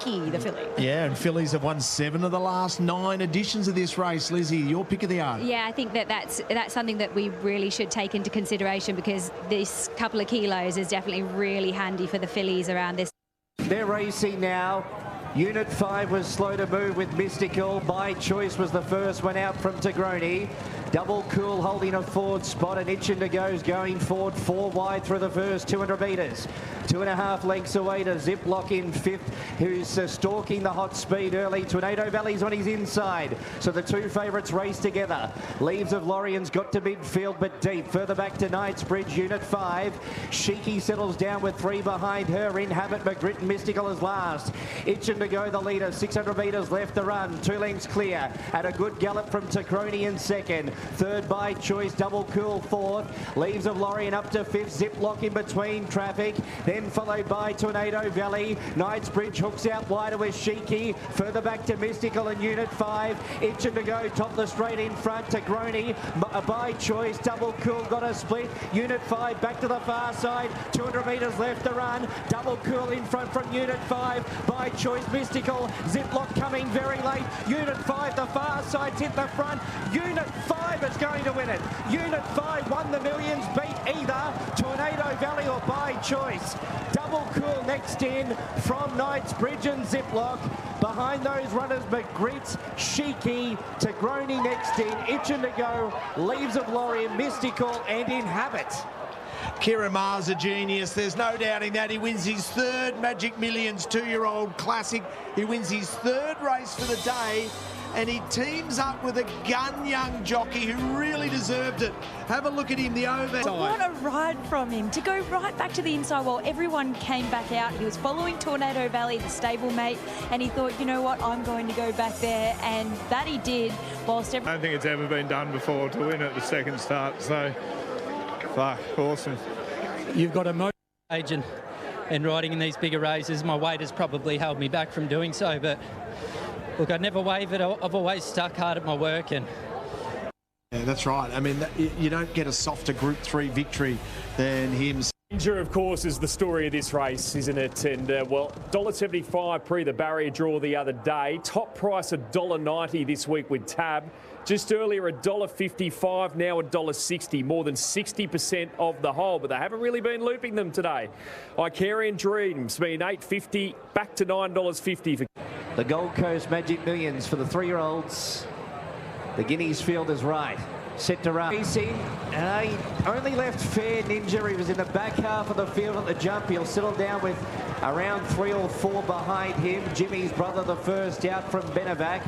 Sheiky, the filly. Yeah, and fillies have won 7 of the last 9 editions of this race. Lizzie, your pick of the yard. Yeah, I think that's something that we really should take into consideration, because this couple of kilos is definitely really handy for the fillies around this. They're racing now. Unit 5 was slow to move with Mystical. By Choice was the first one out from Tigroni. Double Cool holding a forward spot, and Itchin to Go's going forward 4 wide through the first 200 metres. 2.5 lengths away to Ziplock in 5th, who's stalking the hot speed early. Tornado Valley's on his inside, so the 2 favourites race together. Leaves of Lorien's got to midfield but deep. Further back to Knightsbridge, Unit 5. Sheiky settles down with 3 behind her. In Habit, McGritt and Mystical is last. Itchin to Go the leader, 600 metres left to run. 2 lengths clear, at a good gallop from Tigroni in 2nd. 3rd By Choice, Double Cool 4th. Leaves of Lorien up to 5th. Ziplock in between traffic, then followed by Tornado Valley. Knightsbridge hooks out wider with Sheiky. Further back to Mystical and Unit 5. Itchin to Go top the straight in front. Tigroni, By Choice, Double Cool got a split. Unit 5 back to the far side. 200 metres left to run. Double Cool in front from Unit 5. By Choice, Mystical. Ziplock coming very late. Unit 5, the far side's hit the front. Unit 5 is going to win it. Unit 5 won the millions, beat either Tornado Valley or By Choice. Double Cool next in from Knightsbridge and Ziplock. Behind those runners, McGritt, Sheiky, Tigroni next in. Itchin to Go, Leaves of Lorien, Mystical and In Habit. Kieran Maher's a genius. There's no doubting that. He wins his 3rd Magic Millions 2-year-old classic. He wins his 3rd race for the day, and he teams up with a gun young jockey who really deserved it. Have a look at him, the over. What a ride from him, to go right back to the inside while everyone came back out. He was following Tornado Valley, the stablemate, and he thought, you know what, I'm going to go back there, and that he did. Whilst I don't think it's ever been done before to win at the 2nd start, so fuck, awesome. You've got a motor agent and riding in these bigger races. My weight has probably held me back from doing so, but look, I never wavered. I've always stuck hard at my work. And yeah, that's right. I mean, you don't get a softer Group 3 victory than him. Ninja, of course, is the story of this race, isn't it? And, well, $1.75 pre the barrier draw the other day. Top price $1.90 this week with Tab. Just earlier $1.55, now $1.60, more than 60% of the whole, but they haven't really been looping them today. Icarian Dreams been $8.50, back to $9.50 for The Gold Coast Magic Millions for the 3-year-olds. The Guineas field is right. Set to run. Racing, and he only left Fair Ninja. He was in the back half of the field at the jump. He'll settle down with around 3 or 4 behind him. Jimmy's brother, the first out from Benevac.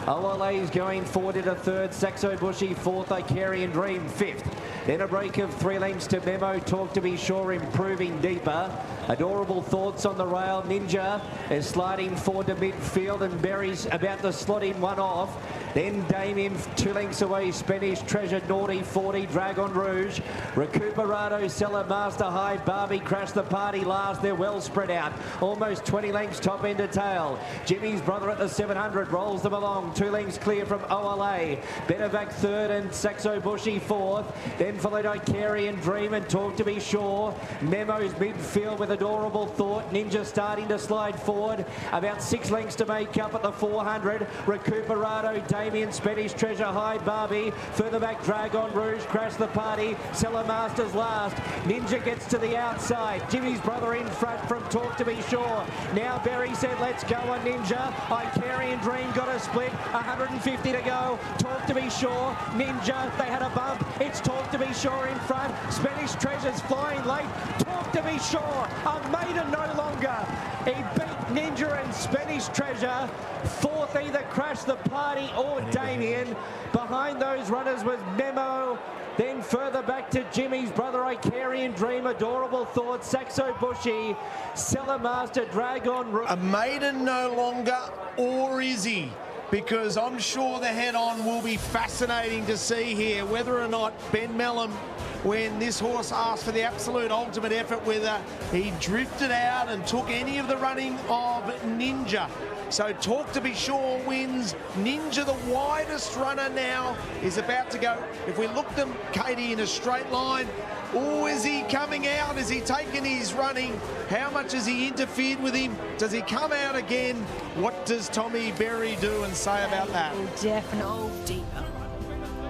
OLA's going forward at a 3rd. Saxo Bushy 4th. Icarian Dream 5th. Then a break of 3 lengths to Memo. Talk to Be Sure improving deeper. Adorable Thoughts on the rail. Ninja is sliding forward to midfield, and Verry's about to slot in one off. Then Damien 2 lengths away. Spanish Treasure, Naughty 40. Dragon Rouge. Recuperado, Seller, Master High. Barbie Crash the Party last. They're well spread out. Almost 20 lengths top end to tail. Jimmy's brother at the 700 rolls them along. 2 lengths clear from OLA. Benevac 3rd and Saxo Bushy 4th. Then followed Icarian Dream and Talk to Be Sure. Memo's midfield with Adorable Thought. Ninja starting to slide forward. About 6 lengths to make up at the 400. Recuperado, Damien, Spanish Treasure, High, Barbie. Further back, Dragon Rouge, Crash the Party. Seller Masters last. Ninja gets to the outside. Jimmy's brother in front from Talk to Be Sure. Now Verry said, let's go on Ninja. Icarian Dream got a split. 150 to go. Talk to Be Sure. Ninja, they had a bump. It's Talk to Be Sure in front. Spanish Treasure's flying late. Talk to Be Sure. A maiden no longer. He beat Ninja and Spanish Treasure. 4th either Crash the Party or Damien. Behind those runners was Memo. Then further back to Jimmy's brother, Icarian Dream, Adorable Thoughts, Saxo Bushy, Seller Master, Dragon Rouge. A maiden no longer, or is he? Because I'm sure the head-on will be fascinating to see here, whether or not Ben Mellum, when this horse asked for the absolute ultimate effort, whether he drifted out and took any of the running of Ninja. So Talk to Be Sure wins. Ninja, the widest runner now, is about to go. If we look them, Katie, in a straight line, oh, is he coming out? Is he taking his running? How much has he interfered with him? Does he come out again? What does Tommy Verry do and say about that? Definitely. Deeper.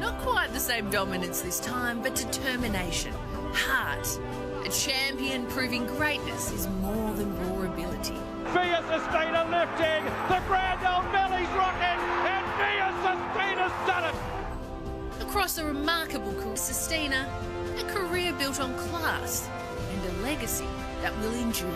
Not quite the same dominance this time, but determination, heart. A champion proving greatness is more than raw ability. Via Sustainer lifting, the grand old belly's rocking, and Via Sustainer's done it! Across a remarkable career, Sustainer, a career built on class and a legacy that will endure.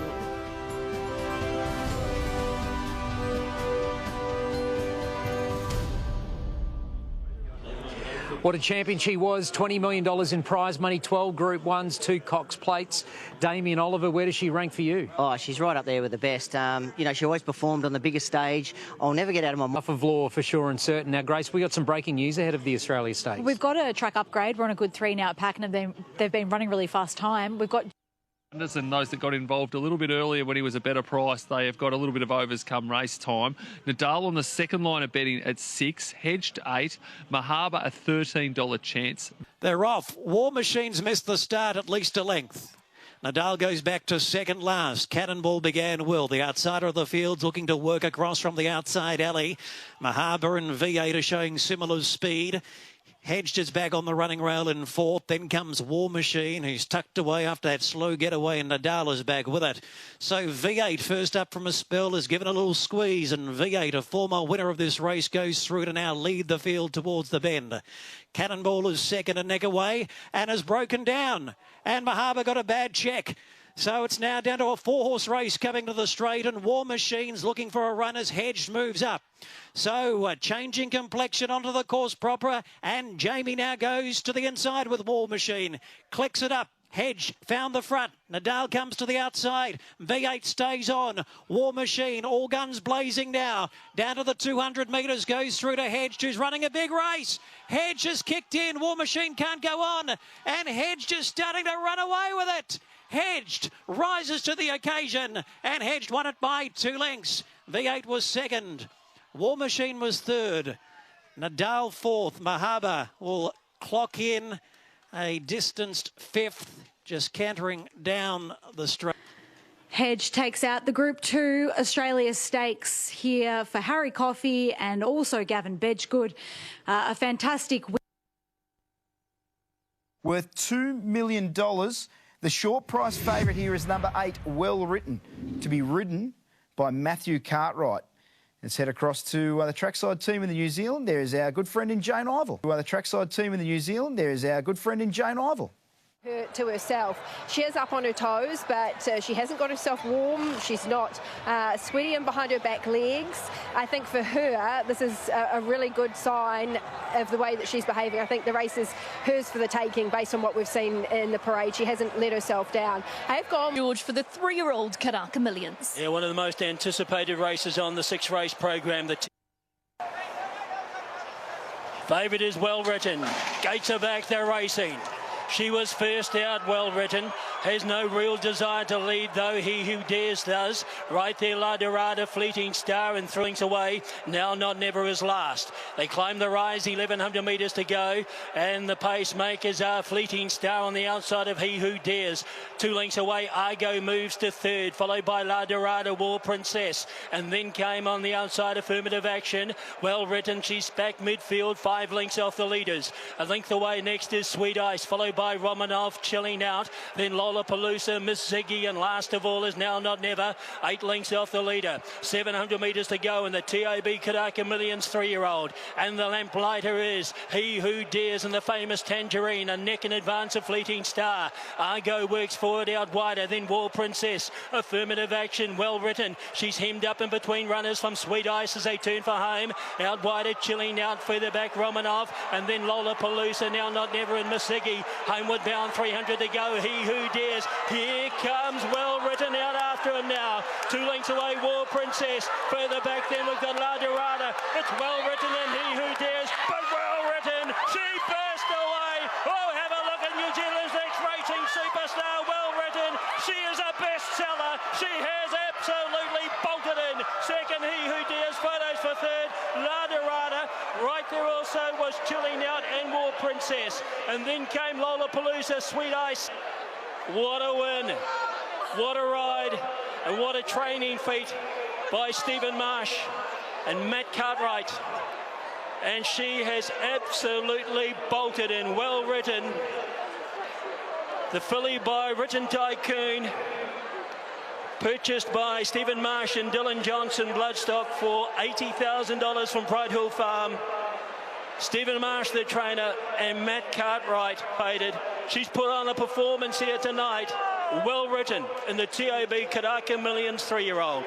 What a champion she was. $20 million in prize money, 12 Group 1s, 2 Cox plates. Damien Oliver, where does she rank for you? Oh, she's right up there with the best. You know, she always performed on the biggest stage. I'll never get out of my mind. Off of law for sure and certain. Now, Grace, we got some breaking news ahead of the Australia Stakes. We've got a track upgrade. We're on a good 3 now at Pakenham. They've been running really fast time. We've got... And those that got involved a little bit earlier when he was a better price, they have got a little bit of overs come race time. Nadal on the second line of betting at 6, Hedged 8, Mahaba a $13 chance. They're off. War Machine's missed the start at least a length. Nadal goes back to second last. Cannonball began well. The outsider of the field's looking to work across from the outside alley. Mahaba and V8 are showing similar speed. Hedged is back on the running rail in fourth. Then comes War Machine, who's tucked away after that slow getaway, and Nadal is back with it. So V8, first up from a spell, is given a little squeeze, and V8, a former winner of this race, goes through to now lead the field towards the bend. Cannonball is second a neck away and has broken down. And Mahaba got a bad check. So it's now down to a 4-horse race coming to the straight, and War Machine's looking for a run as Hedged moves up. So changing complexion onto the course proper, and Jamie now goes to the inside with War Machine. Clicks it up. Hedge found the front. Nadal comes to the outside. V8 stays on. War Machine, all guns blazing now. Down to the 200 metres, goes through to Hedge, who's running a big race. Hedge has kicked in. War Machine can't go on. And Hedge is starting to run away with it. Hedged rises to the occasion, and Hedged won it by 2 lengths. V8 was second. War Machine was third. Nadal fourth. Mahaba will clock in a distanced fifth, just cantering down the straight. Hedge takes out the Group 2 Australia Stakes here for Harry Coffey and also Gavin Bedgegood. A fantastic win. Worth $2 million. The short price favourite here is number 8, Well Written, to be ridden by Matthew Cartwright. Let's head across to the trackside team in the New Zealand. There is our good friend in Jane Ivel. The trackside team in the New Zealand. There is our good friend in Jane Ivel. To herself. She is up on her toes, but she hasn't got herself warm. She's not sweaty and behind her back legs. I think for her, this is a really good sign of the way that she's behaving. I think the race is hers for the taking based on what we've seen in the parade. She hasn't let herself down. I've gone George for the 3-year-old Karaka Millions. Yeah, one of the most anticipated races on the 6-race program. The favourite is Well Written. Gates are back, they're racing. She was first out, Well Written. Has no real desire to lead, though. He Who Dares does. Right there, La Dorada, Fleeting Star, and thrillings away. Now Not Never is last. They climb the rise, 1,100 metres to go. And the pacemakers are Fleeting Star on the outside of He Who Dares. 2 lengths away, Argo moves to third, followed by La Dorada, War Princess. And then came on the outside Affirmative Action. Well Written, she's back midfield, 5 lengths off the leaders. A length away next is Sweet Ice, followed by Romanov, Chilling Out. Then Lollapalooza, Miss Ziggy, and last of all is Now Not Never, 8 lengths off the leader. 700 metres to go, and the TAB Karaka Millions 3-year-old. And the lamplighter is He Who Dares, and the famous Tangerine, a neck in advance of Fleeting Star. Argo works forward out wider, then War Princess. Affirmative Action, Well Written. She's hemmed up in between runners from Sweet Ice as they turn for home. Out wider, Chilling Out, further back Romanov, and then Lollapalooza, Now Not Never, and Miss Ziggy. Homeward bound, 300 to go. He Who Dares. Here comes Well Written out after him now. 2 lengths away, War Princess. Further back then we've got La Dorada. It's Well Written and He Who Dares. But Well Written, she burst away. Oh, have a look at New Zealand's next racing superstar, Well Written. She is a bestseller. She has absolutely bolted in. Second, He Who Dares. also was Chilling Out and War Princess. And then came Lollapalooza, Sweet Ice. What a win, what a ride, and what a training feat by Stephen Marsh and Matt Cartwright. And she has absolutely bolted in, well ridden. The filly by Written Tycoon, purchased by Stephen Marsh and Dylan Johnson Bloodstock for $80,000 from Pride Hill Farm. Stephen Marsh, the trainer, and Matt Cartwright paid. She's put on a performance here tonight, well written, in the TAB Karaka Millions 3-year-old.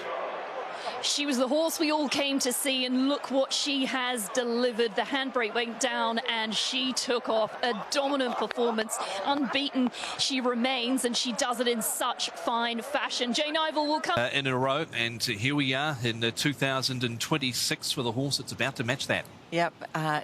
She was the horse we all came to see, and look what she has delivered. The handbrake went down and she took off. A dominant performance, unbeaten she remains, and she does it in such fine fashion. Jane Ivel will come in a row, and here we are in 2026 for the horse that's about to match that. Yep,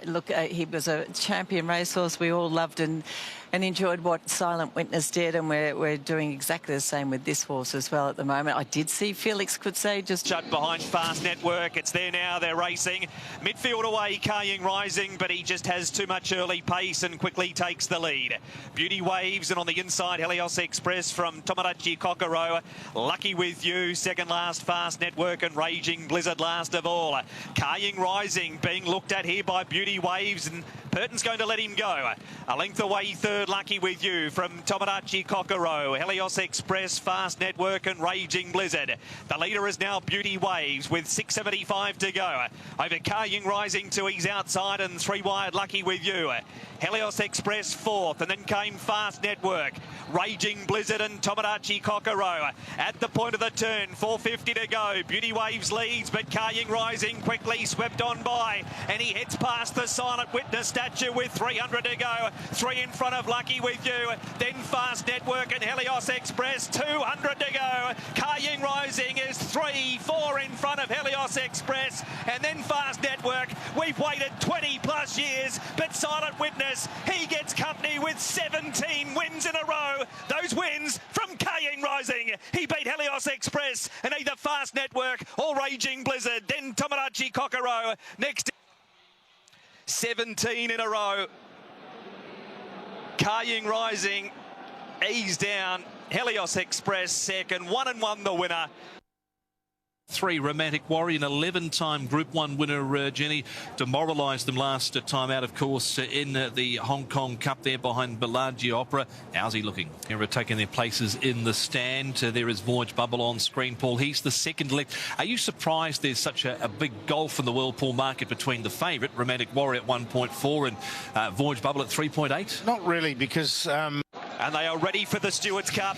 look, he was a champion racehorse. We all loved and enjoyed what Silent Witness did, and we're doing exactly the same with this horse as well at the moment. I did see Felix could say just shut behind Fast Network. It's there now, they're racing. Midfield away, Kaying Rising, but he just has too much early pace and quickly takes the lead. Beauty Waves, and on the inside, Helios Express from Tomodachi Kokoro. Lucky With You, second last, Fast Network, and Raging Blizzard last of all. Kaying Rising being looked at here by Beauty Waves, and Purton's going to let him go. A length away third, Lucky With You from Tomodachi Kokoro. Helios Express, Fast Network, and Raging Blizzard. The leader is now Beauty Waves with 6.75 to go. Over Kaying Rising to his outside, and 3 wide, Lucky With You. Helios Express fourth, and then came Fast Network. Raging Blizzard and Tomodachi Kokoro. At the point of the turn, 4.50 to go. Beauty Waves leads, but Kaying Rising quickly swept on by, and he heads past the Silent Witness statue with 300 to go. 3 in front of Lucky With You, then Fast Network and Helios Express, 200 to go. Kaying Rising is 3-4 in front of Helios Express, and then Fast Network. We've waited 20 plus years, but Silent Witness, he gets company with 17 wins in a row. Those wins from Kaying Rising. He beat Helios Express and either Fast Network or Raging Blizzard, then Tomodachi Kokoro. Next, 17 in a row. Kaying Rising, ease down. Helios Express second, 1-1 the winner. 3, Romantic Warrior, an 11-time Group 1 winner, Jenny. Demoralised them last time out, of course, in the Hong Kong Cup there behind Bellagio Opera. How's he looking? They're taking their places in the stand. There is Voyage Bubble on screen, Paul. He's the second leg. Are you surprised there's such a big gulf in the Whirlpool market between the favourite, Romantic Warrior, at 1.4 and Voyage Bubble at 3.8? Not really, because... And they are ready for the Stewards Cup.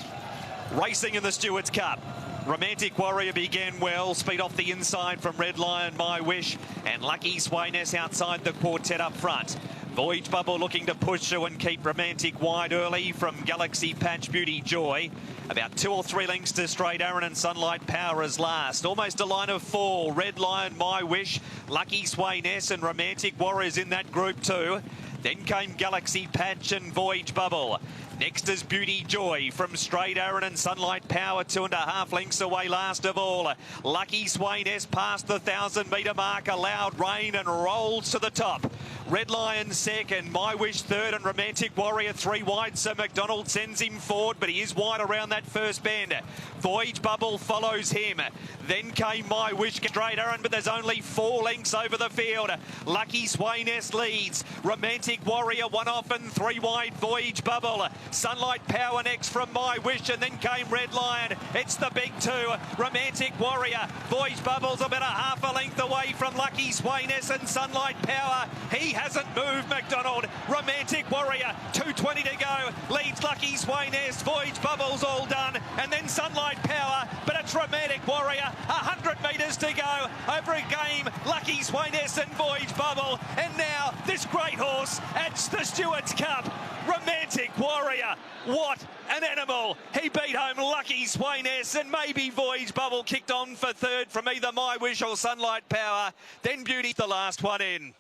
Racing in the Stewards Cup. Romantic Warrior began well, speed off the inside from Red Lion, My Wish, and Lucky Swayness outside the quartet up front. Voyage Bubble looking to push through and keep Romantic wide early from Galaxy Patch, Beauty Joy. About 2 or 3 lengths to Straight Aaron and Sunlight Power is last. Almost a line of 4. Red Lion, My Wish, Lucky Swayness and Romantic Warriors in that group too. Then came Galaxy Patch and Voyage Bubble. Next is Beauty Joy from Straight Aaron and Sunlight Power, 2.5 lengths away last of all. Lucky Swayness past the 1,000-metre mark, allowed rain and rolls to the top. Red Lion second, My Wish third, and Romantic Warrior 3 wide. So McDonald sends him forward, but he is wide around that first bend. Voyage Bubble follows him. Then came My Wish, Straight Aaron, but there's only 4 lengths over the field. Lucky Swayness leads. Romantic Warrior 1 off and 3 wide. Voyage Bubble. Sunlight Power next from My Wish, and then came Red Lion. It's the big 2. Romantic Warrior. Voyage Bubble's about a half a length away from Lucky Swayness and Sunlight Power. He hasn't moved, McDonald. Romantic Warrior, 2.20 to go. Leads Lucky Swayness. Voyage Bubble's all done. And then Sunlight Power, but it's Romantic Warrior. 100 metres to go. Over a game, Lucky Swayness and Voyage Bubble. And now this great horse at the Stewards Cup. Romantic Warrior, what an animal. He beat home Lucky Swayness, and maybe Voyage Bubble kicked on for third from either My Wish or Sunlight Power. Then Beauty, the last one in.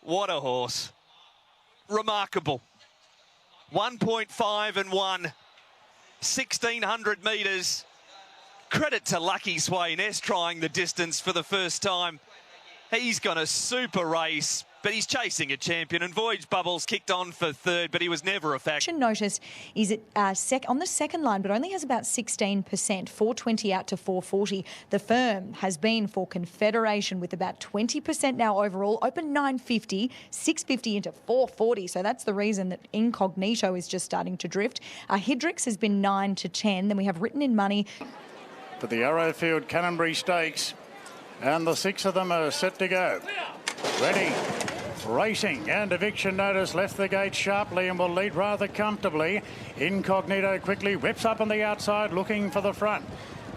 What a horse. Remarkable. 1.5 and 1. 1,600 metres. Credit to Lucky Swayness trying the distance for the first time. He's gone a super race, but he's chasing a champion, and Voyage Bubbles kicked on for third, but he was never a factor. Notice is it on the second line, but only has about 16%, 420 out to 440. The firm has been for Confederation with about 20% now overall. Open 950, 650 into 440. So that's the reason that Incognito is just starting to drift. Hydrix has been 9 to 10. Then we have Written in Money. For the Arrowfield Canonbury Stakes, and the 6 of them are set to go. Ready, racing, and Eviction Notice left the gate sharply and will lead rather comfortably. Incognito quickly whips up on the outside, looking for the front.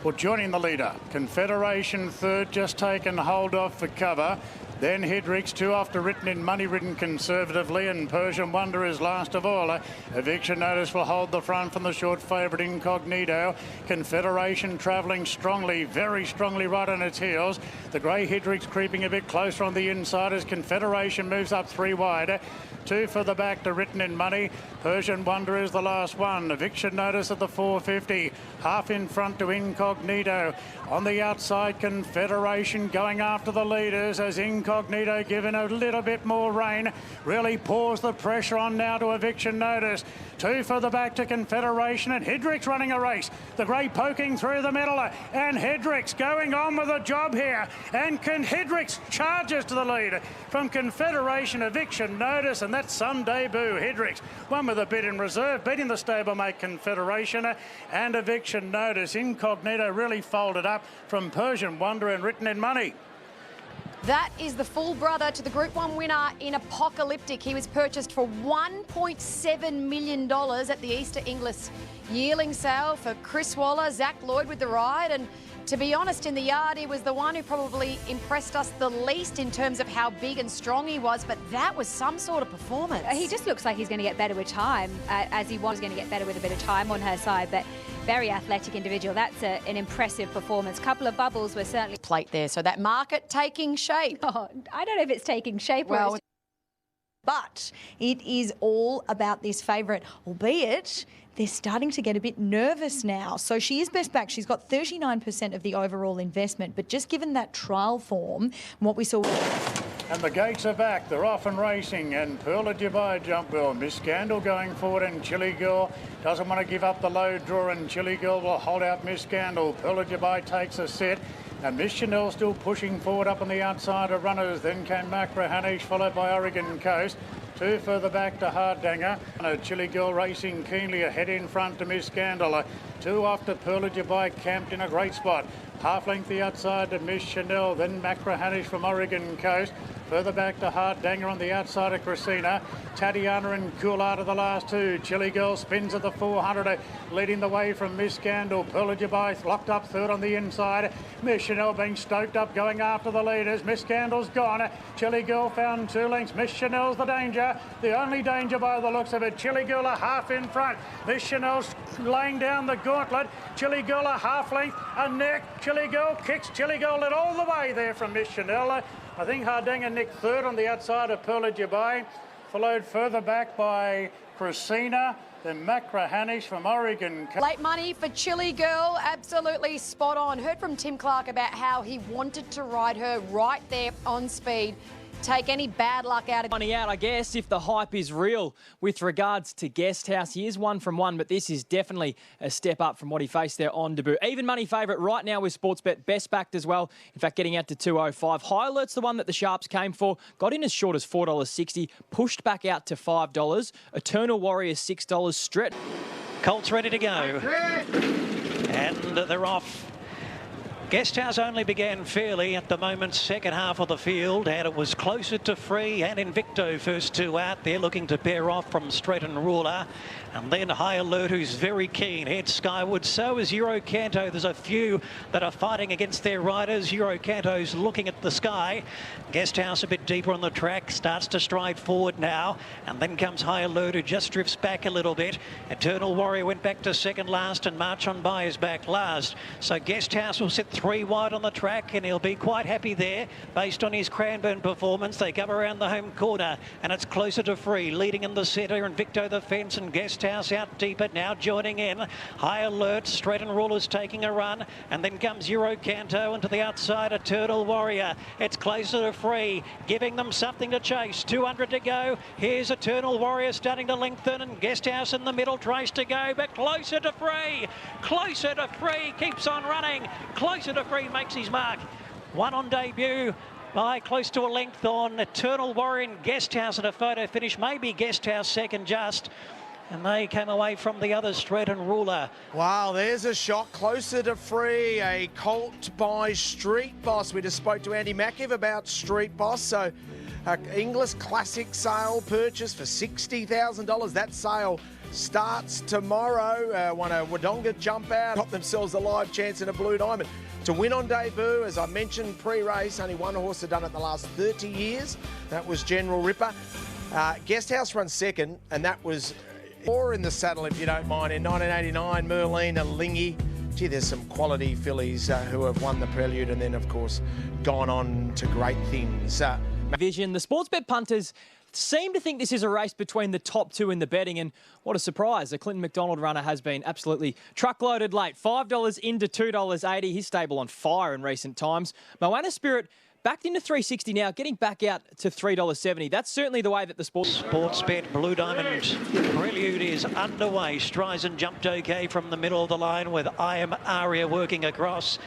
Well, joining the leader, Confederation third, just taken hold of for cover. Then Hydrix, 2 after Written in Money, ridden conservatively, and Persian Wonder is last of all. Eviction Notice will hold the front from the short favourite Incognito. Confederation travelling strongly, very strongly right on its heels. The grey Hydrix creeping a bit closer on the inside as Confederation moves up 3 wide. 2 for the back to Written in Money. Persian Wonder is the last one. Eviction Notice at the 450. Half in front to Incognito. On the outside, Confederation going after the leaders as Incognito given a little bit more rein. Really pours the pressure on now to Eviction Notice. 2 for the back to Confederation, and Hydrix running a race. The grey poking through the middle, and Hydrix going on with a job here. And Hydrix charges to the lead from Confederation. Eviction Notice, and that's some debut. Hydrix, one with a bid in reserve, beating the stablemate Confederation, and Eviction Notice. Incognito really folded up from Persian Wonder and Written in Money. That is the full brother to the Group 1 winner in Apocalyptic. He was purchased for $1.7 million at the Easter Inglis yearling sale for Chris Waller. Zach Lloyd with the ride, and to be honest, in the yard, he was the one who probably impressed us the least in terms of how big and strong he was, but that was some sort of performance. He just looks like he's going to get better with time, as he was going to get better with a bit of time on her side, but very athletic individual. That's an impressive performance. Couple of bubbles were certainly... Plate there, so that market taking shape. Oh, I don't know if it's taking shape well, or... But it is all about this favourite, albeit they're starting to get a bit nervous now. So she is best back. She's got 39% of the overall investment, but just given that trial form, what we saw... And the gates are back. They're off and racing. And Pearl of Dubai jump well. Miss Scandal going forward, and Chili Girl doesn't want to give up the low draw, and Chili Girl will hold out Miss Scandal. Pearl of Dubai takes a set. And Miss Chanel still pushing forward up on the outside of runners. Then came Macrahanish, followed by Oregon Coast. 2 further back to Harddanger. And Chili Girl racing keenly ahead in front to Miss Scandal. 2 after Pearl of Dubai, camped in a great spot. Half length the outside to Miss Chanel, then Macrahanish from Oregon Coast. Further back to Harddanger on the outside of Christina. Tatiana and Coolart are the last 2. Chili Girl spins at the 400, leading the way from Miss Scandal. Pearl of Dubai locked up third on the inside. Miss Chanel being stoked up, going after the leaders. Miss Scandal's gone. Chili Girl found 2 lengths. Miss Chanel's the danger. The only danger by the looks of it. Chili Girl a half in front. Miss Chanel's laying down the gauntlet. Chili Girl a half length, a neck. Chili Girl kicks. Chili Girl led all the way there from Miss Chanel. I think Harddanger nicked third on the outside of Pearl of Dubai, followed further back by Christina, then Macrahanish from Oregon. Late money for Chili Girl, absolutely spot on. Heard from Tim Clark about how he wanted to ride her right there on speed. Take any bad luck out of... Money out, I guess, if the hype is real with regards to Guest House. He is 1 from 1, but this is definitely a step up from what he faced there on debut. Even money favourite right now with Sportsbet, best backed as well. In fact, getting out to 205. High Alert's the one that the Sharps came for. Got in as short as $4.60, pushed back out to $5. Eternal Warrior, $6. Stret. Colts ready to go. And they're off. Guest House only began fairly at the moment, second half of the field, and it was closer to Free and Invicto first 2 out there, looking to pair off from Stretton Ruler. And then High Alert, who's very keen, heads skyward. So is Eurocanto. There's a few that are fighting against their riders. Eurocanto's looking at the sky. Guest House a bit deeper on the track, starts to stride forward now. And then comes High Alert, who just drifts back a little bit. Eternal Warrior went back to second last, and March on By is back last. So Guest House will sit 3 wide on the track, and he'll be quite happy there based on his Cranbourne performance. They come around the home corner, and it's closer to Free, leading in the centre, Invicto the fence, and Guest House out deeper, now joining in. High Alert, Stratton Ruler's taking a run, and then comes Eurocanto, and to the outside, Eternal Warrior. It's closer to Free, giving them something to chase. 200 to go. Here's Eternal Warrior starting to lengthen, and Guesthouse in the middle tries to go, but closer to Free. Closer to Free, keeps on running. Closer to Free makes his mark. One on debut by close to a length on Eternal Warrior and Guesthouse, and a photo finish. Maybe Guesthouse second just. And they came away from the other, Stratton Ruler. Wow, there's a shot closer to Free, a colt by Street Boss. We just spoke to Andy Mackiv about Street Boss. So, English Classic sale purchase for $60,000. That sale starts tomorrow. Won a Wodonga jump out, got themselves a live chance in a Blue Diamond. To win on debut, as I mentioned pre-race, only one horse had done it the last 30 years. That was General Ripper. Guesthouse runs second, and that was four in the saddle, if you don't mind. In 1989, Merlina, Lingy. Gee, there's some quality fillies who have won the Prelude and then, of course, gone on to great things. Vision, the Sportsbet punters seem to think this is a race between the top two in the betting, and what a surprise. The Clinton McDonald runner has been absolutely truckloaded late. $5 into $2.80. His stable on fire in recent times. Moana Spirit backed into $3.60 now, getting back out to $3.70. That's certainly the way that the Sportsbet Blue Diamond Prelude is underway. Streisand jumped okay from the middle of the line with I Am Aria working across.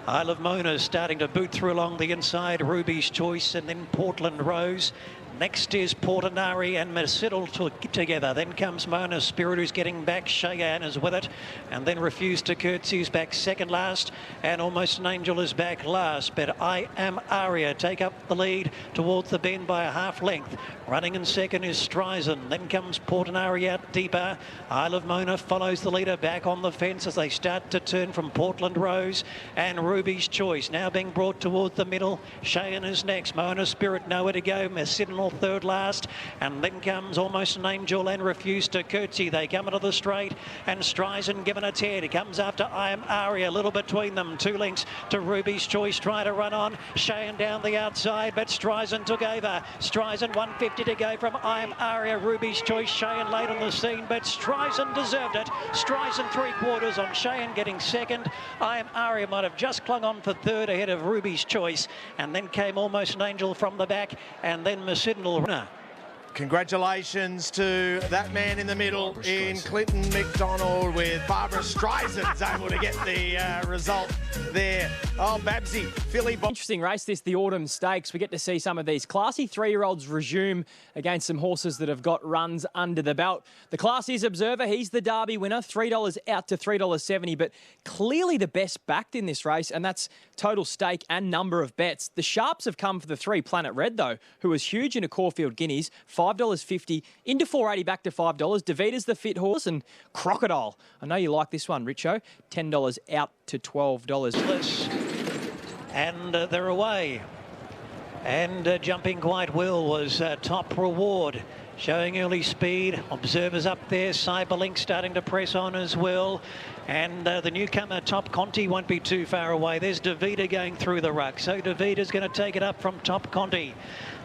Isle of Mona starting to boot through along the inside. Ruby's Choice, and then Portland Rose. Next is Portinari and Merciddle together. Then comes Mona Spirit, who's getting back. Cheyenne is with it. And then Refused to Curtsy is back second last. And Almost an Angel is back last. But I Am Aria take up the lead towards the bend by a half length. Running in second is Streisand. Then comes Portinari out deeper. Isle of Mona follows the leader back on the fence as they start to turn from Portland Rose. And Ruby's Choice now being brought towards the middle. Cheyenne is next. Mona Spirit nowhere to go. Merciddle third last, and then comes Almost an Angel and Refused to Curtsy. They come into the straight, and Streisand given its head. He comes after I Am Aria, a little between them. 2 lengths to Ruby's Choice, trying to run on. Cheyenne down the outside, but Streisand took over. Streisand 150 to go from I Am Aria. Ruby's Choice, Cheyenne late on the scene, but Streisand deserved it. Streisand 3/4 on Cheyenne getting second. I Am Aria might have just clung on for third ahead of Ruby's Choice, and then came Almost an Angel from the back, and then Merciddle. Congratulations to that man in the middle in Clinton McDonald, with Barbara Streisand's able to get the result there. Oh, Babsy, Philly. Interesting race this, the Autumn Stakes. We get to see some of these classy 3-year-olds resume against some horses that have got runs under the belt. The Classies Observer, he's the Derby winner, $3 out to $3.70, but clearly the best backed in this race, and that's total stake and number of bets. The sharps have come for the 3. Planet Red, though, who was huge in a Caulfield Guineas, $5.50 into $4.80 back to $5. Davita's the fit horse, and Crocodile. I know you like this one, Richo. $10 out to $12. And they're away. And jumping quite well was Top Reward, showing early speed. Observers up there. Cyberlink starting to press on as well. And the newcomer, Top Conti, won't be too far away. There's Davita going through the ruck. So Davita's going to take it up from Top Conti.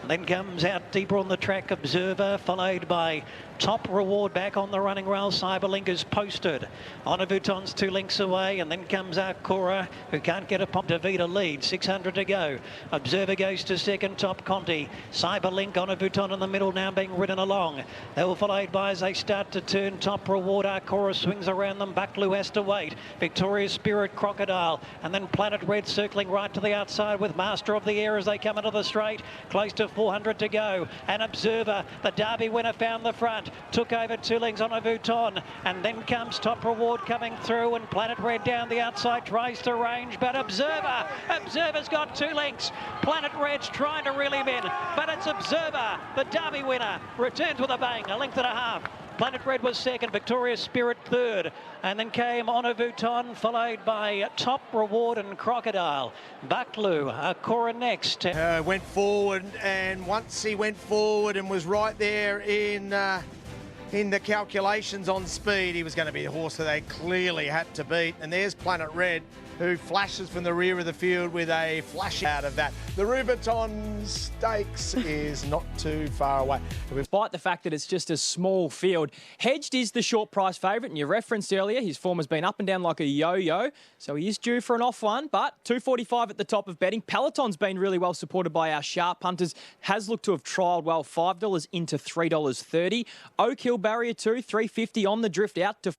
Then comes out deeper on the track, Observer, followed by Top Reward back on the running rail. Cyberlink is posted. Honor Vuitton's 2 lengths away, and then comes Cora, who can't get a pop. Davita lead, 600 to go. Observer goes to second, Top Conti. Cyberlink, Honor Vuitton in the middle, now being ridden along. They were followed by, as they start to turn, Top Reward. Cora swings around them. Bucklew has to wait. Victoria's Spirit, Crocodile, and then Planet Red circling right to the outside with Master of the Air as they come into the straight. Close to 400 to go. And Observer, the Derby winner, found the front. Took over 2 lengths on a Vuitton, and then comes Top Reward coming through, and Planet Red down the outside tries to range, but Observer's got 2 lengths. Planet Red's trying to reel him in, but it's Observer, the Derby winner, returns with a bang, 1.5 lengths. Planet Red was second, Victoria's Spirit third, and then came Honor Vuitton, followed by Top Reward and Crocodile. Bucklew, Cora next. Went forward, and once he went forward and was right there in the calculations on speed, he was going to be a horse that they clearly had to beat. And there's Planet Red, who flashes from the rear of the field with a flash out of that. The Rubiton Stakes is not too far away. Despite the fact that it's just a small field, Hedged is the short price favourite, and you referenced earlier his form has been up and down like a yo-yo, so he is due for an off one, but 245 at the top of betting. Peloton's been really well supported by our sharp punters, has looked to have trialled well, $5 into $3.30. Oak Hill Barrier 2, $3.50 on the drift out to...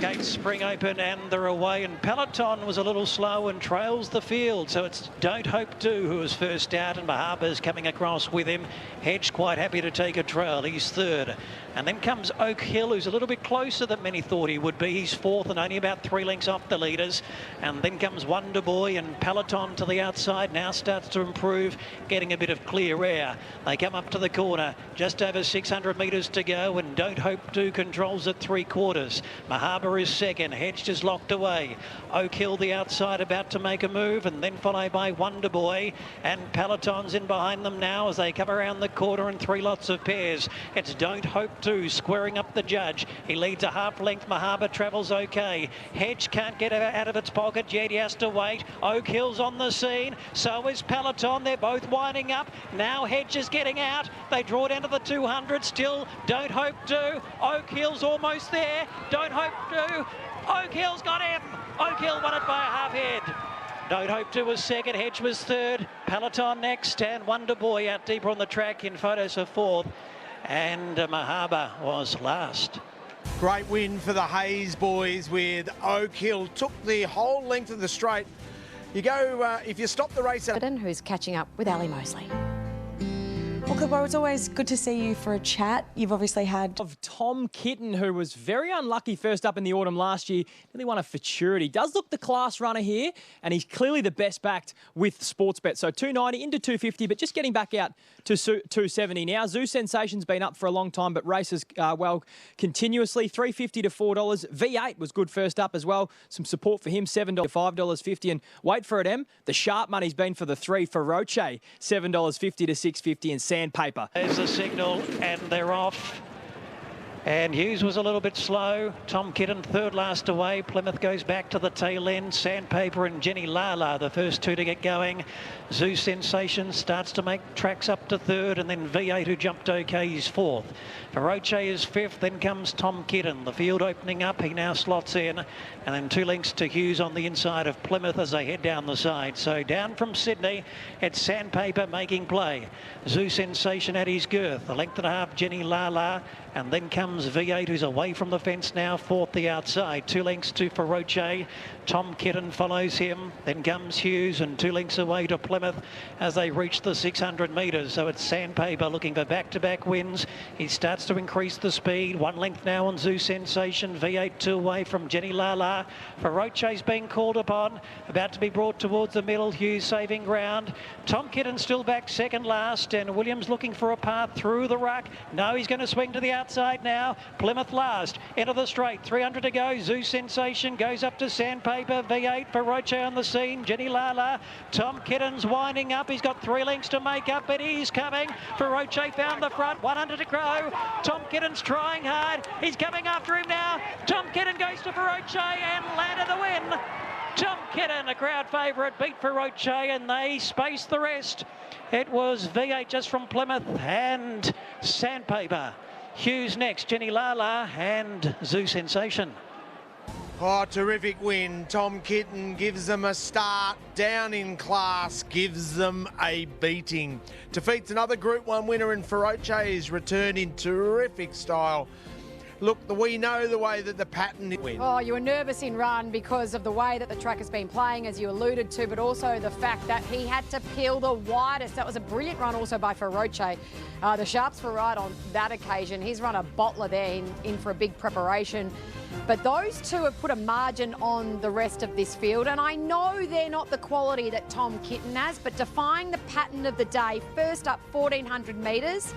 Gates spring open and they're away, and Peloton was a little slow and trails the field, so it's Don't Hope To who is first out, and Mahaba's coming across with him. Hedge quite happy to take a trail, he's third. And then comes Oak Hill, who's a little bit closer than many thought he would be. He's fourth and only about 3 lengths off the leaders. And then comes Wonder Boy, and Peloton to the outside now starts to improve, getting a bit of clear air. They come up to the corner, just over 600 metres to go, and Don't Hope To controls at 3/4. Mahaba is second, Hedged is locked away. Oak Hill the outside about to make a move, and then followed by Wonder Boy, and Peloton's in behind them now as they come around the corner in 3 lots of pairs. It's Don't Hope To squaring up the judge. He leads a half length. Mahaba travels okay. Hedge can't get out of its pocket yet. He has to wait. Oak Hill's on the scene. So is Peloton. They're both winding up. Now Hedge is getting out. They draw down to the 200. Still Don't Hope To. Oak Hill's almost there. Don't Hope To. Oak Hill's got him. Oak Hill won it by a half head. Don't Hope To was second, Hedge was third, Peloton next, and Wonder Boy out deeper on the track in photos for fourth, and Mahaba was last. Great win for the Hayes boys with Oak Hill. Took the whole length of the straight. You go, if you stop the race... Who's catching up with Ali Mosley. Well, Cooper, it's always good to see you for a chat. You've obviously had... Of Tom Kitten, who was very unlucky first up in the autumn last year, nearly won a futurity. Does look the class runner here, and he's clearly the best backed with Sportsbet. So 290 into 250, but just getting back out to 270 now. Zoo Sensation's been up for a long time, but races well continuously. $3.50 to $4. V8 was good first up as well. Some support for him, $7 to $5.50. And wait for it, Em. The sharp money's been for the 3 for Roche, $7.50 to $6.50, and Sandpaper. There's the signal, and they're off. And Hughes was a little bit slow. Tom Kitten third last away. Plymouth goes back to the tail end. Sandpaper and Jenny Lala, the first two to get going. Zoo Sensation starts to make tracks up to third, and then V8, who jumped okay, is fourth. Feroce is fifth, then comes Tom Kitten. The field opening up, he now slots in, and then 2 lengths to Hughes on the inside of Plymouth as they head down the side. So down from Sydney, it's Sandpaper making play. Zoo Sensation at his girth, a length and a half Jenny Lala, and then comes V8, who's away from the fence now, fourth the outside. 2 lengths to Feroce. Tom Kitten follows him. Then comes Hughes, and 2 lengths away to Plymouth as they reach the 600 metres. So it's Sandpaper looking for back-to-back wins. He starts to increase the speed. 1 length now on Zoo Sensation. V8 2 away from Jenny Lala. Feroce's being called upon. About to be brought towards the middle. Hughes saving ground. Tom Kitten still back second last, and Williams looking for a path through the ruck. No, he's going to swing to the outside now. Plymouth last. Into the straight. 300 to go. Zoo Sensation goes up to Sandpaper. V8 Feroce on the scene. Jenny Lala. Tom Kitten's winding up. He's got 3 lengths to make up, but he's coming. Feroce found the front. 100 to go. Tom Kitten's trying hard. He's coming after him now. Tom Kitten goes to Feroce and landed the win. Tom Kitten, a crowd favourite, beat Feroce, and they spaced the rest. It was V8 just from Plymouth and Sandpaper. Hughes next, Jenny Lala and Zoo Sensation. Oh, terrific win. Tom Kitten gives them a start. Down in class, gives them a beating. Defeats another Group 1 winner in Feroce's return in terrific style. Look, we know the way that the pattern wins. Oh, you were nervous in run because of the way that the track has been playing, as you alluded to, but also the fact that he had to peel the widest. That was a brilliant run also by Feroce. The Sharps were right on that occasion. He's run a bottler there in for a big preparation. But those two have put a margin on the rest of this field, and I know they're not the quality that Tom Kitten has, but defying the pattern of the day, first up 1,400 metres,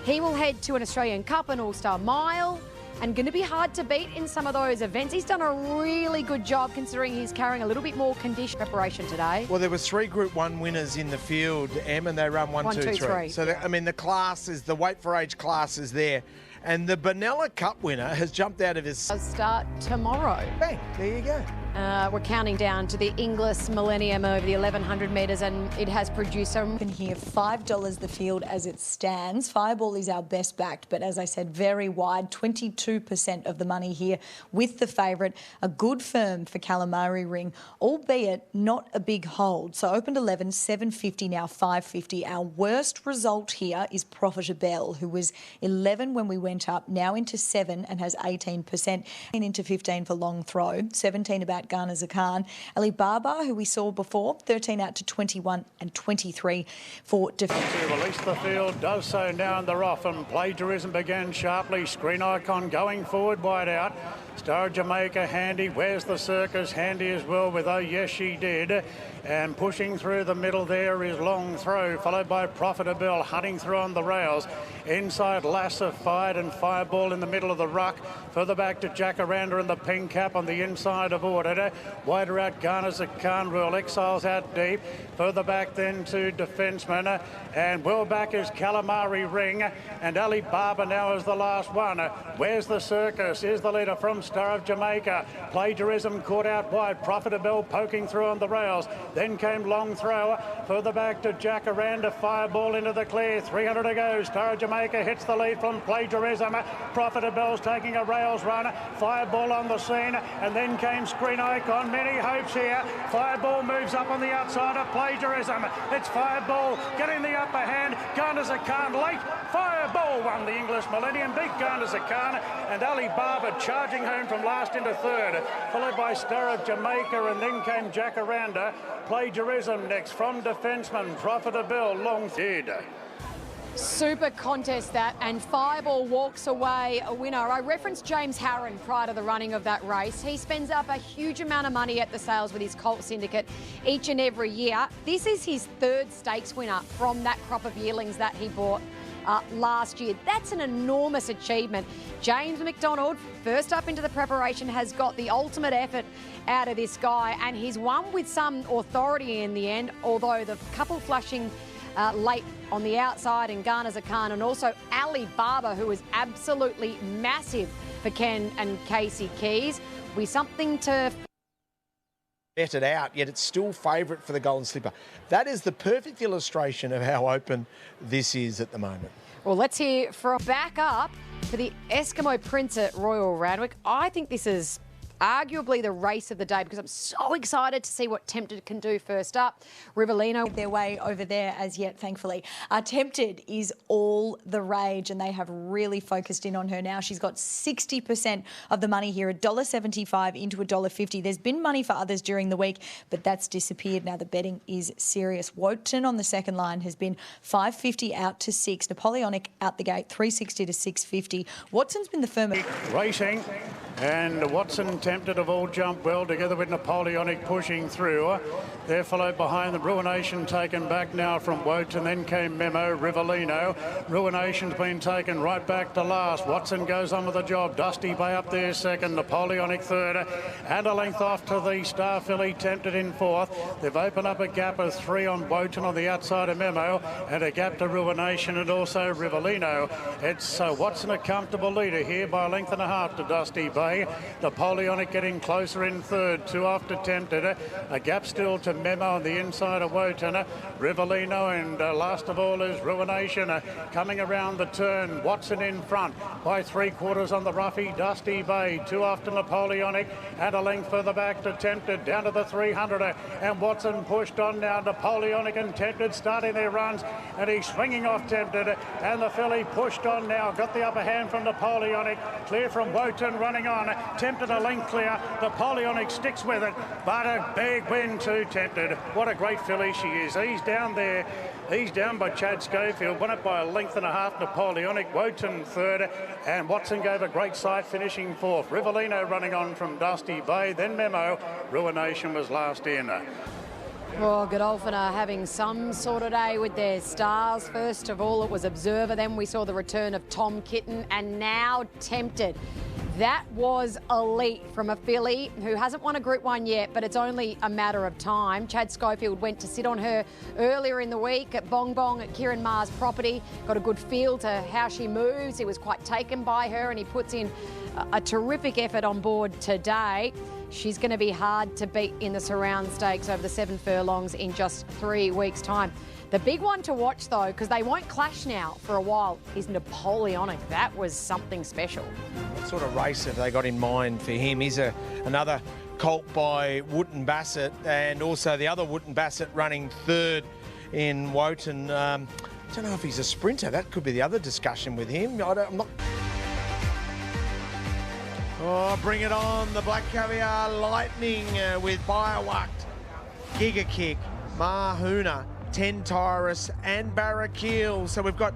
he will head to an Australian Cup, an All-Star Mile, and going to be hard to beat in some of those events. He's done a really good job considering he's carrying a little bit more condition preparation today. Well, there was 3 Group 1 winners in the field, Em, and they run 1, 2, 3. So, I mean, the class is, the weight for age class is there. And the Benalla Cup winner has jumped out of his... Start tomorrow. Bang, there you go. We're counting down to the Inglis Millennium over the 1100 metres, and it has produced some. In here, $5 the field as it stands. Fireball is our best backed, but as I said, very wide. 22% of the money here with the favourite. A good firm for Calamari Ring, albeit not a big hold. So opened 11, $7.50, now $5.50. Our worst result here is Profitable, who was 11 when we went up, now into 7 and has 18%. And into 15 for Long Throw, 17 about Ghana Zakan. Alibaba, who we saw before, 13 out to 21 and 23 for defence. To release the field, does so now in the rough, and Plagiarism began sharply. Screen Icon going forward, wide out. Star of Jamaica handy. Where's the Circus handy as well with Oh Yes She Did. And pushing through the middle there is Long Throw, followed by Profitable, hunting through on the rails. Inside Lassified and Fireball in the middle of the ruck. Further back to Jacaranda and the pink cap on the inside of Order. Wider out Ghana Zakan, Royal Exiles out deep. Further back then to Defenceman. And well back is Calamari Ring. And Alibaba now is the last one. Where's the Circus? Is the leader from Star of Jamaica. Plagiarism caught out wide. Profitable poking through on the rails. Then came Long Throw. Further back to Jacaranda. Fireball into the clear. 300 to go. Star of Jamaica hits the lead from Plagiarism. Profitable's taking a rails run. Fireball on the scene. And then came Screen Icon. Many hopes here. Fireball moves up on the outside of Plagiarism. It's Fireball getting the upper hand. Ghana Zakan late. Fireball won the English Millennium. Beat Ghana Zakan. And Alibaba charging home from last into third. Followed by Star of Jamaica. And then came Jacaranda. Plagiarism next from Defenceman. Profitable, Long Throw. Super contest that, and Fireball walks away a winner. I referenced James Harron prior to the running of that race. He spends up a huge amount of money at the sales with his Colt Syndicate each and every year. This is his third stakes winner from that crop of yearlings that he bought last year. That's an enormous achievement. James McDonald, first up into the preparation, has got the ultimate effort out of this guy, and he's won with some authority in the end, although the couple flushing late on the outside in Ghana Zakan, and also Alibaba, who is absolutely massive for Ken and Casey Keys. We something to bet it out, yet it's still favourite for the Golden Slipper. That is the perfect illustration of how open this is at the moment. Well, let's hear from back up for the Eskimo Prince at Royal Randwick. I think this is arguably the race of the day because I'm so excited to see what Tempted can do first up. Rivellino. Their way over there as yet, thankfully. Tempted is all the rage, and they have really focused in on her now. She's got 60% of the money here, $1.75 into $1.50. There's been money for others during the week, but that's disappeared now. The betting is serious. Wotan on the second line has been $5.50 out to $6. Napoleonic out the gate, $3.60 to $6.50. Watson's been the firm. Racing. And Watson Tempted have all jumped well together with Napoleonic pushing through. They're followed behind the Ruination taken back now from Wotan. Then came Memo, Rivellino. Ruination's been taken right back to last. Watson goes on with the job. Dusty Bay up there second. Napoleonic third. And a length off to the Star Filly Tempted in fourth. They've opened up a gap of 3 on Wotan on the outside of Memo. And a gap to Ruination and also Rivellino. It's Watson a comfortable leader here by a length and a half to Dusty Bay. Napoleonic getting closer in third, 2 after Tempted. A gap still to Memo on the inside of Wotan. Rivellino, and last of all is Ruination coming around the turn. Watson in front by 3/4 on the roughie. Dusty Bay, 2 after Napoleonic, and a length further back to Tempted down to the 300. And Watson pushed on now. Napoleonic and Tempted starting their runs, and he's swinging off Tempted. And the filly pushed on now, got the upper hand from Napoleonic. Clear from Wotan running on. Tempted a length clear. Napoleonic sticks with it, but a big win to Tempted. What a great filly she is. He's down there. He's down by Chad Schofield. Won it by a length and a half. Napoleonic. Wotan third. And Watson gave a great sight, finishing fourth. Rivellino running on from Dusty Bay. Then Memo. Ruination was last in. Well, Godolphin are having some sort of day with their stars. First of all, it was Observer. Then we saw the return of Tom Kitten, and now Tempted. That was elite from a filly who hasn't won a Group 1 yet, but it's only a matter of time. Chad Schofield went to sit on her earlier in the week at Bong Bong at Kieran Maher's property. Got a good feel to how she moves. He was quite taken by her, and he puts in a terrific effort on board today. she's going to be hard to beat in the Surround Stakes over the 7 furlongs in just 3 weeks' time. The big one to watch, though, because they won't clash now for a while, is Napoleonic. That was something special. What sort of race have they got in mind for him? He's another colt by Wootton Bassett, and also the other Wootton Bassett running third in Wotan. I don't know if he's a sprinter. That could be the other discussion with him. I'm not... Oh, bring it on. The Black Caviar Lightning with Biowakt, Giga Kick, Mahuna, 10 Tyrus and Barraquil. So we've got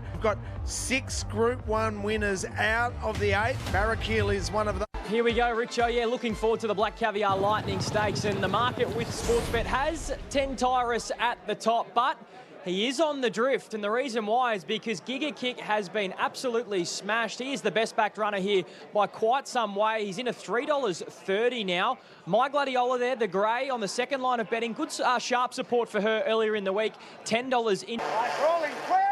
6 Group 1 winners out of the 8. Barraquil is one of them. Here we go, Richo. Yeah, looking forward to the Black Caviar Lightning Stakes, and the market with Sportsbet has 10 Tyrus at the top, but he is on the drift, and the reason why is because Giga Kick has been absolutely smashed. He is the best backed runner here by quite some way. He's in a $3.30 now. My Gladiola there, the grey, on the second line of betting. Good sharp support for her earlier in the week. $10 in. Rolling quick.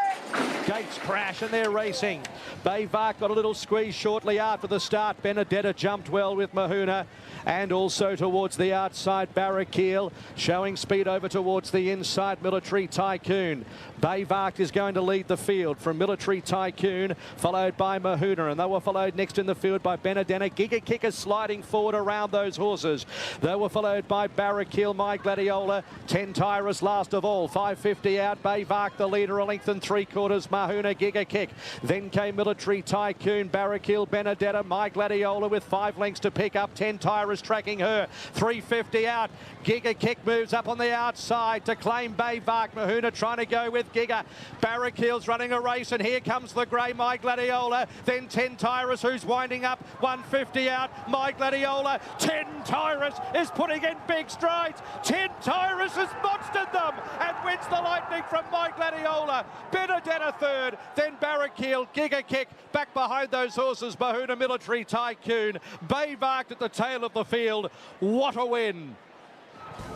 Gates crash and they're racing. Bayvark got a little squeeze shortly after the start. Benedetta jumped well with Mahuna, and also towards the outside Barraquil, showing speed over towards the inside Military Tycoon. Bayvark is going to lead the field from Military Tycoon, followed by Mahuna, and they were followed next in the field by Benedetta. Giga Kick is sliding forward around those horses. They were followed by Barraquil, My Gladiola, 10 Tyrus last of all, 5.50 out. Bayvark the leader, a length and 3/4. Mahuna, Giga Kick. Then came Military Tycoon, Barraquil, Benedetta, My Gladiola with 5 lengths to pick up. 10 Tyrus tracking her, 3.50 out. Giga Kick moves up on the outside to claim Bayvark. Mahuna trying to go with Giga. Barraquil's running a race, and here comes the grey My Gladiola. Then 10 Tyrus, who's winding up, 1.50 out. My Gladiola, 10 Tyrus is putting in big strides. 10 Tyrus has monstered them and wins the Lightning from My Gladiola. Benedetta third, then Barraquil, Giga Kick back behind those horses. Mahuna, Military Tycoon, Bayvark at the tail of the field. What a win!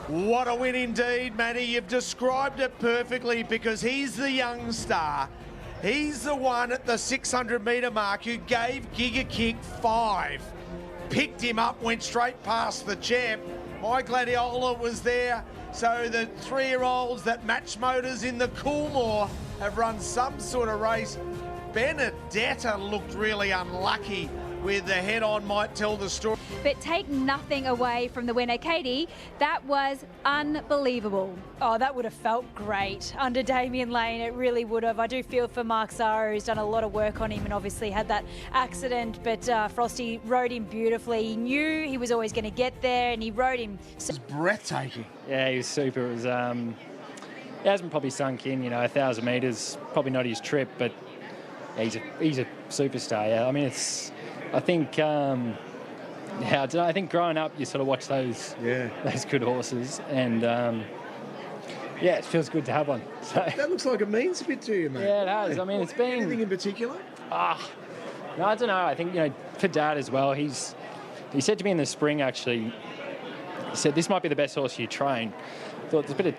What a win indeed, Matty. You've described it perfectly, because he's the young star. He's the one at the 600-metre mark who gave Giga Kick 5. Picked him up, went straight past the champ. My Gladiola was there. So the 3-year-olds that match motors in the Coolmore have run some sort of race. Benedetta looked really unlucky with the head-on, might tell the story. But take nothing away from the winner. Katie, that was unbelievable. Oh, that would have felt great under Damien Lane. It really would have. I do feel for Mark Zahra, who's done a lot of work on him and obviously had that accident, but Frosty rode him beautifully. He knew he was always going to get there, and he rode him. It was breathtaking. Yeah, he was super. It was, he hasn't probably sunk in, 1,000 metres, probably not his trip, but he's a superstar, yeah. I mean, I think, I don't know. I think growing up, you sort of watch those good horses, and it feels good to have one. So, that looks like it means a bit to you, mate. Yeah, it has. I mean, it's been anything in particular. No, I don't know. I think for Dad as well. He said to me in the spring, actually, he said this might be the best horse you train. I thought there's a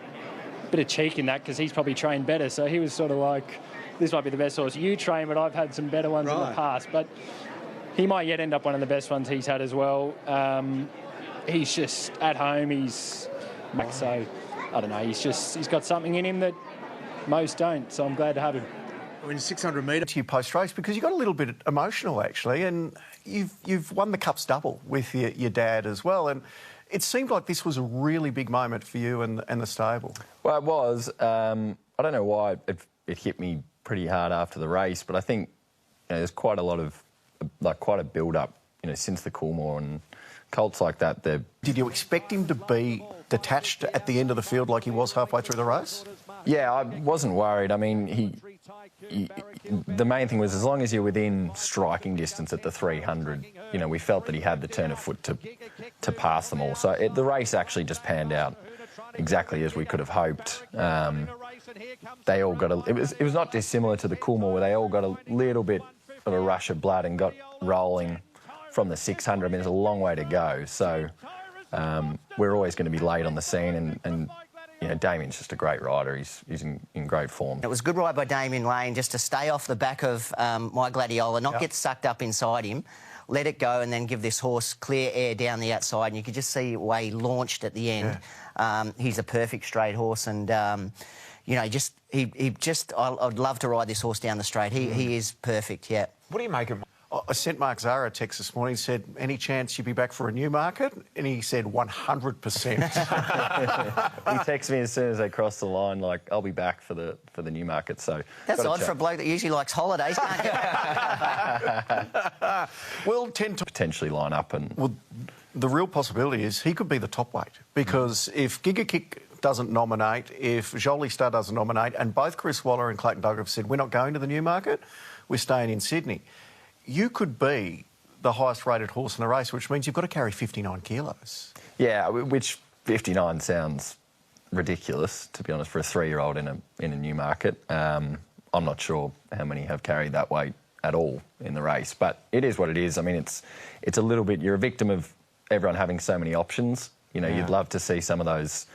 bit of cheek in that, because he's probably trained better. So he was sort of like, this might be the best horse you train, but I've had some better ones in the past. But he might yet end up one of the best ones he's had as well. He's just at home. So I don't know. He's got something in him that most don't. So I'm glad to have him. In 600 metre to you post-race, because you got a little bit emotional actually, and you've won the Cups double with your dad as well, and it seemed like this was a really big moment for you and the stable. Well, it was. I don't know why it hit me pretty hard after the race, but I think there's quite a lot of quite a build-up, since the Coolmore, and colts like that. Did you expect him to be detached at the end of the field like he was halfway through the race? Yeah, I wasn't worried. I mean, the main thing was, as long as you're within striking distance at the 300, we felt that he had the turn of foot to pass them all. So the race actually just panned out exactly as we could have hoped. They all got it was not dissimilar to the Coolmore, where they all got a little bit of a rush of blood and got rolling from the 600. I mean, there's a long way to go. So we're always going to be late on the scene, and Damien's just a great rider. He's in great form. It was a good ride by Damien Lane, just to stay off the back of My Gladiola, not get sucked up inside him. let it go and then give this horse clear air down the outside. And you could just see the way he launched at the end. Yeah. He's a perfect straight horse, and you know, I'd love to ride this horse down the straight. He is perfect. Yeah. What do you make of? I sent Mark Zara a text this morning. He said, "Any chance you'd be back for a Newmarket?" And he said, 100%. He texted me as soon as they crossed the line, like, "I'll be back for the Newmarket." So that's odd for a bloke that usually likes holidays. Will tend to potentially line up, and well, the real possibility is he could be the top weight, because if Giga Kick doesn't nominate, if Jolie Star doesn't nominate, and both Chris Waller and Clayton Douglas have said, "We're not going to the Newmarket, we're staying in Sydney," you could be the highest rated horse in the race, which means you've got to carry 59 kilos. Yeah, which 59 sounds ridiculous, to be honest, for a 3-year-old in a Newmarket. I'm not sure how many have carried that weight at all in the race, but it is what it is. I mean, it's a little bit, you're a victim of everyone having so many options. You know, you'd love to see some of those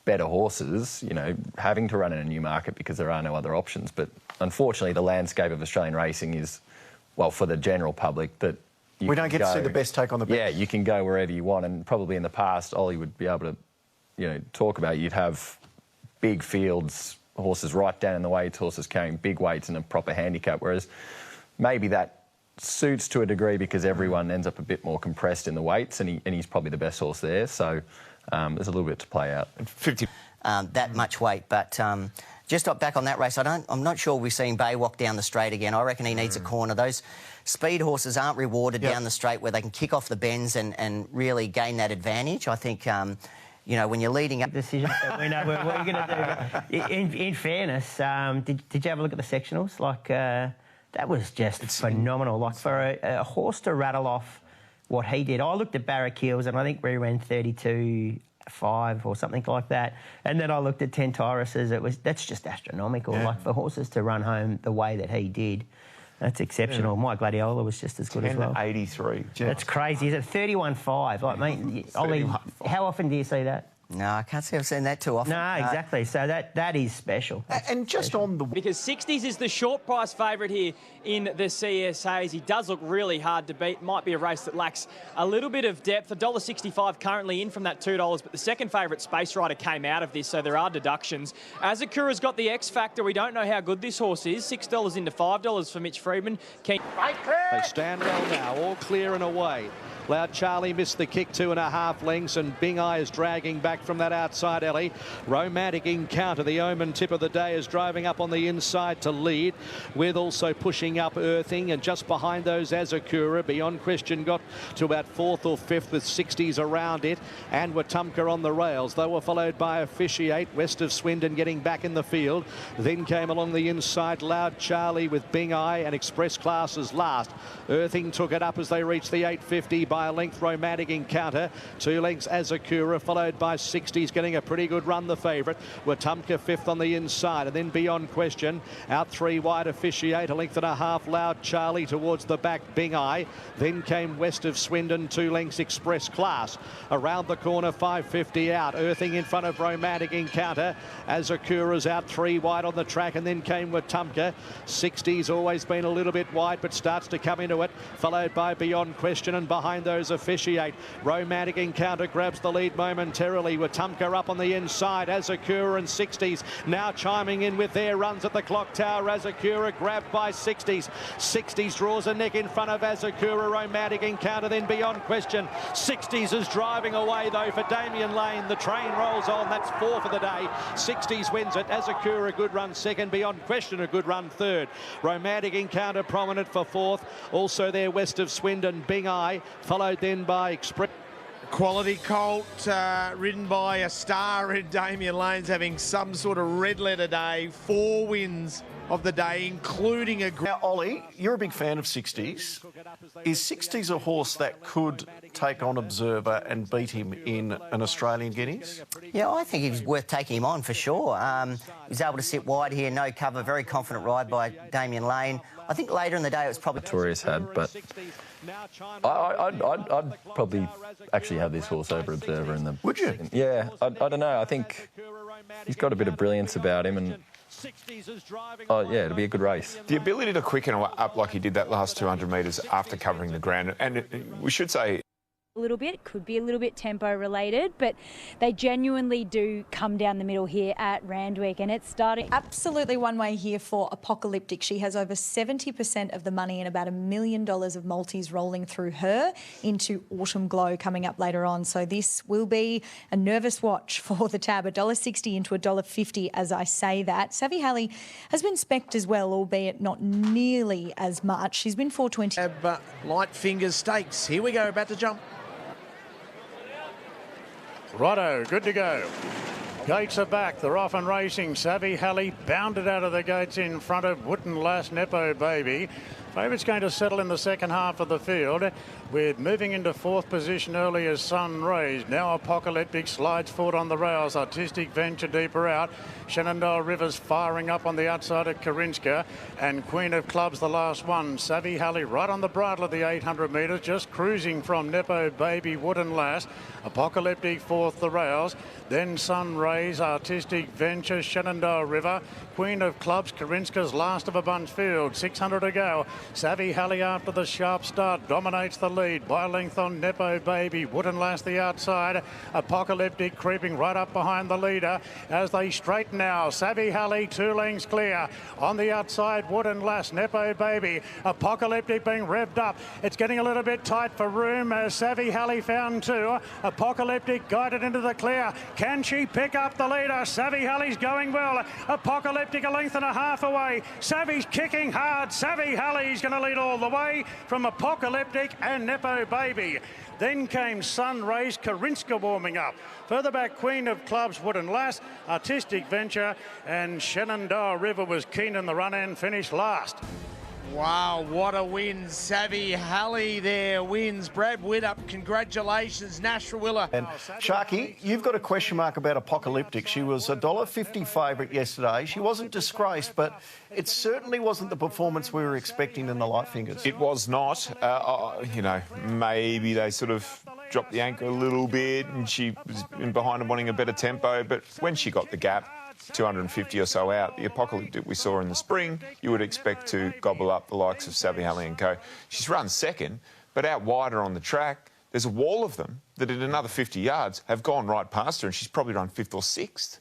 better horses, you know, having to run in a Newmarket because there are no other options. But unfortunately, the landscape of Australian racing is, well, for the general public, that we don't get to see the best take on the best. Yeah, you can go wherever you want, and probably in the past, Ollie would be able to, you know, talk about, you'd have big fields, horses right down in the weights, horses carrying big weights in a proper handicap, whereas maybe that suits to a degree because everyone ends up a bit more compressed in the weights, and he's probably the best horse there, so there's a little bit to play out. 50. That much weight, but just back on that race, I'm not sure we're seeing Bay walk down the straight again. I reckon he needs a corner. Those speed horses aren't rewarded down the straight where they can kick off the bends and really gain that advantage. I think, you know, when you're leading up... Decision, but we know what you're going to do. In fairness, did you have a look at the sectionals? Like, that was just phenomenal. Like, for a horse to rattle off what he did. I looked at Barrack Hills, and I think we ran 32.5 or something like that. And then I looked at Tentyrus's. That's just astronomical. Yeah. Like, for horses to run home the way that he did, that's exceptional. Yeah. My Gladiola was just as good as well. 83. That's crazy. Is it 31.5? Like, mate, Ollie, how often do you see that? No, I can't say I've seen that too often. No, exactly. So that is special. And just special. On the... Because 60s is the short price favourite here in the CSAs. He does look really hard to beat. Might be a race that lacks a little bit of depth. $1.65 currently in from that $2, but the second favourite Space Rider came out of this, so there are deductions. Azakura's got the X factor. We don't know how good this horse is. $6 into $5 for Mitch Freedman. They stand well now, all clear and away. Loud Charlie missed the kick 2.5 lengths, and Bing Eye is dragging back from that outside alley. Romantic Encounter, the omen tip of the day, is driving up on the inside to lead, with also pushing up Earthing, and just behind those Azakura. Beyond Question got to about 4th or 5th with 60s around it, and Wetumpka on the rails. They were followed by Officiate, west of Swindon, getting back in the field. Then came along the inside Loud Charlie with Bing Eye and Express Classes last. Earthing took it up as they reached the 850 by a length. Romantic Encounter, 2 lengths Azakura, followed by 60s, getting a pretty good run, the favourite. Wetumpka 5th on the inside, and then Beyond Question. Out 3 wide Officiate, 1.5 Loud Charlie towards the back Bing Eye. Then came west of Swindon, 2 lengths Express Class. Around the corner, 550 out. Earthing in front of Romantic Encounter. Azakura's out 3 wide on the track, and then came Wetumpka. 60's always been a little bit wide, but starts to come into it, followed by Beyond Question, and behind those Officiate. Romantic Encounter grabs the lead momentarily. Wetumpka up on the inside. Azakura and 60's now chiming in with their runs at the clock tower. Azakura grabbed by 60's. 60's draws a neck in front of Azakura. Romantic Encounter, then Beyond Question. 60's is driving away though for Damien Lane. The train rolls on. That's 4 for the day. 60's wins it. Azakura a good run second. Beyond Question a good run third. Romantic Encounter prominent for 4th. Also there west of Swindon, Bing Eye, followed then by Express. Quality colt ridden by a star in Damien Lane's having some sort of red letter day. 4 wins of the day, including a... Now, Ollie, you're a big fan of 60's. Is 60's a horse that could take on Observer and beat him in an Australian Guineas? Yeah, I think he's worth taking him on for sure. He's able to sit wide here, no cover, very confident ride by Damien Lane. I think later in the day it was probably... Victoria's had, but I'd probably actually have this horse over Observer in the... Would you? Yeah, I don't know. I think he's got a bit of brilliance about him, and Oh, yeah, it'll be a good race. The ability to quicken up like he did that last 200 metres after covering the ground, and we should say a little bit. It could be a little bit tempo related, but they genuinely do come down the middle here at Randwick, and it's starting. Absolutely one way here for Apocalyptic. She has over 70% of the money and about $1 million of multis rolling through her into Autumn Glow coming up later on. So this will be a nervous watch for the tab. $1.60 into $1.50 as I say that. Savvy Halley has been specced as well, albeit not nearly as much. She's been $4.20. Light Fingers Stakes. Here we go, about to jump. Righto, good to go. Gates are back. They're off and racing. Savvy Halley bounded out of the gates in front of Wooden Lass Nepo Baby. Favourite's going to settle in the second half of the field. We're moving into fourth position early as Sun Rays. Now Apocalyptic slides forward on the rails. Artistic Venture deeper out. Shenandoah Rivers firing up on the outside of Karinska. And Queen of Clubs the last one. Savvy Halley right on the bridle of the 800 metres. Just cruising from Nepo Baby, Wooden Lass. Apocalyptic fourth the rails. Then Sun Rays, Artistic Venture, Shenandoah River. Queen of Clubs, Karinska's last of a bunch field. 600 to go. Savvy Halley after the sharp start dominates the lead by length on Nepo Baby. Wooden Lass the outside. Apocalyptic creeping right up behind the leader as they straighten now. Savvy Halley 2 lengths clear. On the outside, Wooden Lass, Nepo Baby. Apocalyptic being revved up. It's getting a little bit tight for room as Savvy Halley found 2. Apocalyptic guided into the clear. Can she pick up the leader? Savvy Halley's going well. Apocalyptic a length and a half away. Savvy's kicking hard. Savvy Halley's going to lead all the way from Apocalyptic and Nepo Baby. Then came Sun Rays, Karinska warming up. Further back, Queen of Clubs, Wooden Lass, Artistic Venture, and Shenandoah River was keen in the run and finished last. Wow, what a win. Savvy Halley there wins. Brad Widdup, congratulations. Nasrawilla. And Sharky, you've got a question mark about Apocalyptic. She was $1.50 favourite yesterday. She wasn't disgraced, but it certainly wasn't the performance we were expecting in the Light Fingers. it was not. You know, maybe they sort of dropped the anchor a little bit and she was in behind and wanting a better tempo, but when she got the gap, 250 or so out, the Apocalyptic we saw in the spring, you would expect to gobble up the likes of Savvy Halley and co. She's run second, but out wider on the track, there's a wall of them that at another 50 yards have gone right past her and she's probably run 5th or 6th.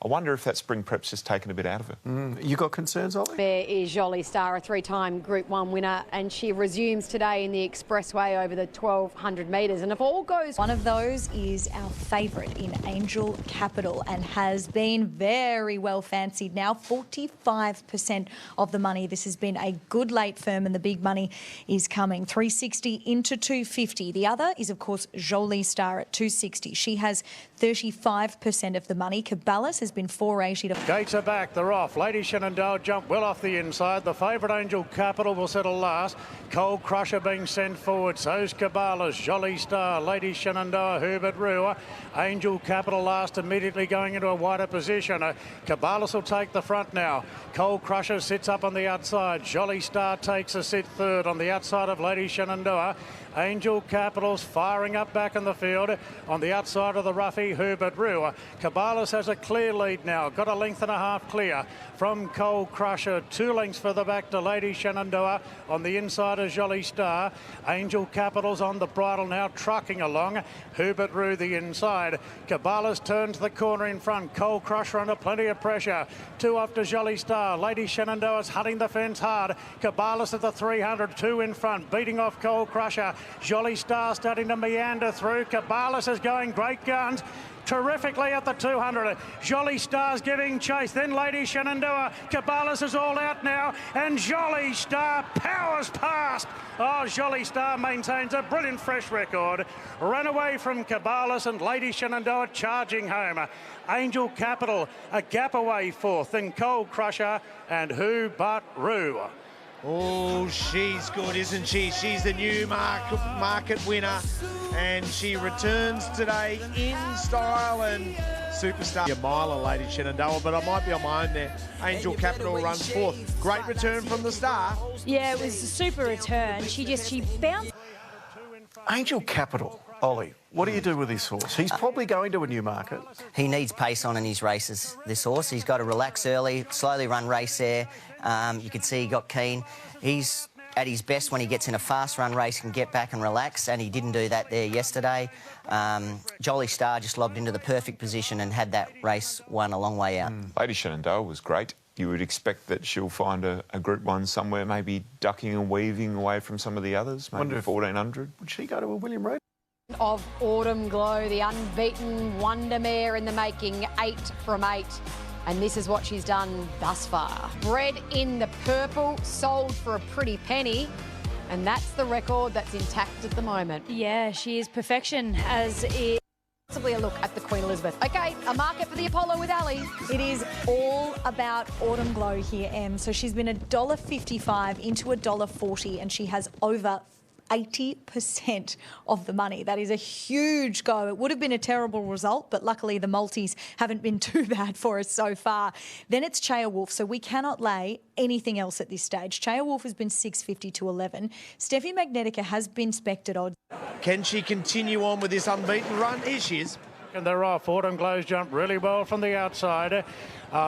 I wonder if that spring prep's just taken a bit out of her. You got concerns, Ollie? There is Jolie Star, a 3-time Group 1 winner, and she resumes today in the expressway over the 1,200 metres. And if all goes... One of those is our favourite in Angel Capital and has been very well fancied now, 45% of the money. This has been a good late firm and the big money is coming. 360 into 250. The other is, of course, Jolie Star at 260. She has 35% of the money. Caballas has been 480 to... Gates are back, they're off. Lady Shenandoah jumped well off the inside. The favourite Angel Capital will settle last. Cold Crusher being sent forward. So's Caballas, Jolie Star, Lady Shenandoah, Herbert Rua. Angel Capital last, immediately going into a wider position. Caballas will take the front now. Cold Crusher sits up on the outside. Jolie Star takes a sit third on the outside of Lady Shenandoah. Angel Capital's firing up back in the field. On the outside of the roughie, Herbert Rua. Caballas has a clear lead now. Got a length and a half clear from Cold Crusher. 2 lengths further back to Lady Shenandoah. On the inside of Jolie Star. Angel Capital's on the bridle now, trucking along. Herbert Rue the inside. Caballas turns the corner in front. Cold Crusher under plenty of pressure. 2 off to Jolie Star. Lady Shenandoah's hunting the fence hard. Caballas at the 300. 2 in front, beating off Cold Crusher. Jolie Star starting to meander through. Caballas is going great guns. Terrifically at the 200. Jolie Star's giving chase. Then Lady Shenandoah. Caballas is all out now. And Jolie Star powers past. Oh, Jolie Star maintains a brilliant fresh record. Ran away from Caballas and Lady Shenandoah charging home. Angel Capital a gap away fourth. Then Cold Crusher and Who But Rue. Oh, she's good, isn't she? She's the new market winner, and she returns today in style and superstar. A miler, Lady Shenandoah, but I might be on my own there. Angel Capital runs 4th. Great return from the star. Yeah, it was a super return. She bounced. Angel Capital, Ollie, What do you do with this horse? He's probably going to a new market. He needs pace on in his races, this horse. He's got to relax early, slowly run race there. You can see he got keen. He's at his best when he gets in a fast run race and get back and relax, and he didn't do that there yesterday. Jolly Star just lobbed into the perfect position and had that race won a long way out. Lady Shenandoah was great. You would expect that she'll find a Group 1 somewhere, maybe ducking and weaving away from some of the others, maybe 1400. Would she go to a William Reid? Of Autumn Glow, the unbeaten wonder mare in the making, 8 from 8. And this is what she's done thus far. Bred in the purple, sold for a pretty penny. And that's the record that's intact at the moment. Yeah, she is perfection, as is. Possibly a look at the Queen Elizabeth. OK, a market for the Apollo with Ali. It is all about Autumn Glow here, Em. So she's been $1.55 into $1.40, and she has over 80% of the money. That is a huge go. It would have been a terrible result, but luckily the multis haven't been too bad for us so far. Then it's Chaya Wolf, so we cannot lay anything else at this stage. Chaya Wolf has been $6.50 to $11. Steffi Magnetica has been spec'd at odds. Can she continue on with this unbeaten run? Here she is. And they're off. Autumn Glow's jumped really well from the outside.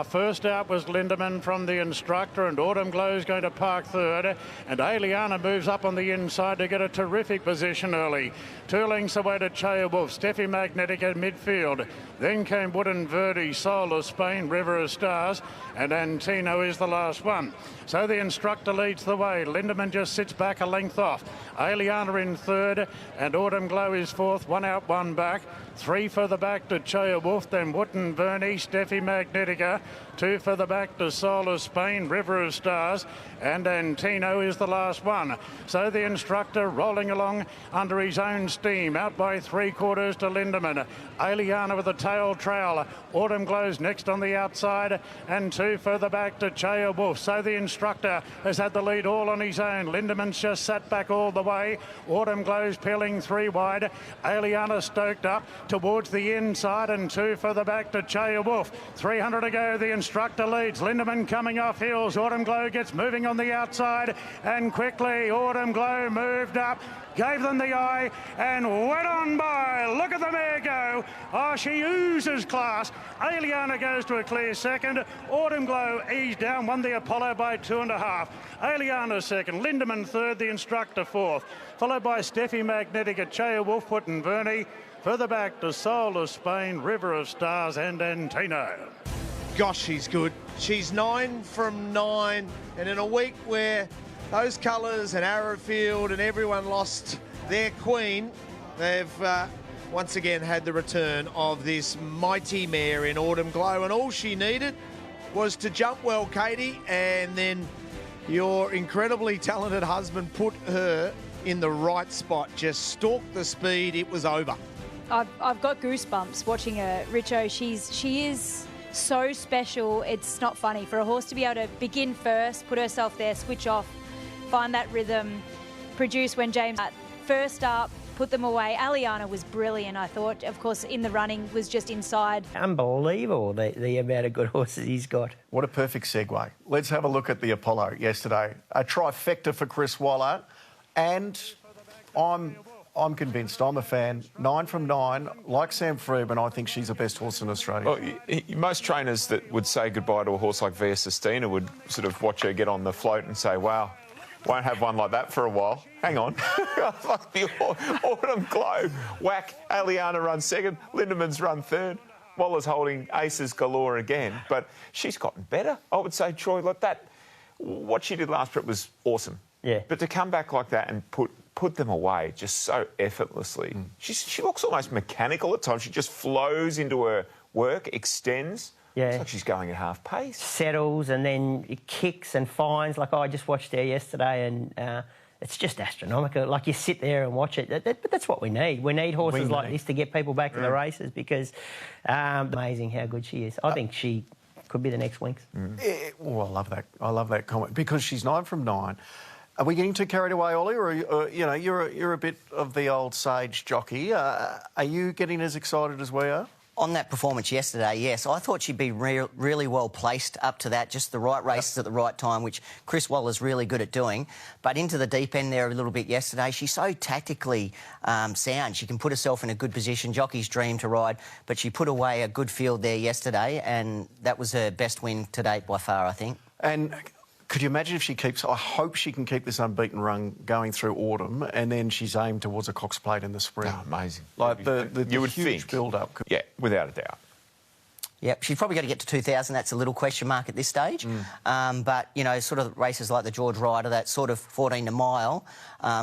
First out was Lindemann from the instructor, and Autumn Glow's going to park third. And Elleegant moves up on the inside to get a terrific position early. 2 lengths away to Chaya Wolf. Steffi Magnetic at midfield. Then came Verry, Soul of Spain, River of Stars, and Antino is the last one. So the instructor leads the way. Lindemann just sits back a length off. Elleegant in third, and Autumn Glow is fourth. 1 out, 1 back. 3 further back to Chaya Wolf, then Verry, Steffi Magnetica. 2 further back to Soul of Spain, River of Stars, and Antino is the last one. So the instructor rolling along under his own steam, out by 3/4 to Lindemann. Elleegant with a tail trail. Autumn Glow's next on the outside, and 2 further back to Chaya Wolf. So the instructor has had the lead all on his own. Lindemann's just sat back all the way. Autumn Glow's peeling 3 wide. Elleegant stoked up towards the inside, and 2 further back to Chaya Wolf. 300 to go. The instructor leads. Lindemann coming off heels. Autumn Glow gets moving on the outside, and quickly Autumn Glow moved up, gave them the eye, and went on by. Look at the mare go. Oh, she oozes class. Elleegant goes to a clear second. Autumn Glow eased down, won the Apollo by 2.5. Elleegant second. Lindemann third. The instructor fourth. Followed by Steffi Magnetica, Chaya Wolf, Verry. Further back to Soul of Spain, River of Stars, and Antino. Gosh, she's good. She's 9 from 9, and in a week where those colours and Arrowfield and everyone lost their queen, they've once again had the return of this mighty mare in Autumn Glow, and all she needed was to jump well, Katie, and then your incredibly talented husband put her in the right spot. Just stalked the speed, it was over. I've got goosebumps watching her, Richo. She is so special. It's not funny for a horse to be able to begin first, put herself there, switch off, find that rhythm, produce when James first up, put them away. Elleegant was brilliant, I thought. Of course, in the running was just inside. Unbelievable, the amount of good horses he's got. What a perfect segue. Let's have a look at the Apollo yesterday. A trifecta for Chris Waller, and I'm convinced. I'm a fan. 9 from 9. Like Sam Freeman, I think she's the best horse in Australia. Well, most trainers that would say goodbye to a horse like Via Sistina would sort of watch her get on the float and say, wow, won't have one like that for a while. Hang on. Like the Autumn Glow. Whack. Elleegant runs second. Lindemann's run third. Waller's holding aces galore again. But she's gotten better, I would say, Troy. Like that, what she did last trip was awesome. Yeah. But to come back like that and put them away just so effortlessly. She looks almost mechanical at times. She just flows into her work, extends. Yeah. It's like she's going at half pace. Settles and then it kicks and finds. Like I just watched her yesterday, and it's just astronomical. Like you sit there and watch it. But that's what we need. We need horses like this to get people back to the races, because amazing how good she is. I think she could be the next Winx. Well, I love that. I love that comment, because she's 9 from 9. Are we getting too carried away, Ollie, or you know, you're a bit of the old sage jockey? Are you getting as excited as we are? On that performance yesterday, yes, I thought she'd be really well placed up to that, just the right races at the right time, which Chris Waller's really good at doing. But into the deep end there a little bit yesterday, she's so tactically sound. She can put herself in a good position, jockey's dream to ride, but she put away a good field there yesterday, and that was her best win to date by far, I think. And could you imagine if she keeps... I hope she can keep this unbeaten run going through autumn, and then she's aimed towards a Cox Plate in the spring. Oh, amazing. Like the you would huge think. build-up. Yeah, without a doubt. Yep, she's probably got to get to 2,000. That's a little question mark at this stage. But, you know, sort of races like the George Ryder, that sort of 14 a mile,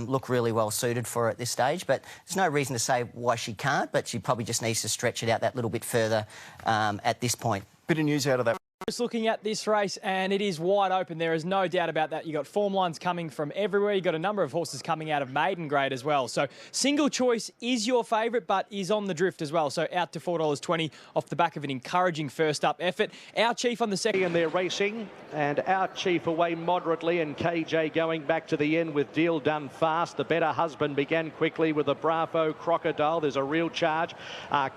look really well suited for her at this stage. But there's no reason to say why she can't, but she probably just needs to stretch it out that little bit further at this point. Bit of news out of that. Just looking at this race, and it is wide open. There is no doubt about that. You've got form lines coming from everywhere. You've got a number of horses coming out of maiden grade as well. So single choice is your favourite, but is on the drift as well. So out to $4.20 off the back of an encouraging first-up effort. Our Chief on the second. And they're racing, and Our Chief away moderately, and KJ going back to the end with Deal Done Fast. The Better Husband began quickly with the Bravo Crocodile. There's a real charge.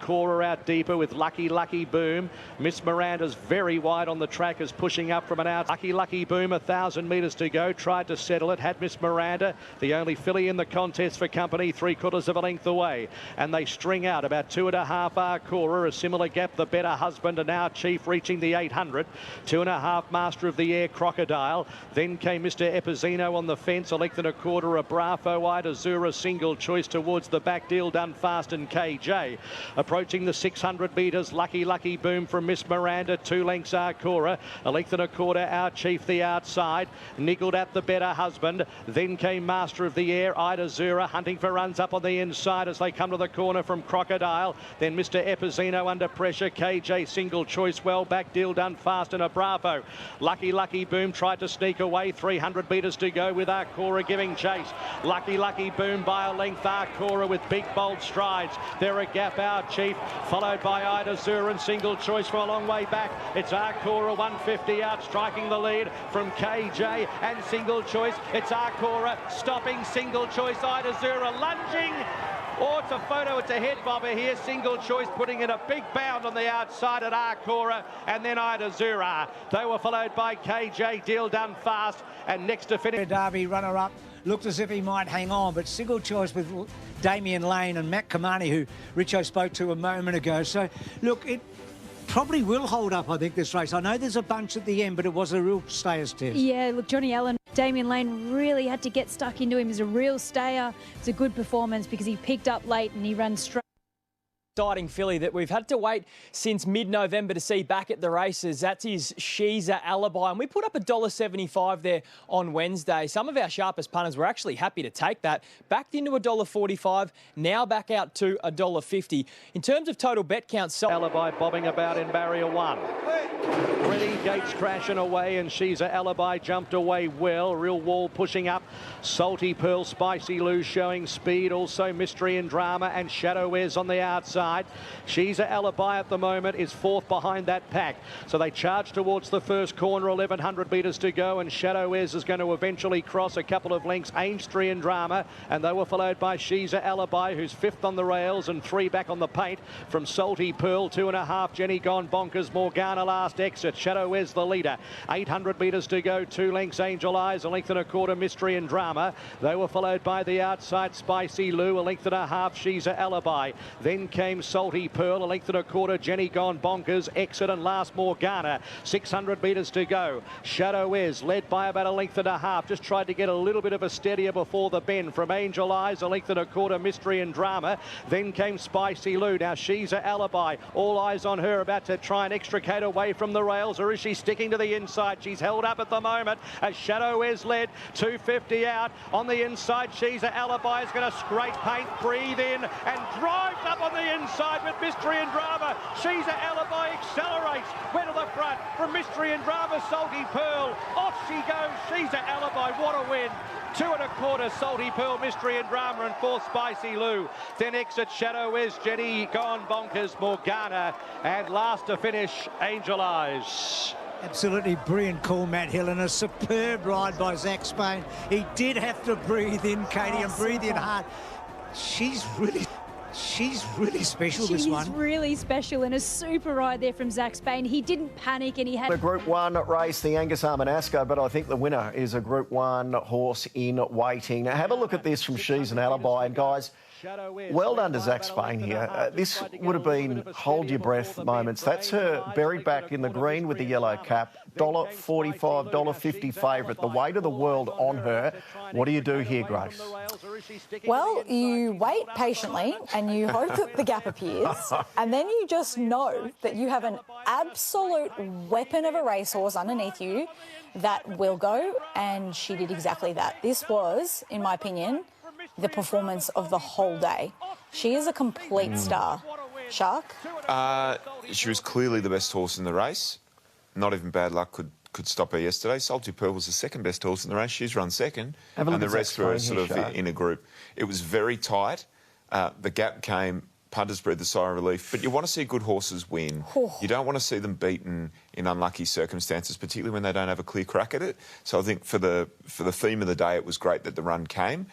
Cora out deeper with Lucky Boom. Miss Miranda's very wide on the track, is pushing up from an out. Lucky Boom, 1,000 metres to go, tried to settle it, had Miss Miranda, the only filly in the contest for company, 3/4 of a length away, and they string out about 2.5 Cora, a similar gap, the Better Husband, and Our Chief reaching the 800, 2.5 Master of the Air Crocodile, then came Mr. Epizzino on the fence, a length and a quarter, a Bravo Ida Zura single choice towards the back, Deal Done Fast and KJ, approaching the 600 metres, Lucky Boom from Miss Miranda, 2 lengths Cora, a length and a quarter, Our Chief the outside, niggled at the Better Husband, then came Master of the Air, Ida Zura, hunting for runs up on the inside as they come to the corner from Crocodile, then Mr. Epizzino under pressure, KJ single choice well back, Deal Done Fast and a Bravo. Lucky Boom tried to sneak away, 300 metres to go with Cora giving chase. Lucky Boom by a length, Cora with big bold strides. They're a gap, Our Chief, followed by Ida Zura and single choice from a long way back. It's Cora 150 out, striking the lead from KJ and single choice. It's Cora stopping, single choice, Ida Zura lunging. Oh, it's a photo, it's a head bobber here. Single choice putting in a big bound on the outside at Cora, and then Ida Zura. They were followed by KJ, Deal Done Fast, and next to finish. Derby runner-up looked as if he might hang on, but single choice with Damien Lane and Matt Kamani, who Richo spoke to a moment ago. So, look, it probably will hold up, I think, this race. I know there's a bunch at the end, but it was a real stayer's test. Yeah, look, Johnny Allen, Damien Lane really had to get stuck into him. He's a real stayer. It's a good performance because he picked up late and he ran straight. Exciting filly that we've had to wait since mid-November to see back at the races. That's his She's a Alibi, and we put up $1.75 there on Wednesday. Some of our sharpest punters were actually happy to take that. Backed into $1.45, now back out to $1.50. In terms of total bet count, Alibi bobbing about in barrier 1. Ready, Gates crashing away, and She's a Alibi jumped away well. Real Wall pushing up. Salty Pearl, Spicy Lou showing speed. Also Mystery and Drama and Shadow Airs on the outside. She's a Alibi at the moment is 4th behind that pack. So they charge towards the first corner, 1,100 metres to go, and Shadow Airs is going to eventually cross a couple of lengths. Mystery and Drama, and they were followed by She's a Alibi, who's 5th on the rails and 3 back on the paint from Salty Pearl. 2.5, Jenny Gone Bonkers, Morgana last exit. Shadow Airs the leader. 800 metres to go, 2 lengths Angel Eyes, a length and a quarter Mystery and Drama. They were followed by the outside Spicy Lou, a length and a half She's a Alibi. Then came Salty Pearl, a length and a quarter Jenny Gone Bonkers, exit and last Morgana. 600 metres to go. Shadow Airs led by about a length and a half. Just tried to get a little bit of a steadier before the bend from Angel Eyes, a length and a quarter Mystery and Drama. Then came Spicy Lou. Now She's a Alibi. All eyes on her, about to try and extricate away from the rails, or is she sticking to the inside? She's held up at the moment as Shadow Airs led. 250 out on the inside. She's a Alibi is going to scrape paint, breathe in and drives up on the inside with Mystery and Drama. She's a Alibi accelerates, went to the front from Mystery and Drama. Salty Pearl, off she goes. She's a Alibi, what a win. 2.25 Salty Pearl, Mystery and Drama, and 4th Spicy Lou. Then exit Shadow Airs, Jenny Gone Bonkers, Morgana, and last to finish Angel Eyes. Absolutely brilliant call, Matt Hill, and a superb ride by Zach Spain. He did have to breathe in, Katie, and breathe in hard. She's she's really special, this one. She's really special, and a super ride there from Zach Spain. He didn't panic, and he had... The Group 1 race, the Angus Armour Ascot, but I think the winner is a Group 1 horse in waiting. Now, have a look at this from She's an Alibi, and guys, well done to Zach Spain here. This would have been hold-your-breath moments. That's her buried back in the green with the yellow cap. $1.45, $1.50 favourite. The weight of the world on her. What do you do here, Grace? Well, you wait patiently and you hope that the gap appears, and then you just know that you have an absolute weapon of a racehorse underneath you that will go, and she did exactly that. This was, in my opinion, the performance of the whole day. She is a complete star. Shark? She was clearly the best horse in the race. Not even bad luck could stop her yesterday. Salty Pearl was the second best horse in the race. She's run second. And the rest were sort of in a group. It was very tight. The gap came, punters breathed a sigh of relief. But you want to see good horses win. You don't want to see them beaten in unlucky circumstances, particularly when they don't have a clear crack at it. So I think for the theme of the day, it was great that the run came.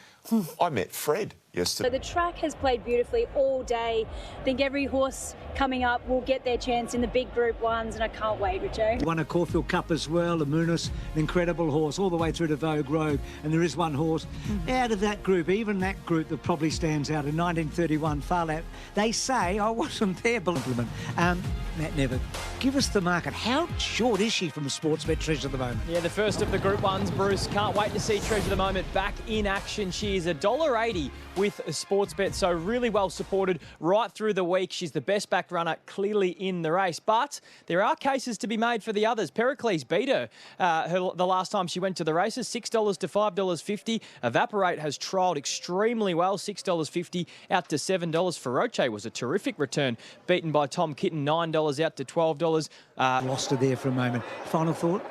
I met Fred yesterday. So the track has played beautifully all day. I think every horse coming up will get their chance in the big Group 1s, and I can't wait, Richo. Won a Caulfield Cup as well, the Moonis, an incredible horse, all the way through to Vogue Road. And there is one horse out of that group, even that group that probably stands out in 1931, Farlap. They say, I wasn't there, Implement. Matt Nevitt, give us the market. How short is she from Sportsbet Treasure at the moment? Yeah, the first of the Group 1s, Bruce. Can't wait to see Treasure the Moment back in action. She is $1.80 with a Sportsbet, so really well supported right through the week. She's the best back runner clearly in the race, but there are cases to be made for the others. Pericles beat her, the last time she went to the races, $6 to $5.50. Evaporate has trialled extremely well, $6.50 out to $7. Feroce was a terrific return, beaten by Tom Kitten, $9 out to $12. Lost her there for a moment. Final thought?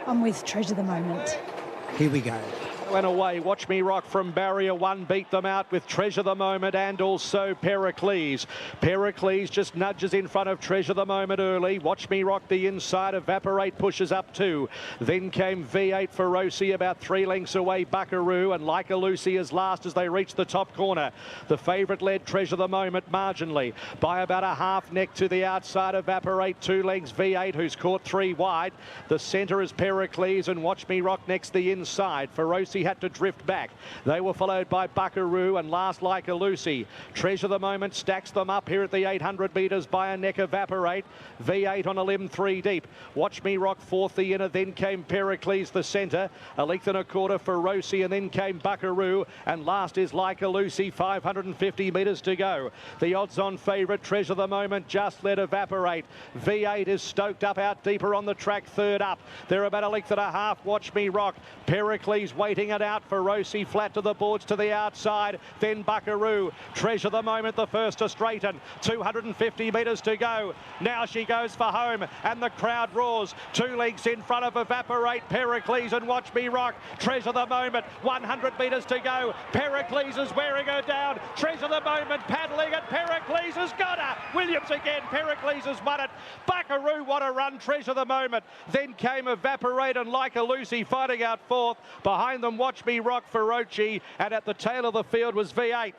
I'm with Treasure the Moment. Here we go. Went away. Watch Me Rock from barrier one beat them out with Treasure the Moment and also Pericles. Pericles just nudges in front of Treasure the Moment early. Watch Me Rock the inside. Evaporate pushes up two. Then came V8 Feroce about 3 lengths away. Buckaroo and Like a Lucy is last as they reach the top corner. The favourite led Treasure the Moment marginally by about a half neck to the outside. Evaporate 2 lengths. V8 who's caught 3 wide. The centre is Pericles and Watch Me Rock next the inside. Feroce had to drift back. They were followed by Buckaroo and last Like a Lucy. Treasure the Moment stacks them up here at the 800 metres by a neck. Evaporate. V8 on a limb 3 deep. Watch Me Rock fourth the inner, then came Pericles the centre. A length and a quarter Feroce and then came Buckaroo and last is Like a Lucy. 550 metres to go. The odds-on favourite Treasure the Moment just let Evaporate. V8 is stoked up out deeper on the track, third up. They're about a length and a half. Watch Me Rock. Pericles waiting it out. Feroce flat to the boards to the outside. Then Buckaroo. Treasure the Moment the first to straighten. 250 metres to go. Now she goes for home and the crowd roars. 2 lengths in front of Evaporate. Pericles and Watch Me Rock. Treasure the Moment. 100 metres to go. Pericles is wearing her down. Treasure the Moment paddling it. Pericles has got her. Williams again. Pericles has won it. Buckaroo, what a run. Treasure the Moment. Then came Evaporate and Like a Lucy fighting out fourth. Behind them, Watch Me Rock, Feroce, and at the tail of the field was V8.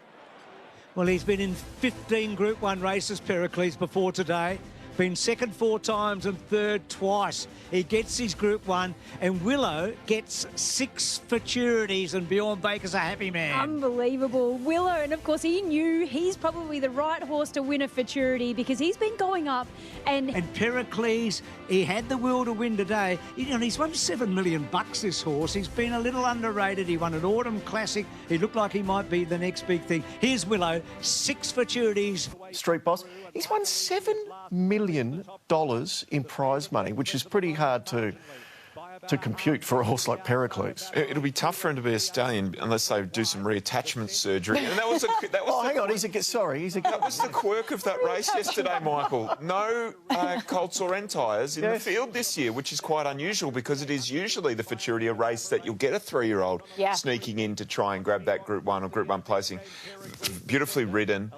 Well, he's been in 15 Group 1 races, Pericles, before today. Been second 4 times and third twice. He gets his Group 1, and Willow gets 6 futurities, and Bjorn Baker's a happy man. Unbelievable. Willow, and of course he knew he's probably the right horse to win a futurity because he's been going up and Pericles, he had the will to win today. You know, he's won $7 million, this horse. He's been a little underrated. He won an Autumn Classic. He looked like he might be the next big thing. Here's Willow, 6 futurities. Street Boss, he's won $7 million in prize money, which is pretty hard to compute for a horse like Pericles. It'll be tough for him to be a stallion unless they do some reattachment surgery. And that was hang on, that was the quirk of that race yesterday, Michael. No colts or end tyres in the field this year, which is quite unusual because it is usually the futurity a race that you'll get a 3-year-old sneaking in to try and grab that Group 1 or Group 1 placing. Beautifully ridden.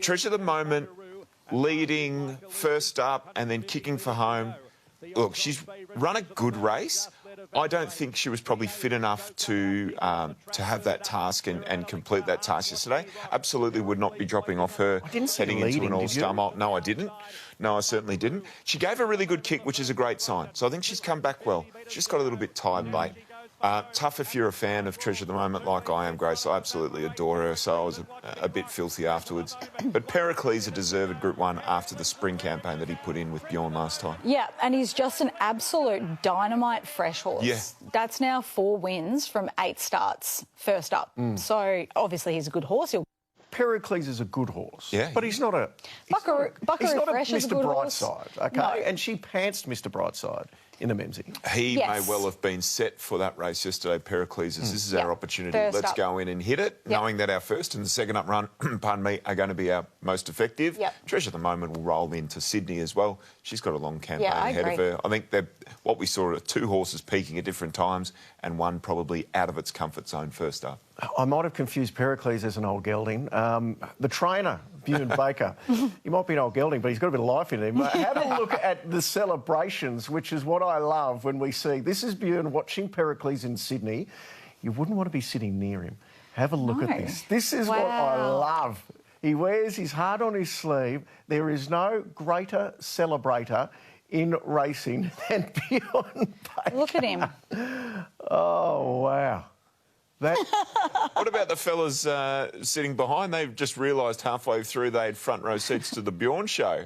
Treasure the Moment, leading first up and then kicking for home. Look, she's run a good race. I don't think she was probably fit enough to have that task and complete that task yesterday. Absolutely would not be dropping off her heading into an all-star mile. No, I didn't. No, I certainly didn't. She gave a really good kick, which is a great sign. So I think she's come back well. She's got a little bit tired late. Tough if you're a fan of Treasure at the moment like I am, Grace. I absolutely adore her, so I was a bit filthy afterwards. But Pericles a deserved Group 1 after the spring campaign that he put in with Bjorn last time. Yeah, and he's just an absolute dynamite fresh horse. Yeah. That's now 4 wins from 8 starts, first up. So, obviously, he's a good horse. Pericles is a good horse. Yeah. But he's not a... Buckaroo Fresh is a good horse. Mr. Brightside, OK? No. And she pantsed Mr. Brightside in the Memsie. He may well have been set for that race yesterday, Pericles. This is our opportunity. Let's go in and hit it, knowing that our first and the second up run, pardon me, are going to be our most effective. Treasure at the moment will roll into Sydney as well. She's got a long campaign ahead of her. I think what we saw are 2 horses peaking at different times and one probably out of its comfort zone first up. I might have confused Pericles as an old gelding. The trainer, Bjorn Baker, he might be an old gelding, but he's got a bit of life in him. Have a look at the celebrations, which is what I love when we see... This is Bjorn watching Pericles in Sydney. You wouldn't want to be sitting near him. Have a look at this. This is what I love. He wears his heart on his sleeve. There is no greater celebrator in racing than Bjorn Baker. Look at him. Oh, wow. What about the fellas sitting behind? They've just realised halfway through they had front row seats to the Bjorn show.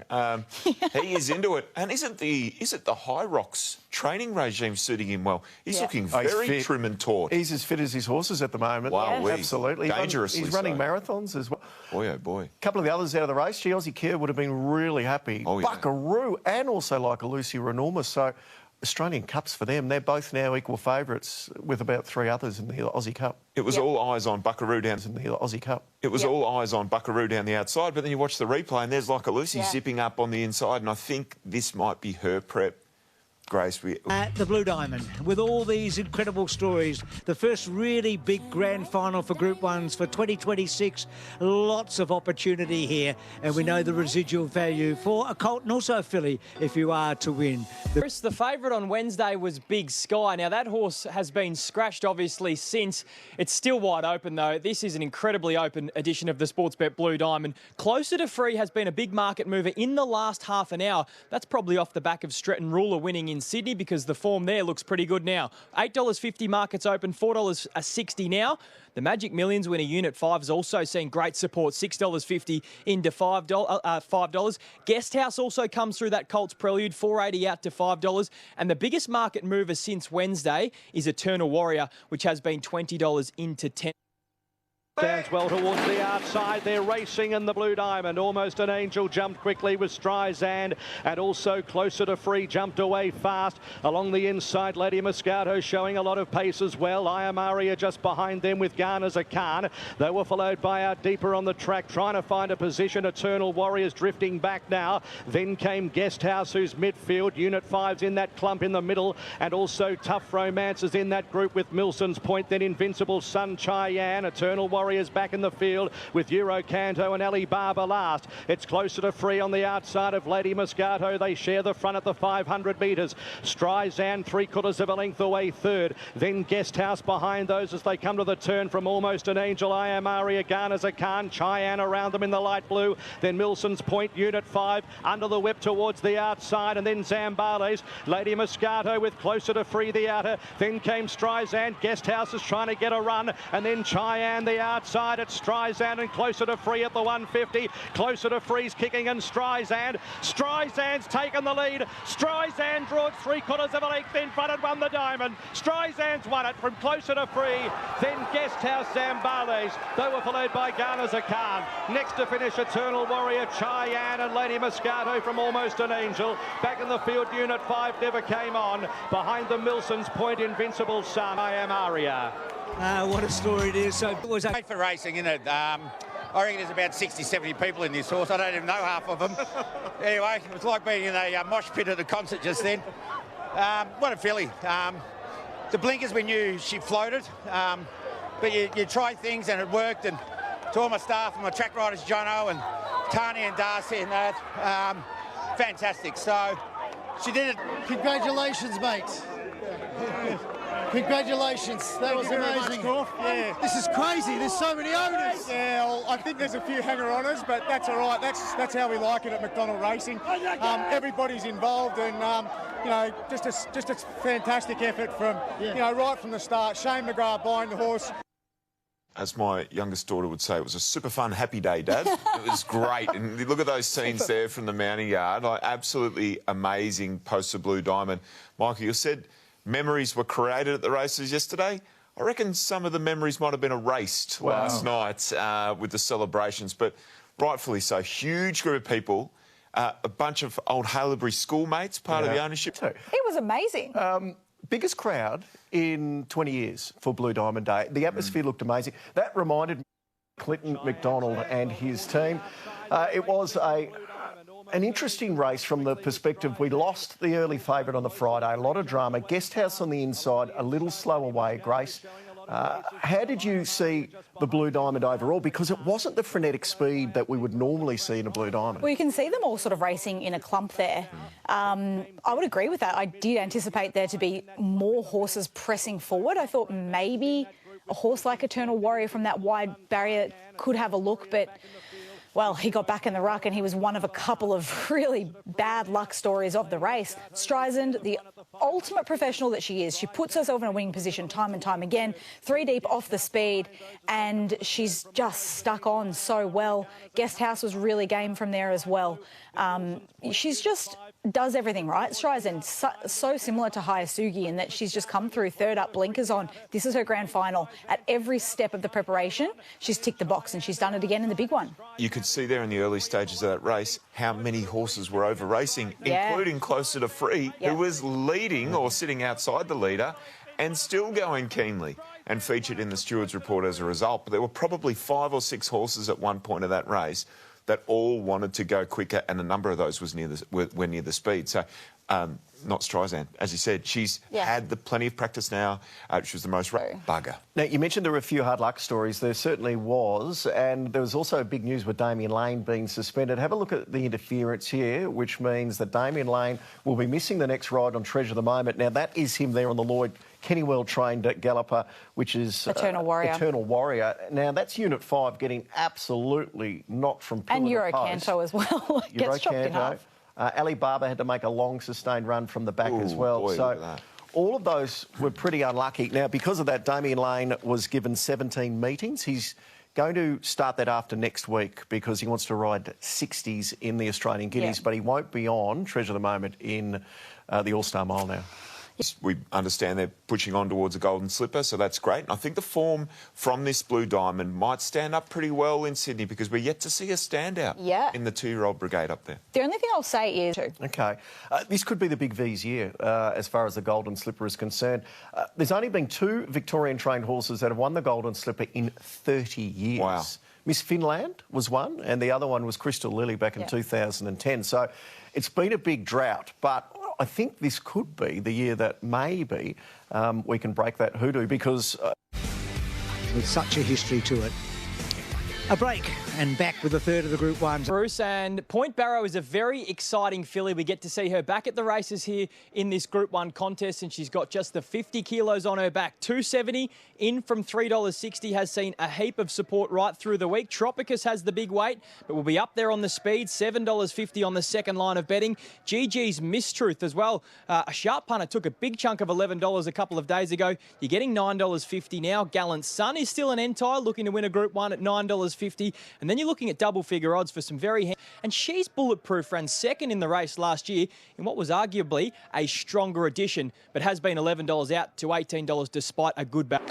He is into it. And is it the High Rocks training regime suiting him well? He's looking very trim and taut. He's as fit as his horses at the moment. Wow, absolutely. Dangerously He's running marathons as well. Boy, oh boy. A couple of the others out of the race, She Aussie Care would have been really happy. Buckaroo and also like a Lucy Renorma. So Australian Cups for them. They're both now equal favourites with about 3 others in the Aussie Cup. It was all eyes on Buckaroo down in the Aussie Cup. It was all eyes on Buckaroo down the outside, but then you watch the replay and there's like a Lucy zipping up on the inside, and I think this might be her prep. Grace, the Blue Diamond, with all these incredible stories, the first really big grand final for Group 1s for 2026. Lots of opportunity here, and we know the residual value for a colt and also a filly if you are to win. Chris, the favourite on Wednesday was Big Sky. Now, that horse has been scratched, obviously, since. It's still wide open, though. This is an incredibly open edition of the Sportsbet Blue Diamond. Closer to free has been a big market mover in the last half an hour. That's probably off the back of Stretton Ruler winning in Sydney, because the form there looks pretty good now. $8.50 markets open, $4.60 now. The Magic Millions winner Unit 5 is also seeing great support, $6.50 into $5. Guest House also comes through that Colts Prelude, $4.80 out to $5. And the biggest market mover since Wednesday is Eternal Warrior, which has been $20 into $10. Stands well towards the outside. They're racing in the Blue Diamond. Almost an Angel jumped quickly with Streisand, and also closer to free jumped away fast. Along the inside, Lady Moscato showing a lot of pace as well. Iamaria just behind them with Garner's a Khan. They were followed by Out Deeper on the track, trying to find a position. Eternal Warriors drifting back now. Then came Guest House, who's midfield. Unit 5's in that clump in the middle, and also Tough Romances in that group with Milson's Point. Then Invincible Sun Cheyenne. Eternal Warriors back in the field with Eurocanto and Alibaba last. It's closer to free on the outside of Lady Moscato. They share the front at the 500 metres. Streisand 3/4 of a length away third. Then Guest House behind those as they come to the turn from Almost an Angel. Iamaria, Garner's a Khan, Cheyenne around them in the light blue. Then Milson's Point, Unit 5 under the whip towards the outside, and then Zambales. Lady Moscato with closer to free the outer. Then came Streisand. Guest House is trying to get a run, and then Cheyenne the outside at Streisand, and closer to free at the 150. Closer to free's kicking, and Streisand's taken the lead. Streisand draws 3/4 of a length in front and won the Diamond. Streisand's won it from closer to free. Then Guest House, Zambales. They were followed by Garner's a Khan. Next to finish, Eternal Warrior, Cheyenne, and Lady Moscato from Almost an Angel. Back in the field, Unit 5 never came on. Behind the Milson's Point, Invincible Sun, Iamaria. What a story it is. So it was great for racing, isn't it? I reckon there's about 60, 70 people in this horse. I don't even know half of them. Anyway, it was like being in a mosh pit at a concert just then. What a filly. The blinkers, we knew she floated, but you try things and it worked. And to all my staff and my track riders, Jono and Tani and Darcy and that, fantastic. So she did it. Congratulations, mate. Congratulations, that was amazing. Yeah. This is crazy, there's so many owners. Yeah, well, I think there's a few hanger-oners, but that's all right. That's how we like it at McDonald Racing. Everybody's involved, and you know, just a fantastic effort from you know, right from the start. Shane McGrath buying the horse. As my youngest daughter would say, it was a super fun, happy day, Dad. It was great. And look at those scenes there from the mounting yard. Like, absolutely amazing poster Blue Diamond. Michael, you said memories were created at the races yesterday. I reckon some of the memories might have been erased last night with the celebrations, but rightfully so. Huge group of people, a bunch of old Haileybury schoolmates, part of the ownership. It was amazing. Biggest crowd in 20 years for Blue Diamond Day. The atmosphere looked amazing. That reminded me of Clinton McDonald and his team. It was an interesting race from the perspective we lost the early favourite on the Friday. A lot of drama. Guest House on the inside, a little slow away, Grace. How did you see the Blue Diamond overall? Because it wasn't the frenetic speed that we would normally see in a Blue Diamond. Well, you can see them all sort of racing in a clump there. I would agree with that. I did anticipate there to be more horses pressing forward. I thought maybe a horse like Eternal Warrior from that wide barrier could have a look, but well, he got back in the ruck and he was one of a couple of really bad luck stories of the race. Streisand, the ultimate professional that she is, she puts herself in a winning position time and time again, 3 deep off the speed, and she's just stuck on so well. Guest House was really game from there as well. She's just does everything right. Streisand, so similar to Hayasugi in that she's just come through third up, blinkers on. This is her grand final. At every step of the preparation, she's ticked the box and she's done it again in the big one. You could see there in the early stages of that race how many horses were over racing, including closer to Free, who was leading or sitting outside the leader and still going keenly, and featured in the Stewards report as a result. But there were probably 5 or 6 horses at one point of that race that all wanted to go quicker, and a number of those were near the speed. So, not Streisand, as you said, she's had plenty of practice now. She was the most bugger. Now, you mentioned there were a few hard luck stories. There certainly was, and there was also big news with Damien Lane being suspended. Have a look at the interference here, which means that Damien Lane will be missing the next ride on Treasure of the Moment. Now, that is him there on the Lloyd Kennywell trained galloper, which is Eternal Warrior. Now, that's Unit 5 getting absolutely knocked from pillar and to post. Eurocanto as well. Gets chopped in half. Ali Barber had to make a long, sustained run from the back as well. Boy, so all of those were pretty unlucky. Now, because of that, Damien Lane was given 17 meetings. He's going to start that after next week because he wants to ride 60s in the Australian Guineas, but he won't be on Treasure of the Moment in the All-Star Mile now. We understand they're pushing on towards a golden slipper, so that's great. And I think the form from this Blue Diamond might stand up pretty well in Sydney because we're yet to see a standout in the 2-year-old brigade up there. The only thing I'll say is... OK. This could be the big V's year as far as the golden slipper is concerned. There's only been 2 Victorian-trained horses that have won the golden slipper in 30 years. Wow. Miss Finland was one, and the other one was Crystal Lily back in 2010. So it's been a big drought, but I think this could be the year that maybe we can break that hoodoo because... with such a history to it. A break and back with a third of the Group 1. Bruce, and Point Barrow is a very exciting filly. We get to see her back at the races here in this Group 1 contest, and she's got just the 50 kilos on her back. $2.70 in from $3.60 has seen a heap of support right through the week. Tropicus has the big weight, but will be up there on the speed. $7.50 on the second line of betting. GG's Mistruth as well. A sharp punter took a big chunk of $11 a couple of days ago. You're getting $9.50 now. Gallant Sun is still an entire looking to win a Group 1 at $9.50. And then you're looking at double-figure odds for some very... And she's bulletproof, ran second in the race last year in what was arguably a stronger edition, but has been $11 out to $18 despite a good back.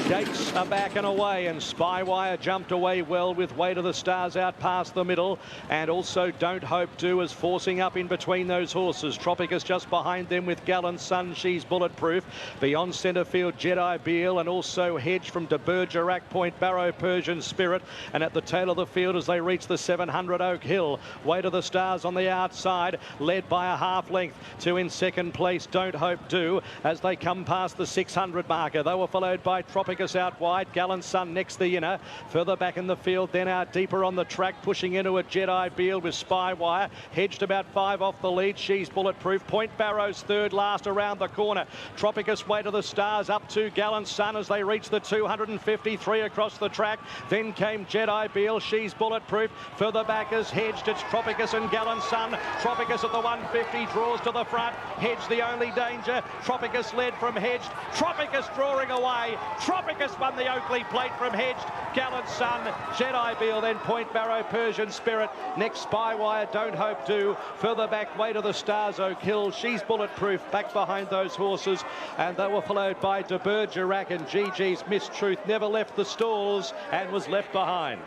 Gates are back and away, and Spywire jumped away well with Way to the Stars out past the middle, and also Don't Hope To is forcing up in between those horses. Tropicus just behind them with Gallant Sun, she's bulletproof. Beyond centre field, Jedi Beale, and also Hedge from De Bergerac, Point Barrow, Persian Spirit, and at the tail of the field as they reach the 700 Oak Hill. Way to the Stars on the outside, led by a half length to in second place Don't Hope To as they come past the 600 marker. They were followed by Tropicus Tropicus out wide. Gallant Sun next the inner. Further back in the field, then out deeper on the track, pushing into a Jedi Beal with Spywire. Hedged about 5 off the lead. She's bulletproof. Point Barrow's third last around the corner. Tropicus Way to the Stars up to Gallant Sun as they reach the 253 across the track. Then came Jedi Beal. She's bulletproof. Further back is Hedged. It's Tropicus and Gallant Sun. Tropicus at the 150 draws to the front. Hedged the only danger. Tropicus led from Hedged. Tropicus drawing away. Tropicus won the Oakley Plate from Hedged. Gallant Sun, Jedi Beal, then Point Barrow, Persian Spirit. Next Spywire, Don't Hope Do. Further back, Way to the Stars, Oak Hill. She's bulletproof back behind those horses. And they were followed by De Bergerac, and Gigi's Miss Truth never left the stalls and was left behind.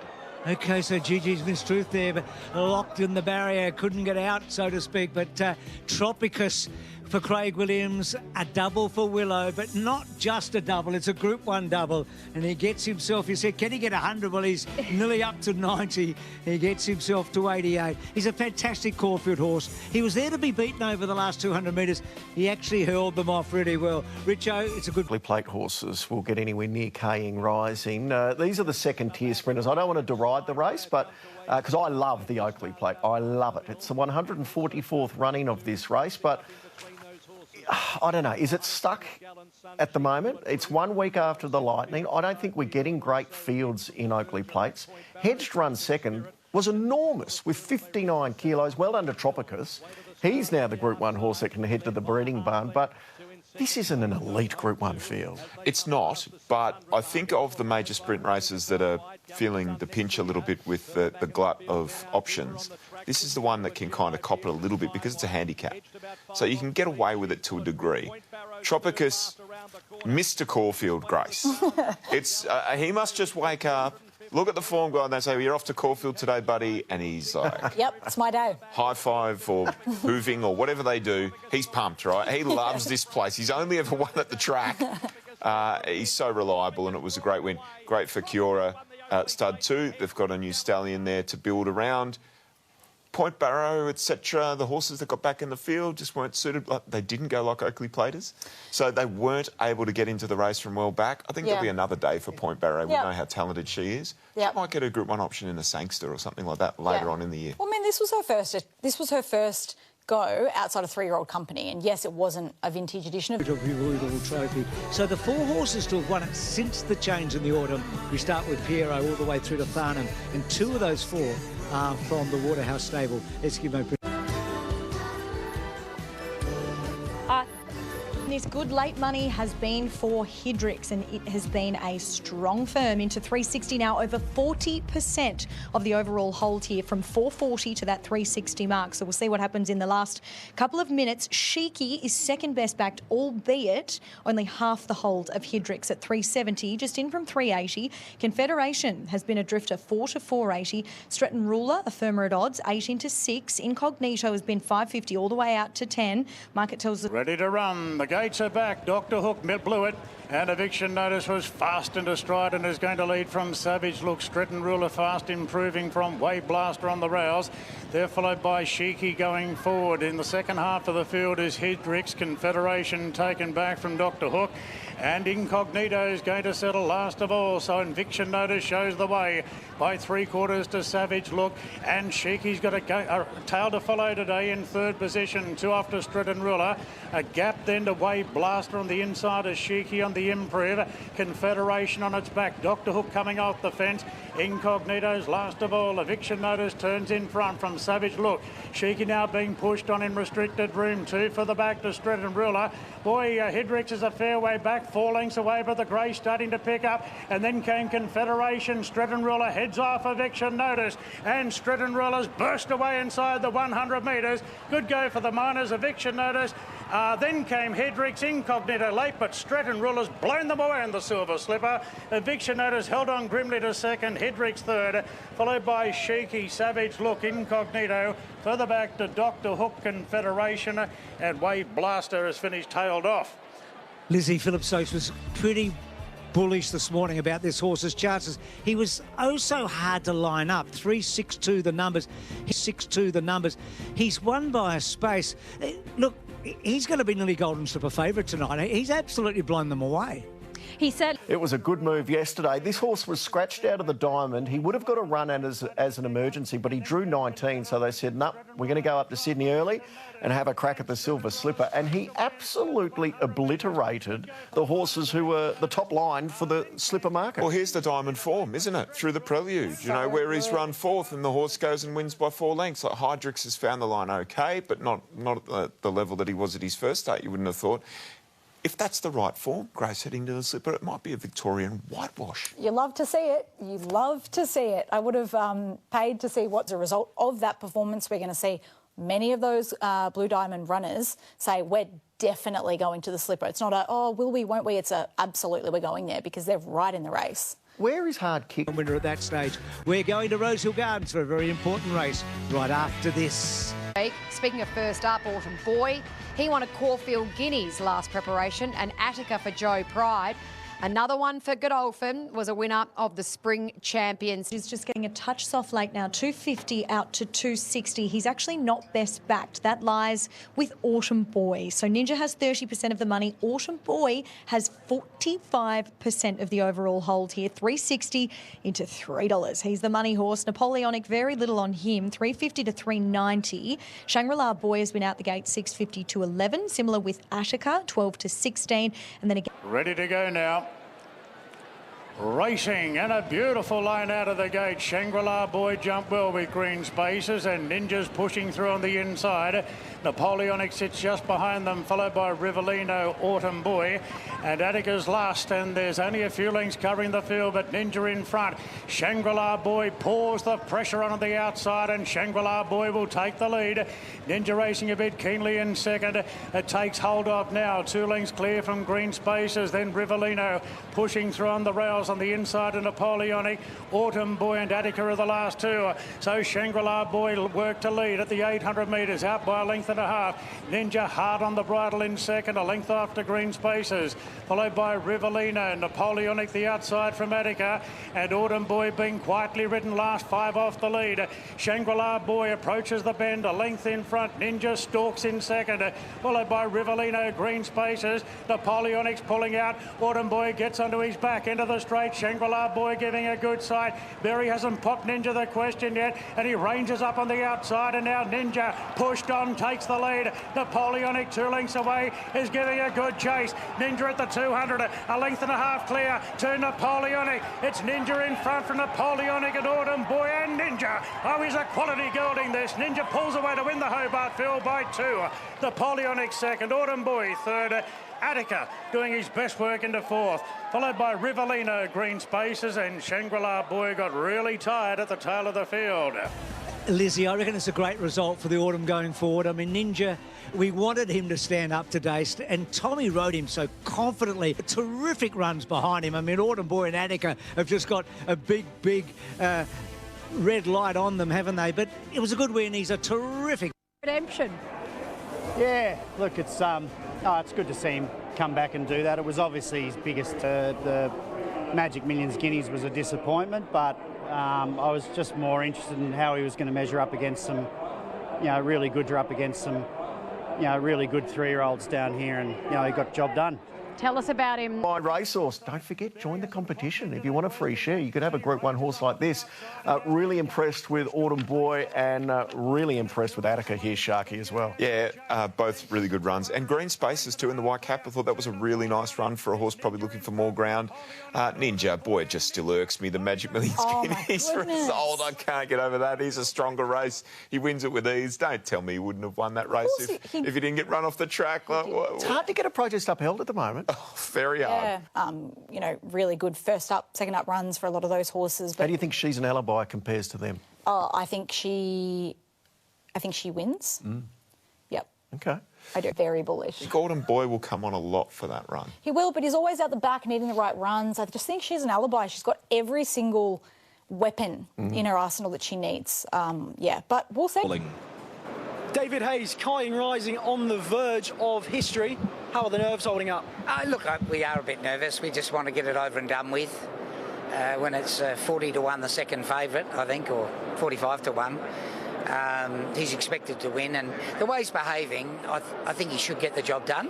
Okay, so Gigi's Miss Truth there, but locked in the barrier, couldn't get out, so to speak. But Tropicus for Craig Williams, a double for Willow, but not just a double, it's a Group 1 double. And he gets himself, you said, can he get 100? Well, he's nearly up to 90. He gets himself to 88. He's a fantastic Caulfield horse. He was there to be beaten over the last 200 metres. He actually hurled them off really well. Richo, it's a good... Plate horses will get anywhere near Kaying Rising. These are the second-tier sprinters. I don't want to deride the race, but because I love the Oakley Plate. I love it. It's the 144th running of this race, but I don't know. Is it stuck at the moment? It's 1 week after the Lightning. I don't think we're getting great fields in Oakley Plates. Hedged run second was enormous with 59 kilos, well under Tropicus. He's now the Group 1 horse that can head to the breeding barn, but this isn't an elite Group 1 field. It's not, but I think of the major sprint races that are feeling the pinch a little bit with the glut of options, this is the one that can kind of cop it a little bit because it's a handicap. So you can get away with it to a degree. Tropicus, Mr. Caulfield Grace. It's he must just wake up, look at the form guide and they say, well, you're off to Caulfield today, buddy, and he's like... Yep, it's my day. High five or hooving or whatever they do. He's pumped, right? He loves this place. He's only ever won at the track. He's so reliable, and it was a great win. Great for Kiora Stud 2. They've got a new stallion there to build around. Point Barrow, etc., the horses that got back in the field just weren't suited. They didn't go like Oakley Platers, so they weren't able to get into the race from well back. I think there'll be another day for Point Barrow. We know how talented she is. She might get a Group 1 option in a Sangster or something like that later on in the year. Well, I mean, this was her first go outside a 3-year-old company, and yes, it wasn't a vintage edition of the Royal Trophy. So the 4 horses to have won it since the change in the autumn. We start with Piero all the way through to Farnham, and 2 of those 4 are from the Waterhouse stable. Eskimo. This good late money has been for Hydrix, and it has been a strong firm into 360 now, over 40% of the overall hold here from 440 to that 360 mark. So we'll see what happens in the last couple of minutes. Sheiky is second best backed, albeit only half the hold of Hydrix at 370, just in from 380. Confederation has been a drifter 4 to 480. Stretton Ruler, a firmer at odds, 8 into 6. Incognito has been 550 all the way out to 10. Market tells us... Ready to run. The gates are back. Dr. Hook blew it. And Eviction Notice was fast into stride and is going to lead from Savage Look. Stretton Ruler fast improving from Wave Blaster on the rails. They're followed by Sheiky going forward. In the second half of the field is Hydrix. Confederation taken back from Dr. Hook. And Incognito is going to settle last of all. So Eviction Notice shows the way by 3/4 to Savage Look. And Sheiky's got a tail to follow today in third position. 2 off to Stretton Ruler. A gap then to Wave Blaster on the inside of Sheiky on the improve. Confederation on its back. Dr. Hook coming off the fence. Incognito's last of all. Eviction Notice turns in front from Savage Look. Sheiky now being pushed on in restricted room 2 for the back to Stretton Ruler. Boy, Hydrix is a fair way back, 4 lengths away, but the grey starting to pick up. And then came Confederation. Stretton Ruler heads off Eviction Notice. And Stretton Ruler's burst away inside the 100 metres. Good go for the Miners. Eviction Notice. Then came Hydrix, Incognito late, but Stretton Ruler's blown them away in the Silver Slipper. Eviction Notice held on grimly to second, Hydrix third, followed by Sheiky, Savage Look, Incognito. Further back to Dr. Hook, Confederation, and Wave Blaster has finished tailed off. Lizzie Phillips-Stokes was pretty bullish this morning about this horse's chances. He was so hard to line up. 3.62 the numbers. 6.2 the numbers. He's won by a space. Look, he's going to be nearly Golden Slipper favourite tonight. He's absolutely blown them away. He said it was a good move yesterday. This horse was scratched out of the Diamond. He would have got a run as an emergency, but he drew 19, so they said, no, we're going to go up to Sydney early and have a crack at the Silver Slipper. And he absolutely obliterated the horses who were the top line for the Slipper market. Well, here's the Diamond form, isn't it? Through the Prelude, you know, where he's run fourth and the horse goes and wins by 4 lengths. Like Hydrix has found the line okay, but not at the level that he was at his first start, you wouldn't have thought. If that's the right form, Grace heading to the Slipper, it might be a Victorian whitewash. You love to see it. You love to see it. I would have paid to see what's a result of that performance. We're going to see many of those Blue Diamond runners say, we're definitely going to the Slipper. It's not a, oh, will we, won't we? It's a, absolutely we're going there because they're right in the race. Where is Hard Kick? Winner at that stage. We're going to Rosehill Gardens for a very important race right after this. Speaking of first up, Autumn Boy, he won a Caulfield Guineas last preparation, and Attica for Joe Pride. Another one for Godolphin was a winner of the Spring Champions. He's just getting a touch soft late now, 250 out to 260. He's actually not best backed. That lies with Autumn Boy. So Ninja has 30% of the money. Autumn Boy has 45% of the overall hold here, 360 into $3. He's the money horse. Napoleonic, very little on him, 350 to 390. Shangri-La Boy has been out the gate, 650 to 11. Similar with Attica, 12 to 16. And then again... Ready to go now. Racing and a beautiful line out of the gate. Shangri-La Boy jumped well with green spaces and Ninja's pushing through on the inside. Napoleonic sits just behind them, followed by Rivellino, Autumn Boy, and Attica's last, and there's only a few lengths covering the field, but Ninja in front. Shangri-La Boy pours the pressure on the outside, and Shangri-La Boy will take the lead. Ninja racing a bit keenly in second. It takes hold of now, 2 lengths clear from green spaces, then Rivellino pushing through on the rails on the inside of Napoleonic. Autumn Boy and Attica are the last 2. So Shangri-La Boy work to lead at the 800 metres, out by a length and a half. Ninja hard on the bridle in second, a length after green spaces, followed by Rivellino. Napoleonic the outside from Attica, and Autumn Boy being quietly ridden last 5 off the lead. Shangri-La Boy approaches the bend, a length in front. Ninja stalks in second, followed by Rivellino, green spaces. Napoleonic's pulling out. Autumn Boy gets onto his back into the straight. Shangri-La Boy giving a good sight. Verry hasn't popped Ninja the question yet, and he ranges up on the outside, and now Ninja pushed on, takes the lead. Napoleonic 2 lengths away is giving a good chase. Ninja at the 200, a length and a half clear to Napoleonic. It's Ninja in front from Napoleonic and Autumn Boy and Ninja. Oh, he's a quality gelding this. Ninja pulls away to win the Hobart field by 2. Napoleonic second, Autumn Boy third. Attica doing his best work into 4th, followed by Rivellino, green spaces, and Shangri-La Boy got really tired at the tail of the field. Lizzie, I reckon it's a great result for the Autumn going forward. I mean, Ninja, we wanted him to stand up today, and Tommy rode him so confidently. Terrific runs behind him. I mean, Autumn Boy and Attica have just got a big red light on them, haven't they? But it was a good win. He's a terrific... Redemption. Yeah, look, it's good to see him come back and do that. It was obviously his biggest... the Magic Millions Guineas was a disappointment, but I was just more interested in how he was going to measure up against some, really good 3-year-olds down here, and, he got the job done. Tell us about him. My racehorse, don't forget, join the competition. If you want a free share, you could have a Group 1 horse like this. Really impressed with Autumn Boy and really impressed with Attica here, Sharky, as well. Yeah, both really good runs. And green spaces too in the white cap. I thought that was a really nice run for a horse probably looking for more ground. Ninja, boy, it just still irks me. The Magic Millions Guineas result, I can't get over that. He's a stronger race. He wins it with ease. Don't tell me he wouldn't have won that race if he didn't get run off the track. It's hard to get a protest upheld at the moment. Oh, very hard. Yeah, really good first up, second up runs for a lot of those horses. But how do you think She's an Alibi compares to them? I think she wins. Yep. Okay. I do. Very bullish. I think Autumn Boy will come on a lot for that run. He will, but he's always out the back needing the right runs. I just think She's an Alibi. She's got every single weapon in her arsenal that she needs. But we'll see. David Hayes, Kying Rising on the verge of history. How are the nerves holding up? Look, we are a bit nervous. We just want to get it over and done with. When it's 40 to 1, the second favourite, I think, or 45 to 1. He's expected to win, and the way he's behaving, I think he should get the job done.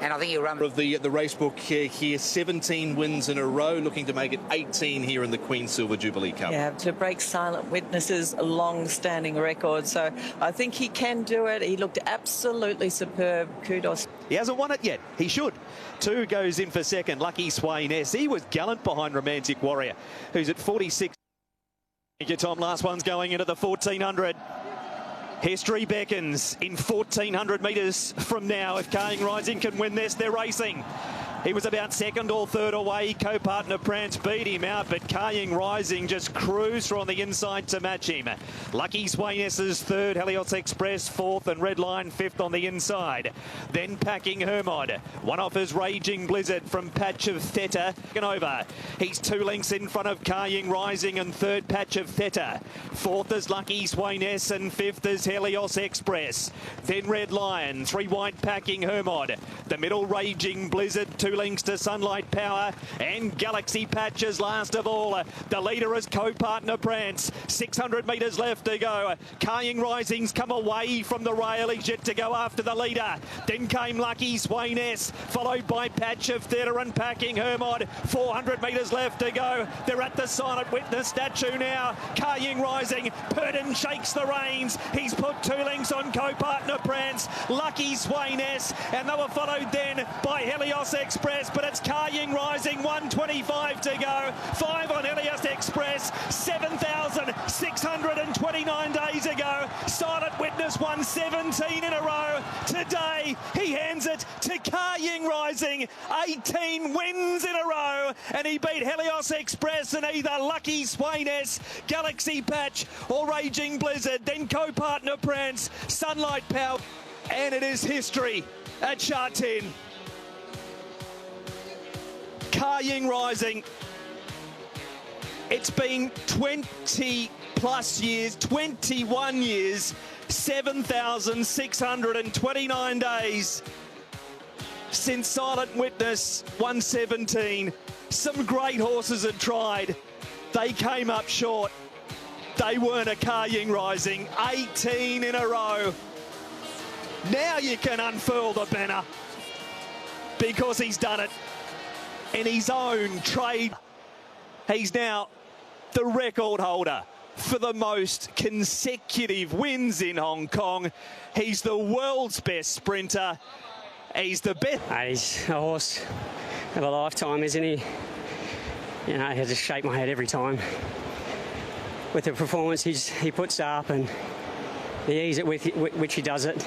and I think he'll run. Of the race book here, 17 wins in a row, looking to make it 18 here in the Queen Silver Jubilee Cup. Yeah, to break Silent Witness's long-standing record. So I think he can do it. He looked absolutely superb. Kudos. He hasn't won it yet. He should. 2 goes in for second. Lucky Swain S. He was gallant behind Romantic Warrior, who's at 46. Thank you, Tom. Last one's going into the 1400. History beckons in 1,400 metres from now. If Carrying Rising can win this, they're racing. He was about second or third away. Co-partner Prance beat him out, but Carrying Rising just cruised on the inside to match him. Lucky Swain S's third, Helios Express fourth, and Red Line fifth on the inside. Then Packing Hermod. One off is Raging Blizzard from Patch of Theta. Over. He's 2 lengths in front of Carrying Rising and third Patch of Theta. Fourth is Lucky Swain S and fifth is Helios Express. Then Red Lion, 3 wide Packing Hermod. The middle Raging Blizzard, 2 lengths to Sunlight Power, and Galaxy Patches last of all. The leader is co-partner Prance. 600 metres left to go. Carrying Rising's come away from the rail. He's yet to go after the leader. Then came Lucky Swain S, followed by Patch of Theatre and Packing Hermod. 400 metres left to go. They're at the Silent Witness statue now. Carrying Rising. Purdon shakes the reins. He's put 2 lengths on co-partner Prance. Lucky Swain S, and they were followed then by Helios Express, but it's Carrying Rising, 125 to go. 5 on Helios Express, 7,629 days ago. Silent Witness won 17 in a row. Today, he hands it to Carrying Rising. 18 wins in a row, and he beat Helios Express and either Lucky Swain S, Galaxy Patch, or Raging Blizzard. Then co-partner Prance, Sunlight Power, and it is history at Sha-Tin. Carrying Rising. It's been 20 plus years, 21 years, 7,629 days since Silent Witness 117. Some great horses had tried. They came up short. They weren't a Carrying Rising. 18 in a row. Now you can unfurl the banner because he's done it in his own trade. He's now the record holder for the most consecutive wins in Hong Kong. He's the world's best sprinter. He's the best. He's a horse of a lifetime, isn't he? You know, I just shake my head every time with the performance he puts up and the ease at which he does it.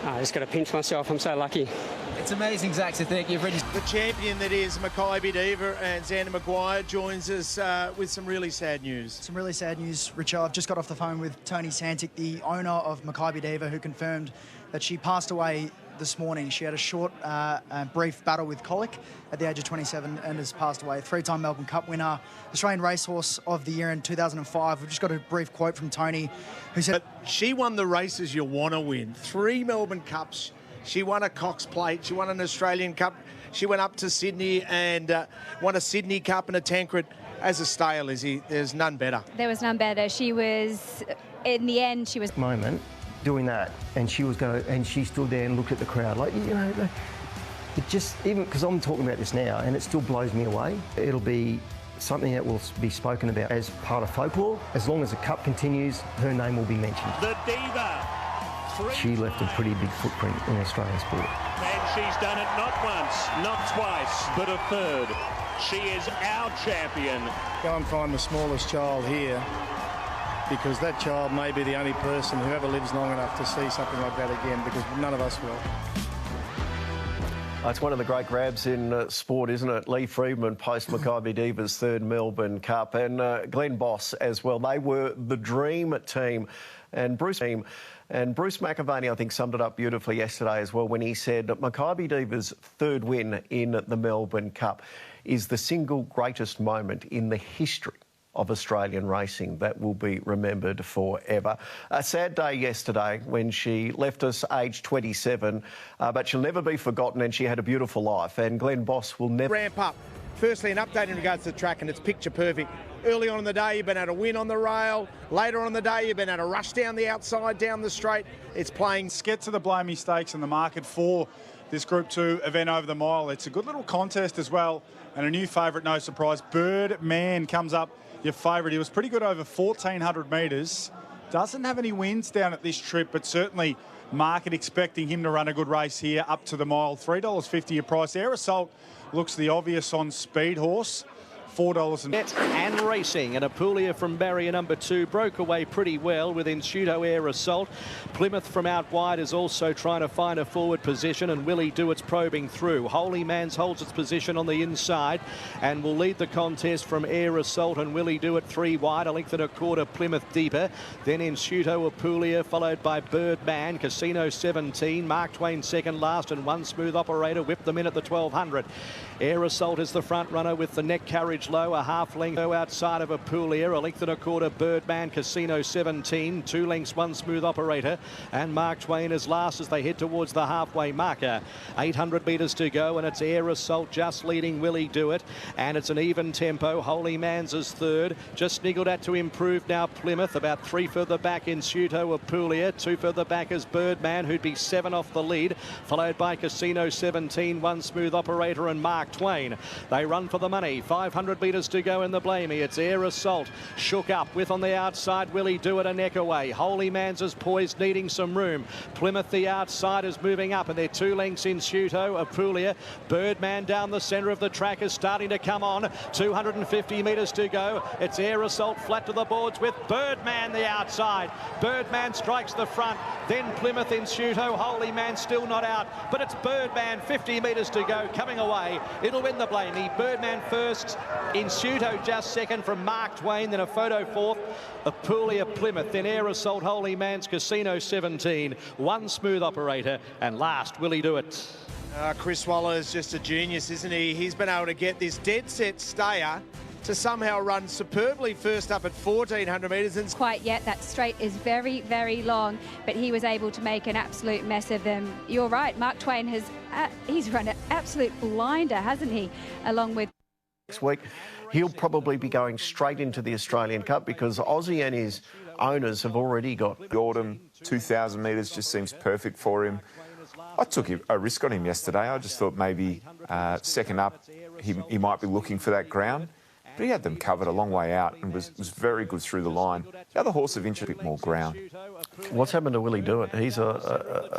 I just got to pinch myself. I'm so lucky. It's amazing, Zach, to think you've ready. The champion that is Makybe Diva, and Xander Maguire joins us with some really sad news. Some really sad news, Richard. I've just got off the phone with Tony Santic, the owner of Makybe Diva, who confirmed that she passed away this morning. She had a short, brief battle with colic at the age of 27 and has passed away. 3-time Melbourne Cup winner, Australian Racehorse of the Year in 2005. We've just got a brief quote from Tony, who said... But she won the races you want to win. 3 Melbourne Cups. She won a Cox Plate. She won an Australian Cup. She went up to Sydney and won a Sydney Cup and a Tancred. As a stale, Izzy, there's none better. There was none better. She was, in the end, she was... Moment doing that, and she was going, and she stood there and looked at the crowd, like, you know, it just, even because I'm talking about this now, and it still blows me away. It'll be something that will be spoken about as part of folklore. As long as the cup continues, her name will be mentioned. The Diva. She left a pretty big footprint in Australian sport. And she's done it not once, not twice, but a third. She is our champion. Go and find the smallest child here, because that child may be the only person who ever lives long enough to see something like that again, because none of us will. It's one of the great grabs in sport, isn't it? Lee Freedman post Makybe Diva's third Melbourne Cup, and Glenn Boss as well. They were the dream team, and Bruce McAvaney, I think, summed it up beautifully yesterday as well when he said that Makybe Diva's third win in the Melbourne Cup is the single greatest moment in the history of Australian racing that will be remembered forever. A sad day yesterday when she left us aged 27, but she'll never be forgotten, and she had a beautiful life, and Glenn Boss will never... Ramp up. Firstly, an update in regards to the track, and it's picture perfect. Early on in the day, you've been able to win on the rail. Later on in the day, you've been able to rush down the outside, down the straight. It's playing. Let's get to the Blamey Stakes in the market for this Group 2 event over the mile. It's a good little contest as well, and a new favourite, no surprise. Birdman comes up, your favourite. He was pretty good over 1,400 metres. Doesn't have any wins down at this trip, but certainly market expecting him to run a good race here up to the mile. $3.50 a price. Air Assault looks the obvious on Speed Horse. $4. And racing, and Apulia from barrier number 2 broke away pretty well with Ensuto Air Assault. Plymouth from out wide is also trying to find a forward position, and Willie Dewitt's probing through. Holy Mans holds its position on the inside and will lead the contest from Air Assault and Willie Dewitt 3 wide, a length and a quarter Plymouth deeper. Then Ensuto Apulia, followed by Birdman, Casino 17, Mark Twain second last, and One Smooth Operator whipped them in at the 1200. Air Assault is the front runner with the neck carriage low, a half length outside of Apulia, a length and a quarter Birdman, Casino 17, 2 lengths One Smooth Operator, and Mark Twain is last as they head towards the halfway marker. 800 metres to go, and it's Air Assault just leading Willie Dewitt, and it's an even tempo. Holy Mans is third, just sniggled at to improve now Plymouth, about 3 further back in Ensuto Apulia, 2 further back is Birdman, who'd be 7 off the lead, followed by Casino 17, One Smooth Operator and Mark Twain. They run for the money. 500 metres to go in the Blamey. It's Air Assault shook up with on the outside Willie Dewitt a neck away. Holy Mans is poised, needing some room. Plymouth the outside is moving up, and they're 2 lengths in Ensuto Apulia. Birdman down the centre of the track is starting to come on. 250 metres to go. It's Air Assault flat to the boards with Birdman the outside. Birdman strikes the front, then Plymouth in Ensuto. Holy Man still not out, but it's Birdman 50 metres to go coming away. It'll win the Blamey. Birdman first, Ensuto just second from Mark Twain, then a photo fourth, Apulia Plymouth, then Air Assault, Holy Mans, Casino 17, One Smooth Operator, and last Willie Dewitt. Chris Waller is just a genius, isn't he? He's been able to get this dead set stayer to somehow run superbly first up at 1,400 metres. And quite yet, that straight is very, very long, but he was able to make an absolute mess of them. You're right, Mark Twain has he's run an absolute blinder, hasn't he, along with... Next week, he'll probably be going straight into the Australian Cup because Aussie and his owners have already got... The autumn, 2,000 metres just seems perfect for him. I took a risk on him yesterday. I just thought maybe second up, he might be looking for that ground. But he had them covered a long way out and was very good through the line. The other horse of interest, a bit more ground. What's happened to Willie Dewitt? He's a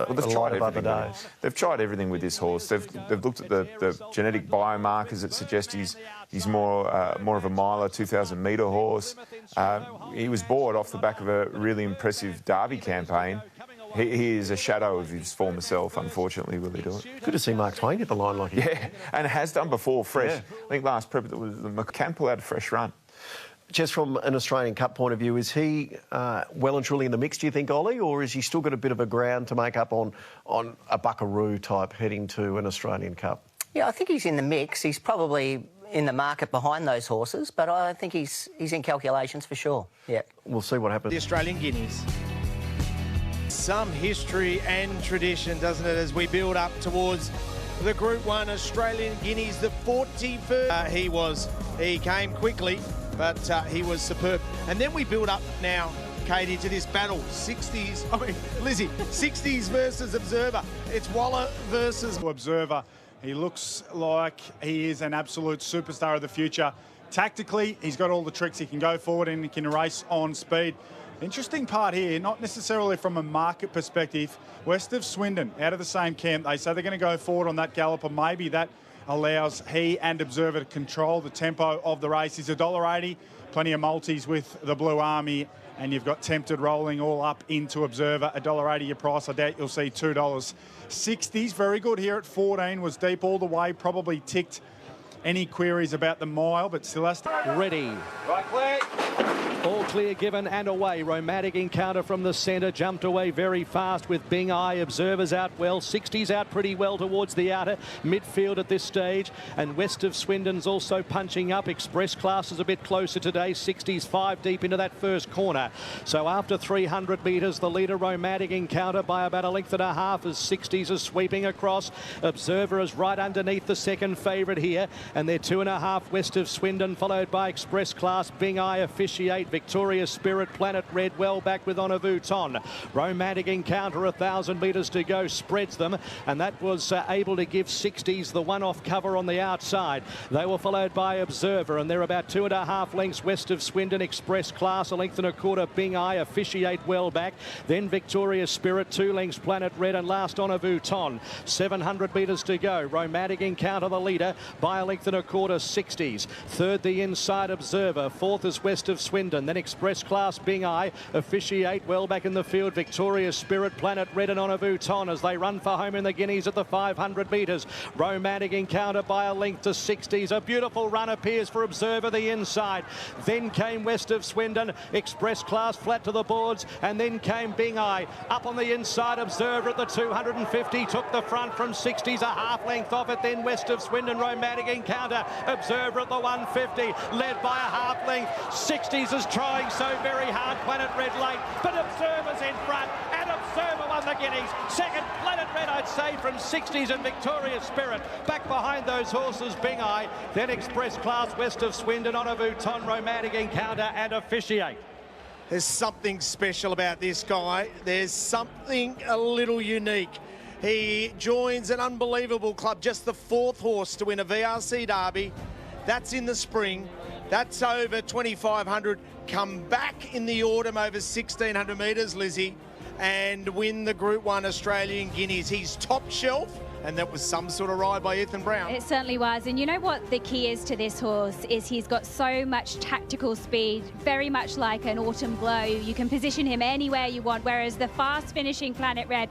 lot of other days. They've tried everything with this horse. They've looked at the genetic biomarkers that suggest he's more of a miler, 2,000 metre horse. He was bought off the back of a really impressive Derby campaign. He is a shadow of his former self, unfortunately, Willie Dewitt. Good to see Mark Twain hit the line like he did. Yeah, and has done before, fresh. Yeah. I think last prep, the can pull out a fresh run. Just from an Australian Cup point of view, is he well and truly in the mix, do you think, Ollie, or is he still got a bit of a ground to make up on a Buckaroo type heading to an Australian Cup? Yeah, I think he's in the mix. He's probably in the market behind those horses, but I think he's in calculations for sure. Yeah. We'll see what happens. The Australian Guineas. Some history and tradition, doesn't it, as we build up towards the Group 1 Australian Guineas, the 41st. He came quickly, but he was superb. And then we build up now, Katie, to this battle, 60s versus Observer. It's Waller versus Observer. He looks like he is an absolute superstar of the future. Tactically, he's got all the tricks. He can go forward and he can race on speed. Interesting part here, not necessarily from a market perspective, west of Swindon, out of the same camp. They say they're going to go forward on that gallop, and maybe that allows he and Observer to control the tempo of the race. He's $1.80, plenty of multis with the Blue Army, and you've got Tempted rolling all up into Observer. $1.80 your price. I doubt you'll see $2. 60s, very good here at 14, was deep all the way, probably ticked any queries about the mile, but still has to... Ready. Right, clear. All clear given and away. Romantic Encounter from the centre. Jumped away very fast with Bing Eye. Observers out well. 60s out pretty well towards the outer midfield at this stage. And West of Swindon's also punching up. Express Class is a bit closer today. 60s 5 deep into that first corner. So after 300 metres, the leader Romantic Encounter by about a length and a half as 60s is sweeping across. Observer is right underneath the second favourite here. And they're 2.5 West of Swindon, followed by Express Class, Bing Eye, Officiate, Victoria's Spirit, Planet Red, well back with On a Vuitton. Romantic Encounter, 1,000 metres to go, spreads them, and that was able to give 60s the one-off cover on the outside. They were followed by Observer, and they're about 2.5 lengths West of Swindon. Express Class, a length and a quarter, Bing Eye, Officiate, well back. Then Victoria's Spirit, 2 lengths Planet Red, and last On a Vuitton. 700 metres to go. Romantic Encounter, the leader, by a length and a quarter, 60s. Third, the inside Observer. Fourth is West of Swindon. Then Express Class, Bing Eye, Officiate, well back in the field. Victoria's Spirit, Planet Red, and On a Vuitton as they run for home in the Guineas at the 500 metres. Romantic Encounter by a length to 60s. A beautiful run appears for Observer, the inside. Then came West of Swindon. Express Class flat to the boards, and then came Bing Eye. Up on the inside, Observer at the 250. Took the front from 60s, a half length off it. Then West of Swindon, Romantic Encounter. Observer at the 150, led by a half length. 60s is trying so very hard. Planet Red late, but Observer's in front, and Observer won the Guineas. Second, Planet Red, I'd say, from 60s and Victoria's Spirit. Back behind those horses, Bing Eye. Then Express Class, West of Swindon, On a Vuitton, Romantic Encounter, and Officiate. There's something special about this guy. There's something a little unique. He joins an unbelievable club, just the 4th horse to win a VRC Derby. That's in the spring. That's over 2,500. Come back in the autumn over 1,600 metres, Lizzie, and win the Group 1 Australian Guineas. He's top shelf, and that was some sort of ride by Ethan Brown. It certainly was. And you know what the key is to this horse is he's got so much tactical speed, very much like an Autumn Glow. You can position him anywhere you want, whereas the fast-finishing Planet Red,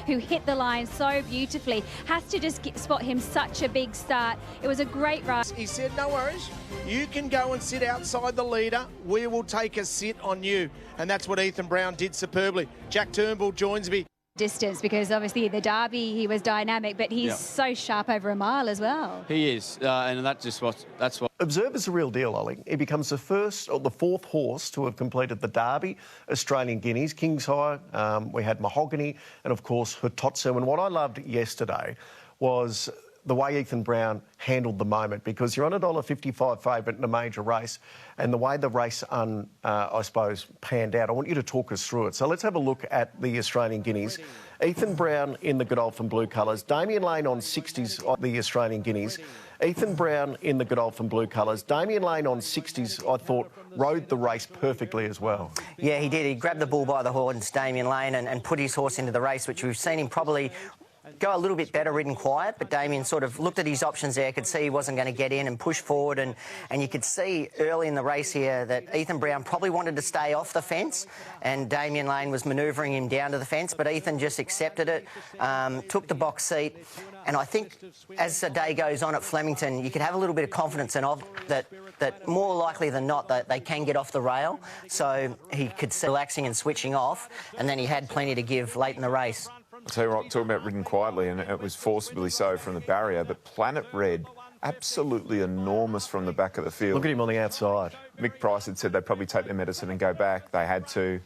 who hit the line so beautifully, has to just spot him such a big start. It was a great ride. He said, no worries, you can go and sit outside the leader. We will take a sit on you. And that's what Ethan Brown did superbly. Jack Turnbull joins me. Distance, because obviously the Derby he was dynamic, but he's so sharp over a mile as well. He is, and that's what. Observer's a real deal, Ollie. He becomes the 4th horse to have completed the Derby Australian Guineas. King's High, we had Mahogany, and of course Hototsu. And what I loved yesterday was the way Ethan Brown handled the moment, because you're on $1.55 favourite in a major race, and the way the race, I suppose, panned out. I want you to talk us through it. So let's have a look at the Australian Guineas. Ethan Brown in the Godolphin blue colours. Damien Lane on 60s on the Australian Guineas. Ethan Brown in the Godolphin blue colours. Damien Lane on 60s, I thought, rode the race perfectly as well. Yeah, he did. He grabbed the bull by the horns, Damien Lane, and put his horse into the race, which we've seen him probably go a little bit better ridden quiet, but Damien sort of looked at his options there, could see he wasn't going to get in and push forward, and you could see early in the race here that Ethan Brown probably wanted to stay off the fence, and Damien Lane was manoeuvring him down to the fence, but Ethan just accepted it, took the box seat, and I think as the day goes on at Flemington, you could have a little bit of confidence in that more likely than not that they can get off the rail, so he could see relaxing and switching off, and then he had plenty to give late in the race. I'll tell you what, talking about ridden quietly, and it was forcibly so from the barrier, but Planet Red, absolutely enormous from the back of the field. Look at him on the outside. Mick Price had said they'd probably take their medicine and go back. They had to.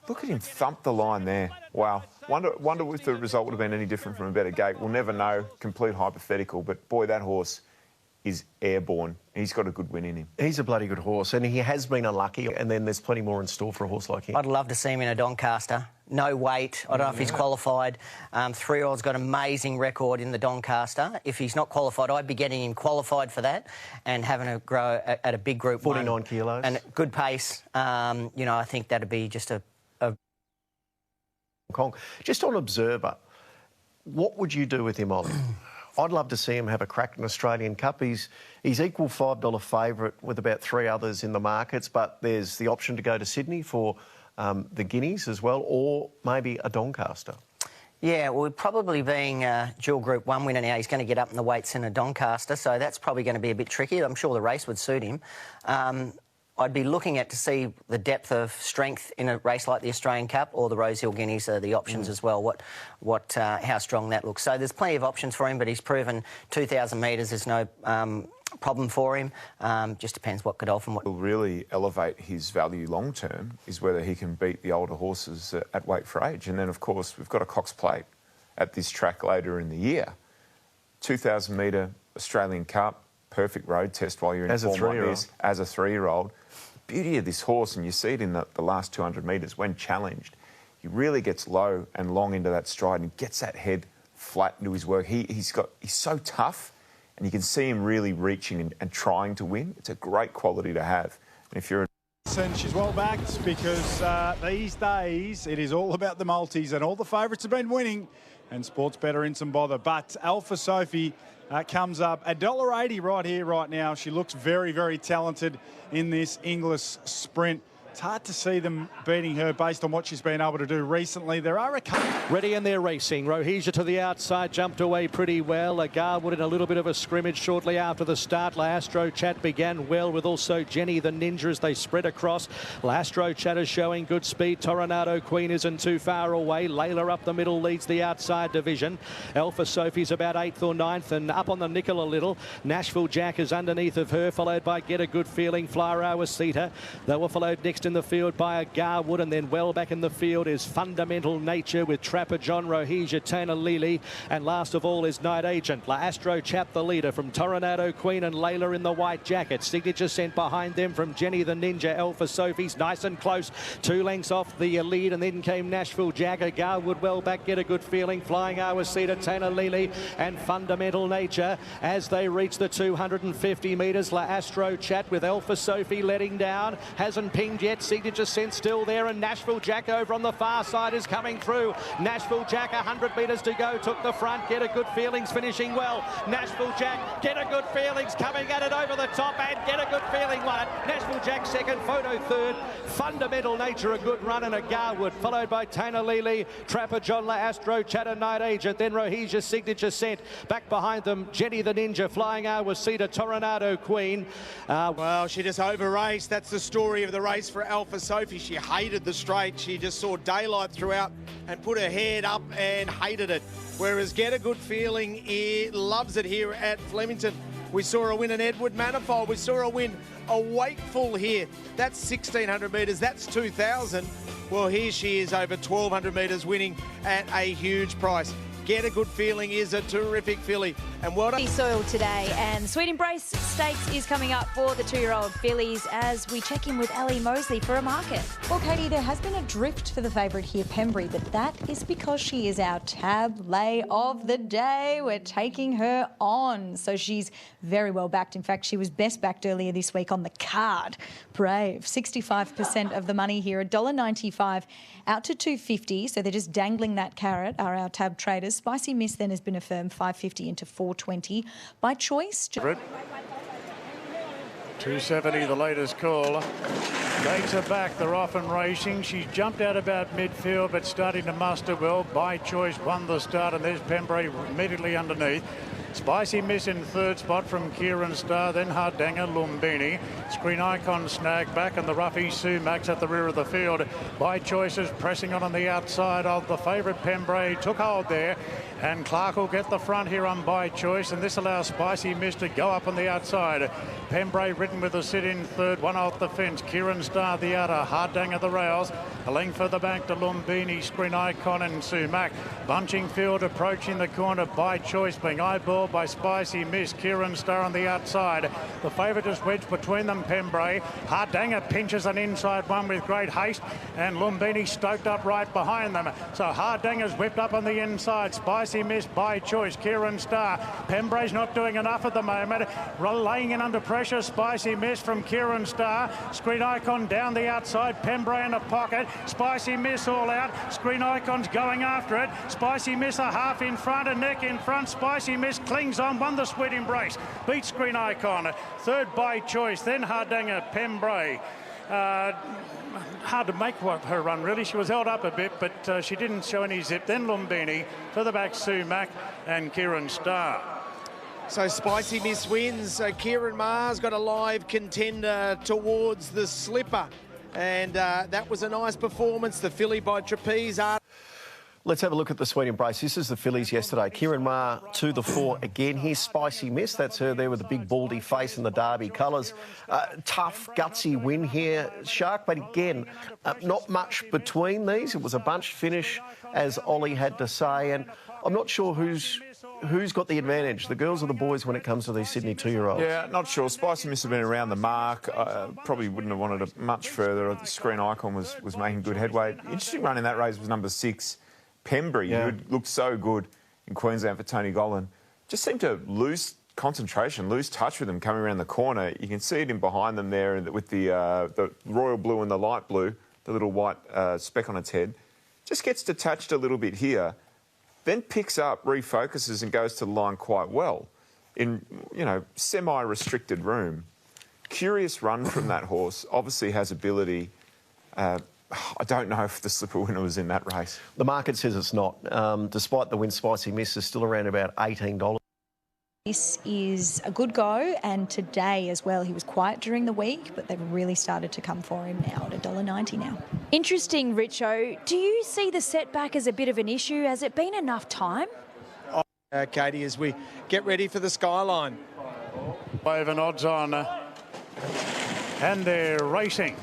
Look at him thump the line there. Wow. Wonder if the result would have been any different from a better gate. We'll never know. Complete hypothetical. But, boy, that horse is airborne. He's got a good win in him. He's a bloody good horse, and he has been unlucky, and then there's plenty more in store for a horse like him. I'd love to see him in a Doncaster. No weight. I don't know if he's qualified. 3-year-old's got an amazing record in the Doncaster. If he's not qualified, I'd be getting him qualified for that and having to grow at a big Group 49 1. kilos. And good pace. You know, I think that'd be just a... Kong. Just on Observer, what would you do with him, Ollie? I'd love to see him have a crack in Australian Cup. He's equal $5 favourite with about 3 others in the markets, but there's the option to go to Sydney for the Guineas as well, or maybe a Doncaster. Yeah, well, probably being a dual Group 1 winner now, he's going to get up in the weights in a Doncaster, so that's probably going to be a bit tricky. I'm sure the race would suit him. I'd be looking at to see the depth of strength in a race like the Australian Cup, or the Rosehill Guineas are the options as well, how strong that looks. So there's plenty of options for him, but he's proven 2,000 metres is no problem for him. Just depends what Godolphin... Will really elevate his value long term is whether he can beat the older horses at weight for age. And then, of course, we've got a Cox Plate at this track later in the year. 2,000 metre Australian Cup, perfect road test while you're in form like this, as a 3-year-old. The beauty of this horse, and you see it in the last 200 metres, when challenged, he really gets low and long into that stride and gets that head flat into his work. He's so tough, and you can see him really reaching and trying to win. It's a great quality to have. And if you're and she's well backed, because these days it is all about the multis, and all the favourites have been winning, and Sports Better in some bother. But Alpha Sophie comes up $1.80 right here, right now. She looks very, very talented in this English sprint. It's hard to see them beating her based on what she's been able to do recently. There are a couple... Ready and they're racing. Rohija to the outside, jumped away pretty well. Garwood in a little bit of a scrimmage shortly after the start. Laastro Chat began well with also Jenny the Ninja as they spread across. Laastro Chat is showing good speed. Tornado Queen isn't too far away. Layla up the middle leads the outside division. Alpha Sophie's about 8th or 9th and up on the nickel a little. Nashville Jack is underneath of her, followed by Get a Good Feeling, Flyer Awasita. They were followed next in the field by a Garwood, and then well back in the field is Fundamental Nature with Trapper John, Rohija, Tana Lily, and last of all is Night Agent. La Astro Chap the leader from Tornado Queen and Layla in the white jacket. Signature sent behind them from Jenny the Ninja. Alpha Sophie's nice and close, 2 lengths off the lead, and then came Nashville Jack. A Garwood well back, Get a Good Feeling, Flying Awasita, Tana Lily and Fundamental Nature as they reach the 250 metres. La Astro Chat with Alpha Sophie letting down, hasn't pinged yet. Signature Sent still there, and Nashville Jack over on the far side is coming through. Nashville Jack 100 metres to go, took the front. Get a Good Feelings finishing well. Nashville Jack, Get a Good Feelings coming at it over the top, and Get a Good Feeling won it. Nashville Jack second, Photo third. Fundamental Nature a good run, and a Garwood followed by Tana Lily, Trapper John, La Astro Chat and Night Agent. Then Rohija Signature Sent. Back behind them, Jenny the Ninja, Flying Awasita, Tornado Queen. Well, she just over-raced. That's the story of the race for Alpha Sophie. She hated the straight. She just saw daylight throughout and put her head up and hated it. Whereas Get a Good Feeling, loves it here at Flemington. We saw her win an Edward Manifold. We saw her win a Wakeful here. That's 1,600 metres. That's 2,000. Well, here she is over 1,200 metres winning at a huge price. Get a Good Feeling is a terrific filly. And well done. Soil today, and Sweet Embrace Stakes is coming up for the 2-year-old fillies as we check in with Ellie Mosley for a market. Well, Katie, there has been a drift for the favourite here, Pembury, but that is because she is our tab lay of the day. We're taking her on. So she's very well backed. In fact, she was best backed earlier this week on the card. Brave. 65% of the money here, $1.95 out to $2.50. So they're just dangling that carrot, are our tab traders. Spicy Miss then has been affirmed $5.50 into $4.20 by choice. 270, the latest call. Gates are back. They're off and racing. She's jumped out about midfield, but starting to muster well. By Choice won the start, and there's Pembury immediately underneath. Spicy Miss in third spot from Kieran Starr, then Hardanger, Lumbini. Screen Icon snagged back, and the roughie Sumax at the rear of the field. By Choice is pressing on the outside of the favourite Pembury. Took hold there, and Clark will get the front here on By Choice, and this allows Spicy Miss to go up on the outside. Pembury ridden with a sit-in third, one off the fence. Kieran Starr the outer, Hardanger the rails. A length further back to Lumbini, Screen Icon and Sumac. Bunching field approaching the corner. By Choice being eyeballed by Spicy Miss. Kieran Starr on the outside. The favourite is wedged between them, Pembury. Hardanger pinches an inside one with great haste, and Lumbini stoked up right behind them. So Hardanger's whipped up on the inside. Spicy Miss, By Choice, Kieran Starr. Pembury's not doing enough at the moment. Laying in under pressure, Spicy Miss from Kieran Starr. Screen Icon down the outside. Pembury in a pocket. Spicy Miss all out. Screen Icon's going after it. Spicy Miss a half in front, a neck in front. Spicy Miss clings on, won the Sweet Embrace. Beat Screen Icon. Third By Choice, then Hardanger, Pembury. Hard to make her run, really. She was held up a bit, but she didn't show any zip. Then Lumbini, further back Sumac and Kieran Starr. So Spicy Miss wins. So Kieran Maher's got a live contender towards the slipper. And that was a nice performance. The filly by Trapeze Art. Let's have a look at the Sweet Embrace. This is the fillies yesterday. Kieran Maher to the fore again. Here's Spicy Miss. That's her there with the big baldy face and the derby colours. Tough, gutsy win here, Shark. But again, not much between these. It was a bunched finish, as Ollie had to say. And I'm not sure who's got the advantage, the girls or the boys, when it comes to these Sydney 2-year-olds? Yeah, not sure. Spicy Miss have been around the mark. Probably wouldn't have wanted it much further. The Screen Icon was making good headway. Interesting run in that race was number 6, Pembury, who looked so good in Queensland for Tony Gollan. Just seemed to lose concentration, lose touch with them coming around the corner. You can see it in behind them there with the royal blue and the light blue, the little white speck on its head. Just gets detached a little bit here, then picks up, refocuses and goes to the line quite well in, semi-restricted room. Curious run from that horse. Obviously has ability. I don't know if the slipper winner was in that race. The market says it's not. Despite the win, Spicy Miss is still around about $18. This is a good go, and today as well. He was quiet during the week, but they've really started to come for him now at $1.90 now. Interesting, Richo. Do you see the setback as a bit of an issue? Has it been enough time? Katie, as we get ready for the Skyline. Wave and odds on. And they're racing.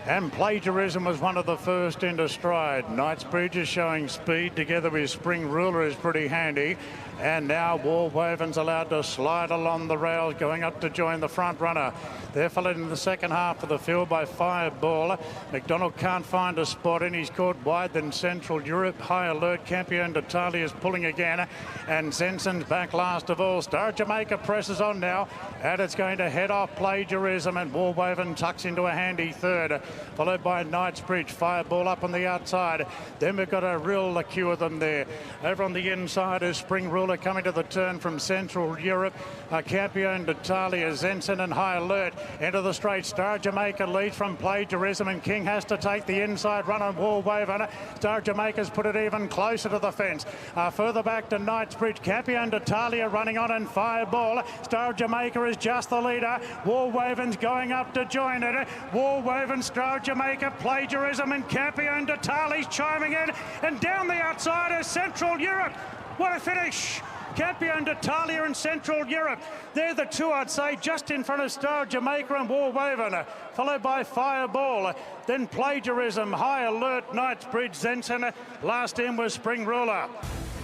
And Plagiarism was one of the first into stride. Knightsbridge is showing speed together with Spring Ruler is pretty handy. And now Warwaven's allowed to slide along the rails, going up to join the front runner. They're followed in the second half of the field by Fireball. McDonald can't find a spot in. He's caught wide. Then Central Europe. High Alert. Campione d'Italia is pulling again. And Zensen's back last of all. Star Jamaica presses on now. And it's going to head off Plagiarism. And Warwaven tucks into a handy third. Followed by Knightsbridge. Fireball up on the outside. Then we've got a real queue of them there. Over on the inside is Spring Ruler coming to the turn from Central Europe. Campione d'Italia, Zensen and High Alert into the straight. Star Jamaica leads from Plagiarism, and King has to take the inside run on Warwaven. Star Jamaica's put it even closer to the fence. Further back to Knightsbridge. Campione d'Italia running on, and Fireball. Star Jamaica is just the leader. Warwaven's going up to join it. Warwaven, Star Jamaica, Plagiarism and Campione d'Italia's chiming in, and down the outside is Central Europe. What a finish! Campione d'Italia and Central Europe. They're the two, I'd say, just in front of Star Jamaica and Warwaven, followed by Fireball. Then Plagiarism, High Alert, Knightsbridge, Zensen. Last in was Spring Ruler.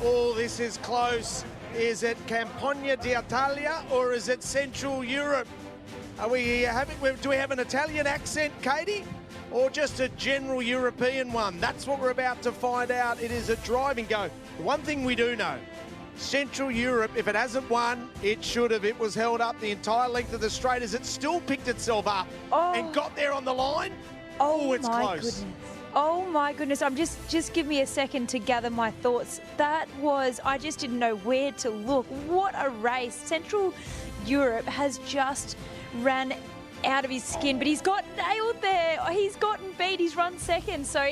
Oh, this is close. Is it Campione d'Italia or is it Central Europe? Do we have an Italian accent, Katie? Or just a general European one? That's what we're about to find out. It is a driving go. One thing we do know, Central Europe, if it hasn't won, it should have. It was held up the entire length of the straight as it still picked itself up and got there on the line. Oh, it's close. Goodness. Oh my goodness, just give me a second to gather my thoughts. I just didn't know where to look. What a race. Central Europe has just ran out of his skin, but he's got nailed there. He's gotten beat. He's run second, so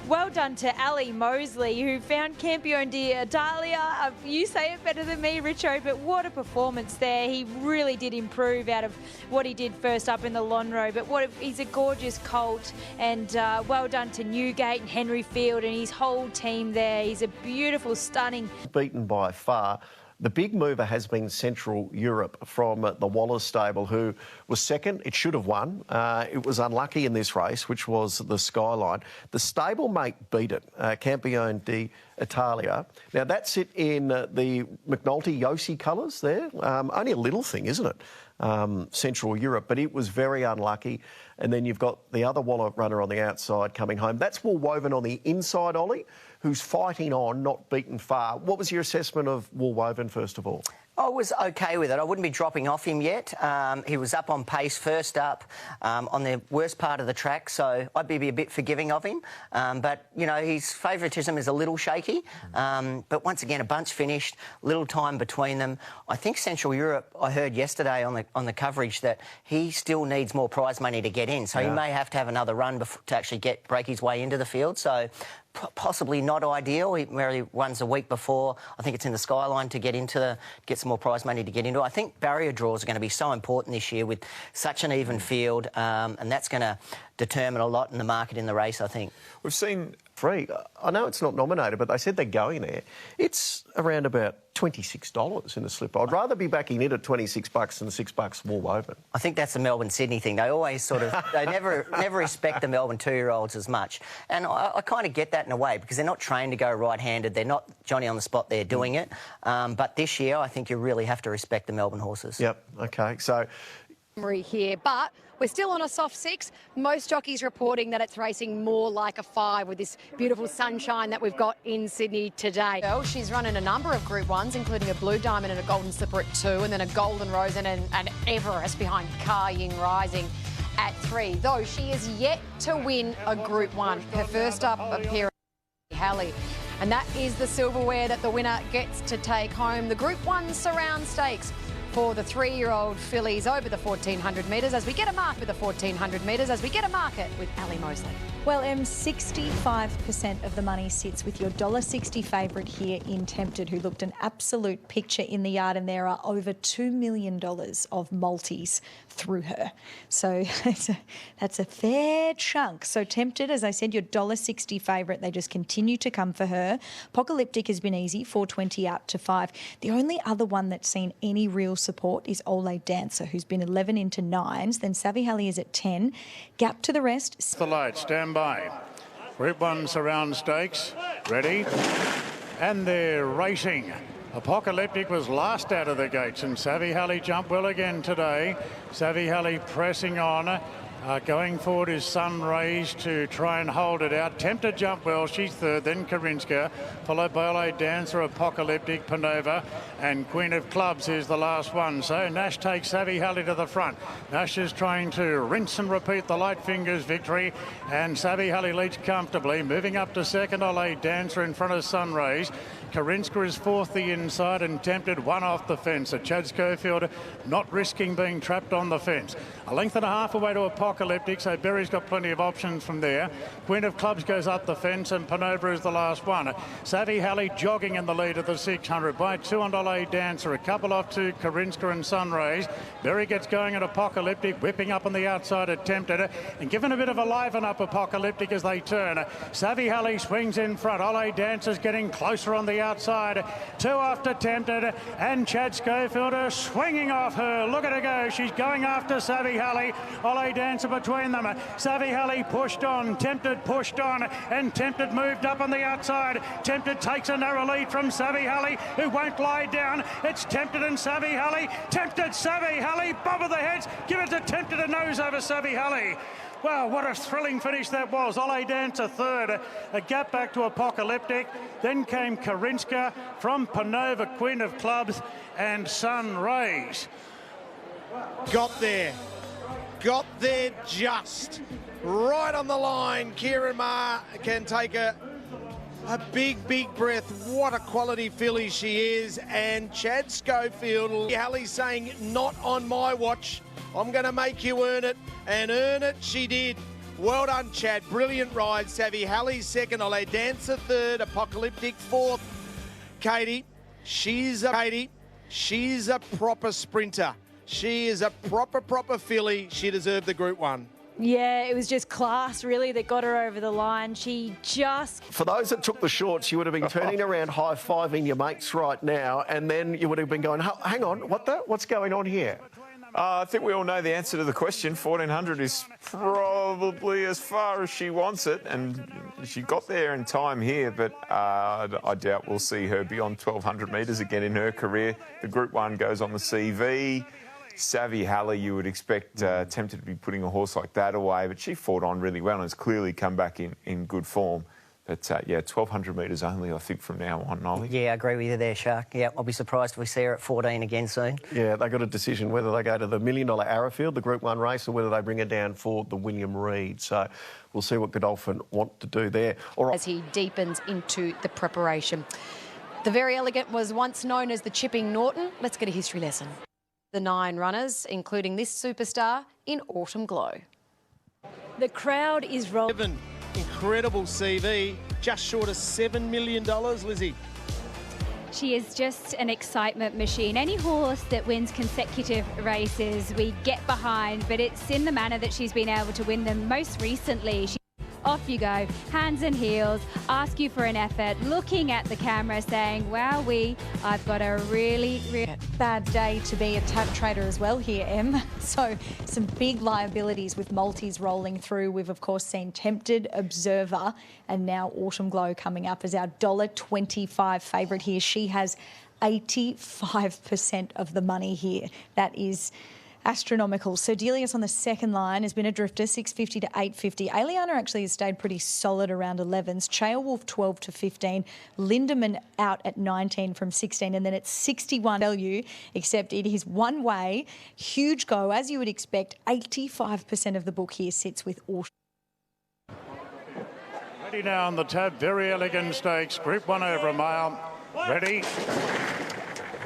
well done to Ali Mosley, who found Campione d'Italia. You say it better than me, Richo, but what a performance there. He really did improve out of what he did first up in the Lonhro, but he's a gorgeous colt, and well done to Newgate and Henry Field and his whole team there. He's a beautiful, stunning... Beaten by far. The big mover has been Central Europe from the Wallace stable, who was second. It should have won. It was unlucky in this race, which was the Skyline. The stablemate beat it, Campione d'Italia. Now, that's it in the McNulty Yossi colours there. Only a little thing, isn't it? Central Europe, but it was very unlucky. And then you've got the other Waller runner on the outside coming home. That's Warwaven on the inside, Ollie, who's fighting on, not beaten far. What was your assessment of Warwaven, first of all? I was OK with it. I wouldn't be dropping off him yet. He was up on pace first up on the worst part of the track, so I'd be a bit forgiving of him. But, his favouritism is a little shaky. But once again, a bunch finished, little time between them. I think Central Europe, I heard yesterday on the coverage that he still needs more prize money to get in, so he may have to have another run to actually break his way into the field. So possibly not ideal, where he runs a week before. I think it's in the Skyline to get some some more prize money to get into. I think barrier draws are going to be so important this year with such an even field, and that's going to determine a lot in the market in the race, I think. We've seen free. I know it's not nominated, but they said they're going there. It's around about $26 in the slipper. I'd rather be backing it at $26 than $6 Wool Woven. I think that's the Melbourne-Sydney thing. They always they never respect the Melbourne 2-year-olds as much. And I kind of get that in a way because they're not trained to go right-handed. They're not Johnny on the spot there doing it. But this year, I think you really have to respect the Melbourne horses. Yep, OK. So here, but we're still on a soft 6. Most jockeys reporting that it's racing more like a 5 with this beautiful sunshine that we've got in Sydney today. She's running a number of Group 1s, including a Blue Diamond and a Golden Slipper at 2, and then a Golden Rose and an Everest behind Car Ying Rising at 3. Though she is yet to win a Group 1. Her first up appearance, Halley. And that is the silverware that the winner gets to take home. The Group 1 Surround Stakes for the 3-year-old fillies over the 1,400 metres as we get a mark with the 1,400 metres, as we get a market with Ali Mosley. Well, 65% of the money sits with your $1.60 favourite here in Tempted, who looked an absolute picture in the yard, and there are over $2 million of multis through her. So that's a fair chunk. So Tempted, as I said, your $1.60 favourite. They just continue to come for her. Apocalyptic has been easy, $4.20 out to 5. The only other one that's seen any real support is Elleegant Dancer, who's been 11 into 9s. Then Savvy Halley is at 10. Gap to the rest. The light, stand by. Group 1 Surround Stakes, ready. And they're racing. Apocalyptic was last out of the gates, and Savvy Halley jumped well again today. Savvy Halley pressing on. Going forward is Sunrays to try and hold it out. Tempted jump well, she's third, then Karinska, followed by Elleegant Dancer, Apocalyptic, Panova, and Queen of Clubs is the last one. So Nash takes Savvy Halley to the front. Nash is trying to rinse and repeat the light fingers victory, and Savvy Halley leads comfortably. Moving up to second, Elleegant Dancer in front of Sunrays. Karinska is fourth the inside, and Tempted one off the fence. So Chad Schofield not risking being trapped on the fence. A length and a half away to Apocalyptic, so Berry's got plenty of options from there. Queen of Clubs goes up the fence, and Panova is the last one. Savvy Halley jogging in the lead of the 600 by 2 on Elleegant Dancer. A couple off to Karinska and Sunrays. Berry gets going at Apocalyptic, whipping up on the outside at Tempted, and giving a bit of a liven up Apocalyptic as they turn. Savvy Halley swings in front. Elleegant Dancer's getting closer on the outside. 2 after Tempted, and Chad Schofield swinging off her. Look at her go. She's going after Savvy Halley. Elleegant Dancer between them. Savvy Halley pushed on. Tempted pushed on, and Tempted moved up on the outside. Tempted takes a narrow lead from Savvy Halley, who won't lie down. It's Tempted and Savvy Halley. Tempted, Savvy Halley, bob of the heads. Give it to Tempted, a nose over Savvy Halley. Wow, what a thrilling finish that was. Elleegant Dancer third, a gap back to Apocalyptic. Then came Karinska from Panova, Queen of Clubs, and Sunrays. Got there just right on the line. Kieran Maher can take a big breath. What a quality filly she is. And Chad Schofield, Halley saying, not on my watch. I'm going to make you earn it, and earn it she did. Well done, Chad. Brilliant ride. Savvy Halley second, Elleegant Dancer third, Apocalyptic fourth. Katie, she's a proper sprinter. She is a proper filly. She deserved the Group 1. Yeah, it was just class, really, that got her over the line. She just... For those that took the shorts, you would have been turning around high-fiving your mates right now, and then you would have been going, hang on, what's going on here? I think we all know the answer to the question. 1,400 is probably as far as she wants it, and she got there in time here, but I doubt we'll see her beyond 1,200 metres again in her career. The Group 1 goes on the CV. Savvy Halley, you would expect Tempted to be putting a horse like that away, but she fought on really well and has clearly come back in good form. But, yeah, 1,200 metres only, I think, from now on, Nolly. Yeah, I agree with you there, Shark. Yeah, I'll be surprised if we see her at 14 again soon. Yeah, they got a decision whether they go to the $1 million Arrowfield, the Group 1 race, or whether they bring her down for the William Reid. So we'll see what Godolphin want to do there. All right. As he deepens into the preparation. The Very Elegant was once known as the Chipping Norton. Let's get a history lesson. The 9 runners, including this superstar, in Autumn Glow. The crowd is rolling. Incredible CV, just short of $7 million, Lizzie. She is just an excitement machine. Any horse that wins consecutive races, we get behind, but it's in the manner that she's been able to win them. Most recently, off you go, hands and heels, ask you for an effort, looking at the camera saying, wowee, I've got a really, really bad day to be a tap trader as well here, Em. So some big liabilities with multis rolling through. We've, of course, seen Tempted, Observer, and now Autumn Glow coming up as our $1.25 favourite here. She has 85% of the money here. That is astronomical. So Delius on the second line has been a drifter, 650 to 850. Elleegant actually has stayed pretty solid around 11s. Chaelwolf 12 to 15. Lindemann out at 19 from 16, and then it's 61 value, except it is one way. Huge go, as you would expect. 85% of the book here sits with Autumn. Ready now on the tab, Very Elegant Stakes, Group 1 over a mile. Ready.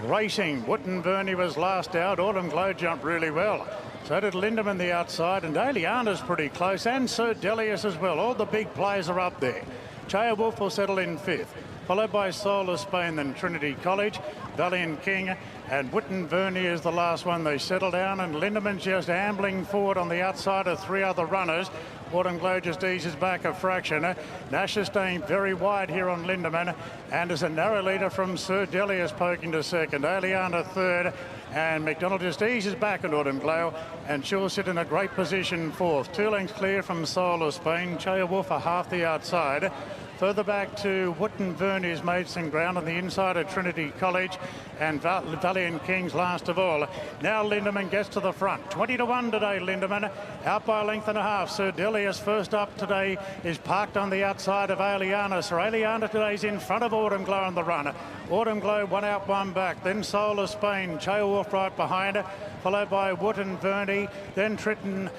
Racing, Wootton Verny was last out. Autumn Glow jumped really well. So did Lindemann the outside, and Elleegant pretty close, and Sir Delius as well. All the big players are up there. Chaelwolf will settle in 5th, followed by Soul of Spain, then Trinity College, Valiant King, and Wootton Verny is the last one. They settle down, and Lindemann just ambling forward on the outside of 3 other runners. Autumn Glow just eases back a fraction. Nash is staying very wide here on Lindemann, and is a narrow leader from Sir Delius poking to second. Elleegant third, and McDonald just eases back at Autumn Glow, and she'll sit in a great position 4th. 2 lengths clear from Soul of Spain. Chaelwolf are half the outside. Further back to Wootton Verny has made some ground on the inside of Trinity College, and Valiant King's last of all. Now Lindemann gets to the front. 20 to 1 today, Lindemann. Out by a length and a half. Sir Delius first up today is parked on the outside of Elleegant. Sir Elleegant today is in front of Autumn Glow on the run. Autumn Glow 1 out, 1 back. Then Soul of Spain. Chaelwolf right behind her, followed by Wootton Verny. Then Tritton.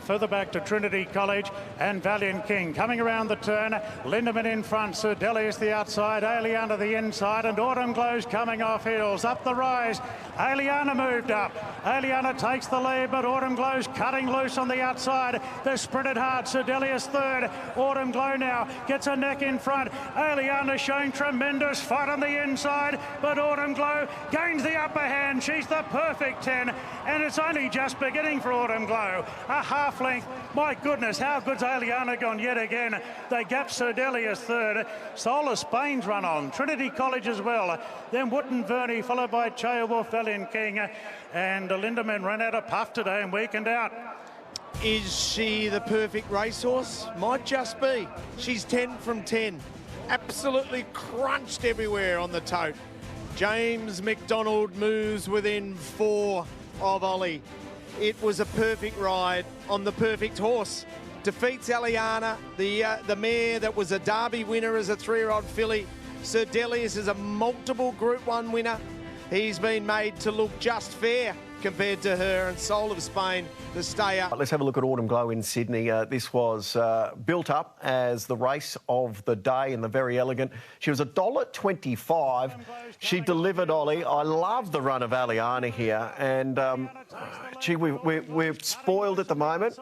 Further back to Trinity College, and Valiant King coming around the turn. Lindemann in front, Sir Delius the outside, Elleegant the inside, and Autumn Glow's coming off heels. Up the rise, Elleegant moved up. Elleegant takes the lead, but Autumn Glow's cutting loose on the outside. They're sprinted hard. Sir Delius third. Autumn Glow now gets a neck in front. Elleegant is showing tremendous fight on the inside, but Autumn Glow gains the upper hand. She's the perfect 10, and it's only just beginning for Autumn Glow. A half length. My goodness, how good's Elleegant gone yet again? They gap Sir Delius third. Soul of Spain's run on. Trinity College as well. Then Wootton Verny, followed by Chaelwolf, Valiant King. And Lindemann ran out of puff today and weakened out. Is she the perfect racehorse? Might just be. She's 10 from 10. Absolutely crunched everywhere on the tote. James McDonald moves within 4 of Ollie. It was a perfect ride on the perfect horse. Defeats Elleegant, the mare that was a Derby winner as a 3-year-old filly. Sir Delius is a multiple Group 1 winner. He's been made to look just fair compared to her, and Soul of Spain, the stayer. Let's have a look at Autumn Glow in Sydney. This was built up as the race of the day in the Very Elegant. She was $1.25. She delivered, Ollie. I love the run of Elleegant here, and gee, we're spoiled at the moment.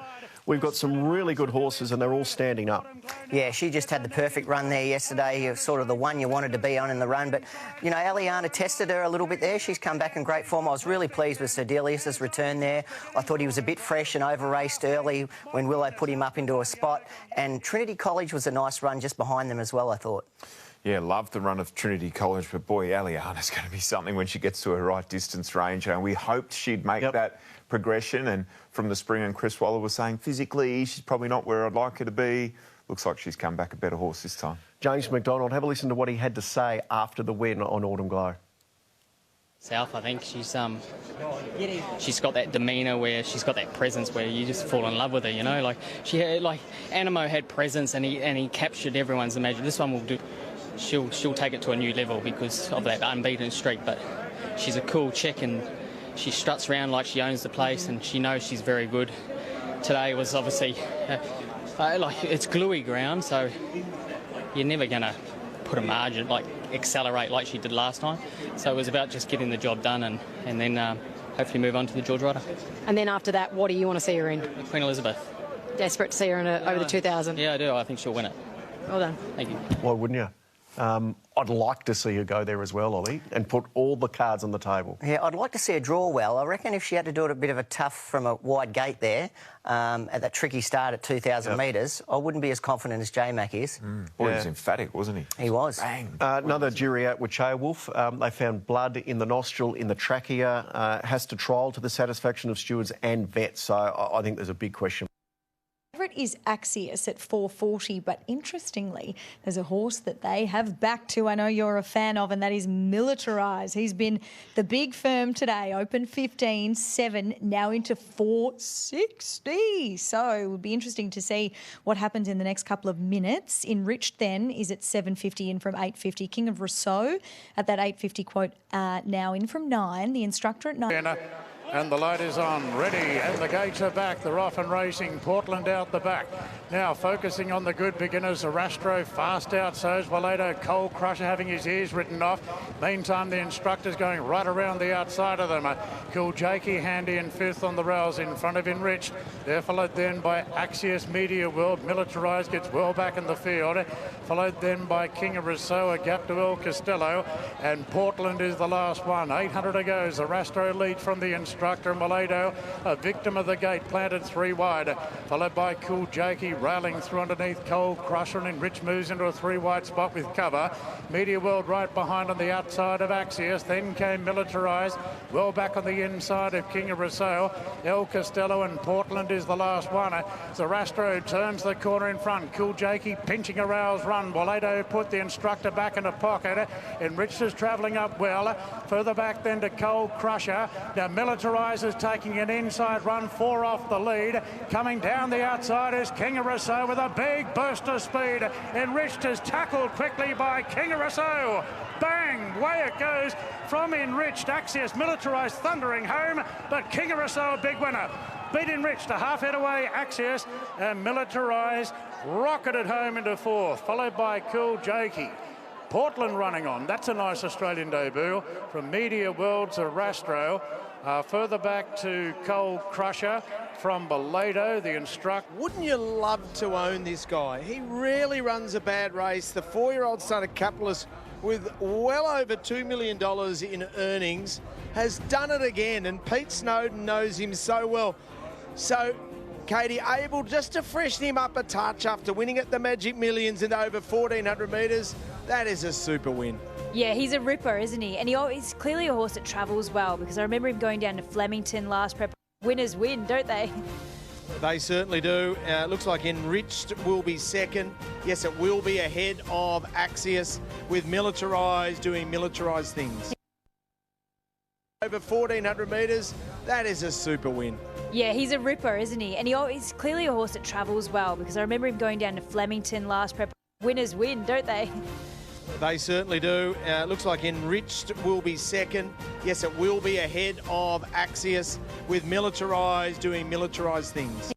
We've got some really good horses, and they're all standing up. Yeah, she just had the perfect run there yesterday, sort of the one you wanted to be on in the run. But, you know, Elleegant tested her a little bit there. She's come back in great form. I was really pleased with Sir Delius's return there. I thought he was a bit fresh and over-raced early when Willow put him up into a spot. And Trinity College was a nice run just behind them as well, I thought. Yeah, loved the run of Trinity College, but boy, Elleegant is going to be something when she gets to her right distance range. And we hoped she'd make that progression, and from the spring, and Chris Waller was saying physically she's probably not where I'd like her to be. Looks like she's come back a better horse this time. James McDonald, have a listen to what he had to say after the win on Autumn Glow. South, I think she's got that demeanour where she's got that presence where you just fall in love with her, you know. Like she had, like Animo had presence and he captured everyone's imagination. This one will do. She'll take it to a new level because of that unbeaten streak. But she's a cool chick and she struts around like she owns the place and she knows she's very good. Today was obviously like it's gluey ground, so you're never gonna put a margin like accelerate like she did last time. So it was about just getting the job done and then hopefully move on to the George Rider. And then after that, what do you want to see her in? Queen Elizabeth. Desperate to see her in over the 2000. Yeah, I do. I think she'll win it. Well done. Thank you. Why wouldn't you? I'd like to see her go there as well, Ollie, and put all the cards on the table. Yeah, I'd like to see her draw well. I reckon if she had to do it a bit of a tough from a wide gate there, at that tricky start at 2,000 metres, I wouldn't be as confident as J-Mac is. Boy, he was emphatic, wasn't he? He was. Bang. Another jury out with Wolf. They found blood in the nostril, in the trachea, has to trial to the satisfaction of stewards and vets. So I think there's a big question. Favourite is Axios at 440, but interestingly, there's a horse that they have backed to, I know you're a fan of, and that is Militarise. He's been the big firm today, open 15.7, now into 460. So it would be interesting to see what happens in the next couple of minutes. Enriched then is at 750 in from 850. King of Rousseau at that 850 quote now in from 9. The instructor at 9. And the light is on, ready, and the gates are back. They're off and racing. Portland out the back. Now focusing on the good beginners. Arastro fast out, so's Valledo. Coal Crusher having his ears written off. Meantime, the instructor's going right around the outside of them. Cool Jakey handy in fifth on the rails in front of Enriched. They're followed then by Axios Media World. Militarised gets well back in the field. Followed then by King of Rousseau, a gap to El Costello. And Portland is the last one. 800 to go. Arastro lead from the instructor. Valledo, a victim of the gate, planted 3 wide, followed by Cool Jakey railing through underneath Coal Crusher, and Enrich moves into a 3 wide spot with cover. Media World right behind on the outside of Axios. Then came Militarised, well back on the inside of King of Rousseau. El Costello and Portland is the last one. Zarastro turns the corner in front. Cool Jakey pinching a rails run. Valledo put the instructor back in the pocket. Enriched is travelling up well. Further back then to Coal Crusher. Now Militarised is taking an inside run, 4 off the lead. Coming down the outside is King of Rousseau with a big burst of speed. Enriched is tackled quickly by King of Rousseau. Bang! Way it goes from Enriched. Axios Militarised thundering home, but King of Rousseau a big winner. Beat Enriched a half head away, Axios, and Militarised rocketed home into 4th, followed by Cool Jakey. Portland running on. That's a nice Australian debut from Media World's Arastro. Further back to Coal Crusher from Valledo, the instructor. Wouldn't you love to own this guy? He rarely runs a bad race. The 4-year-old son of capitalist with well over $2 million in earnings has done it again, and Pete Snowden knows him so well. So Katie, able just to freshen him up a touch after winning at the Magic Millions in over 1,400 metres. That is a super win. Yeah, he's a ripper, isn't he? And he's clearly a horse that travels well, because I remember him going down to Flemington last prep. Winners win, don't they? They certainly do. Looks like Enriched will be second. Yes, it will be ahead of Axios, with Militarised doing Militarised things. Over 1,400 metres, that is a super win. Yeah, he's a ripper, isn't he? And he's clearly a horse that travels well, because I remember him going down to Flemington last prep. Winners win, don't they? They certainly do. Looks like Enriched will be second. Yes, it will be ahead of Axios, with Militarised doing Militarised things.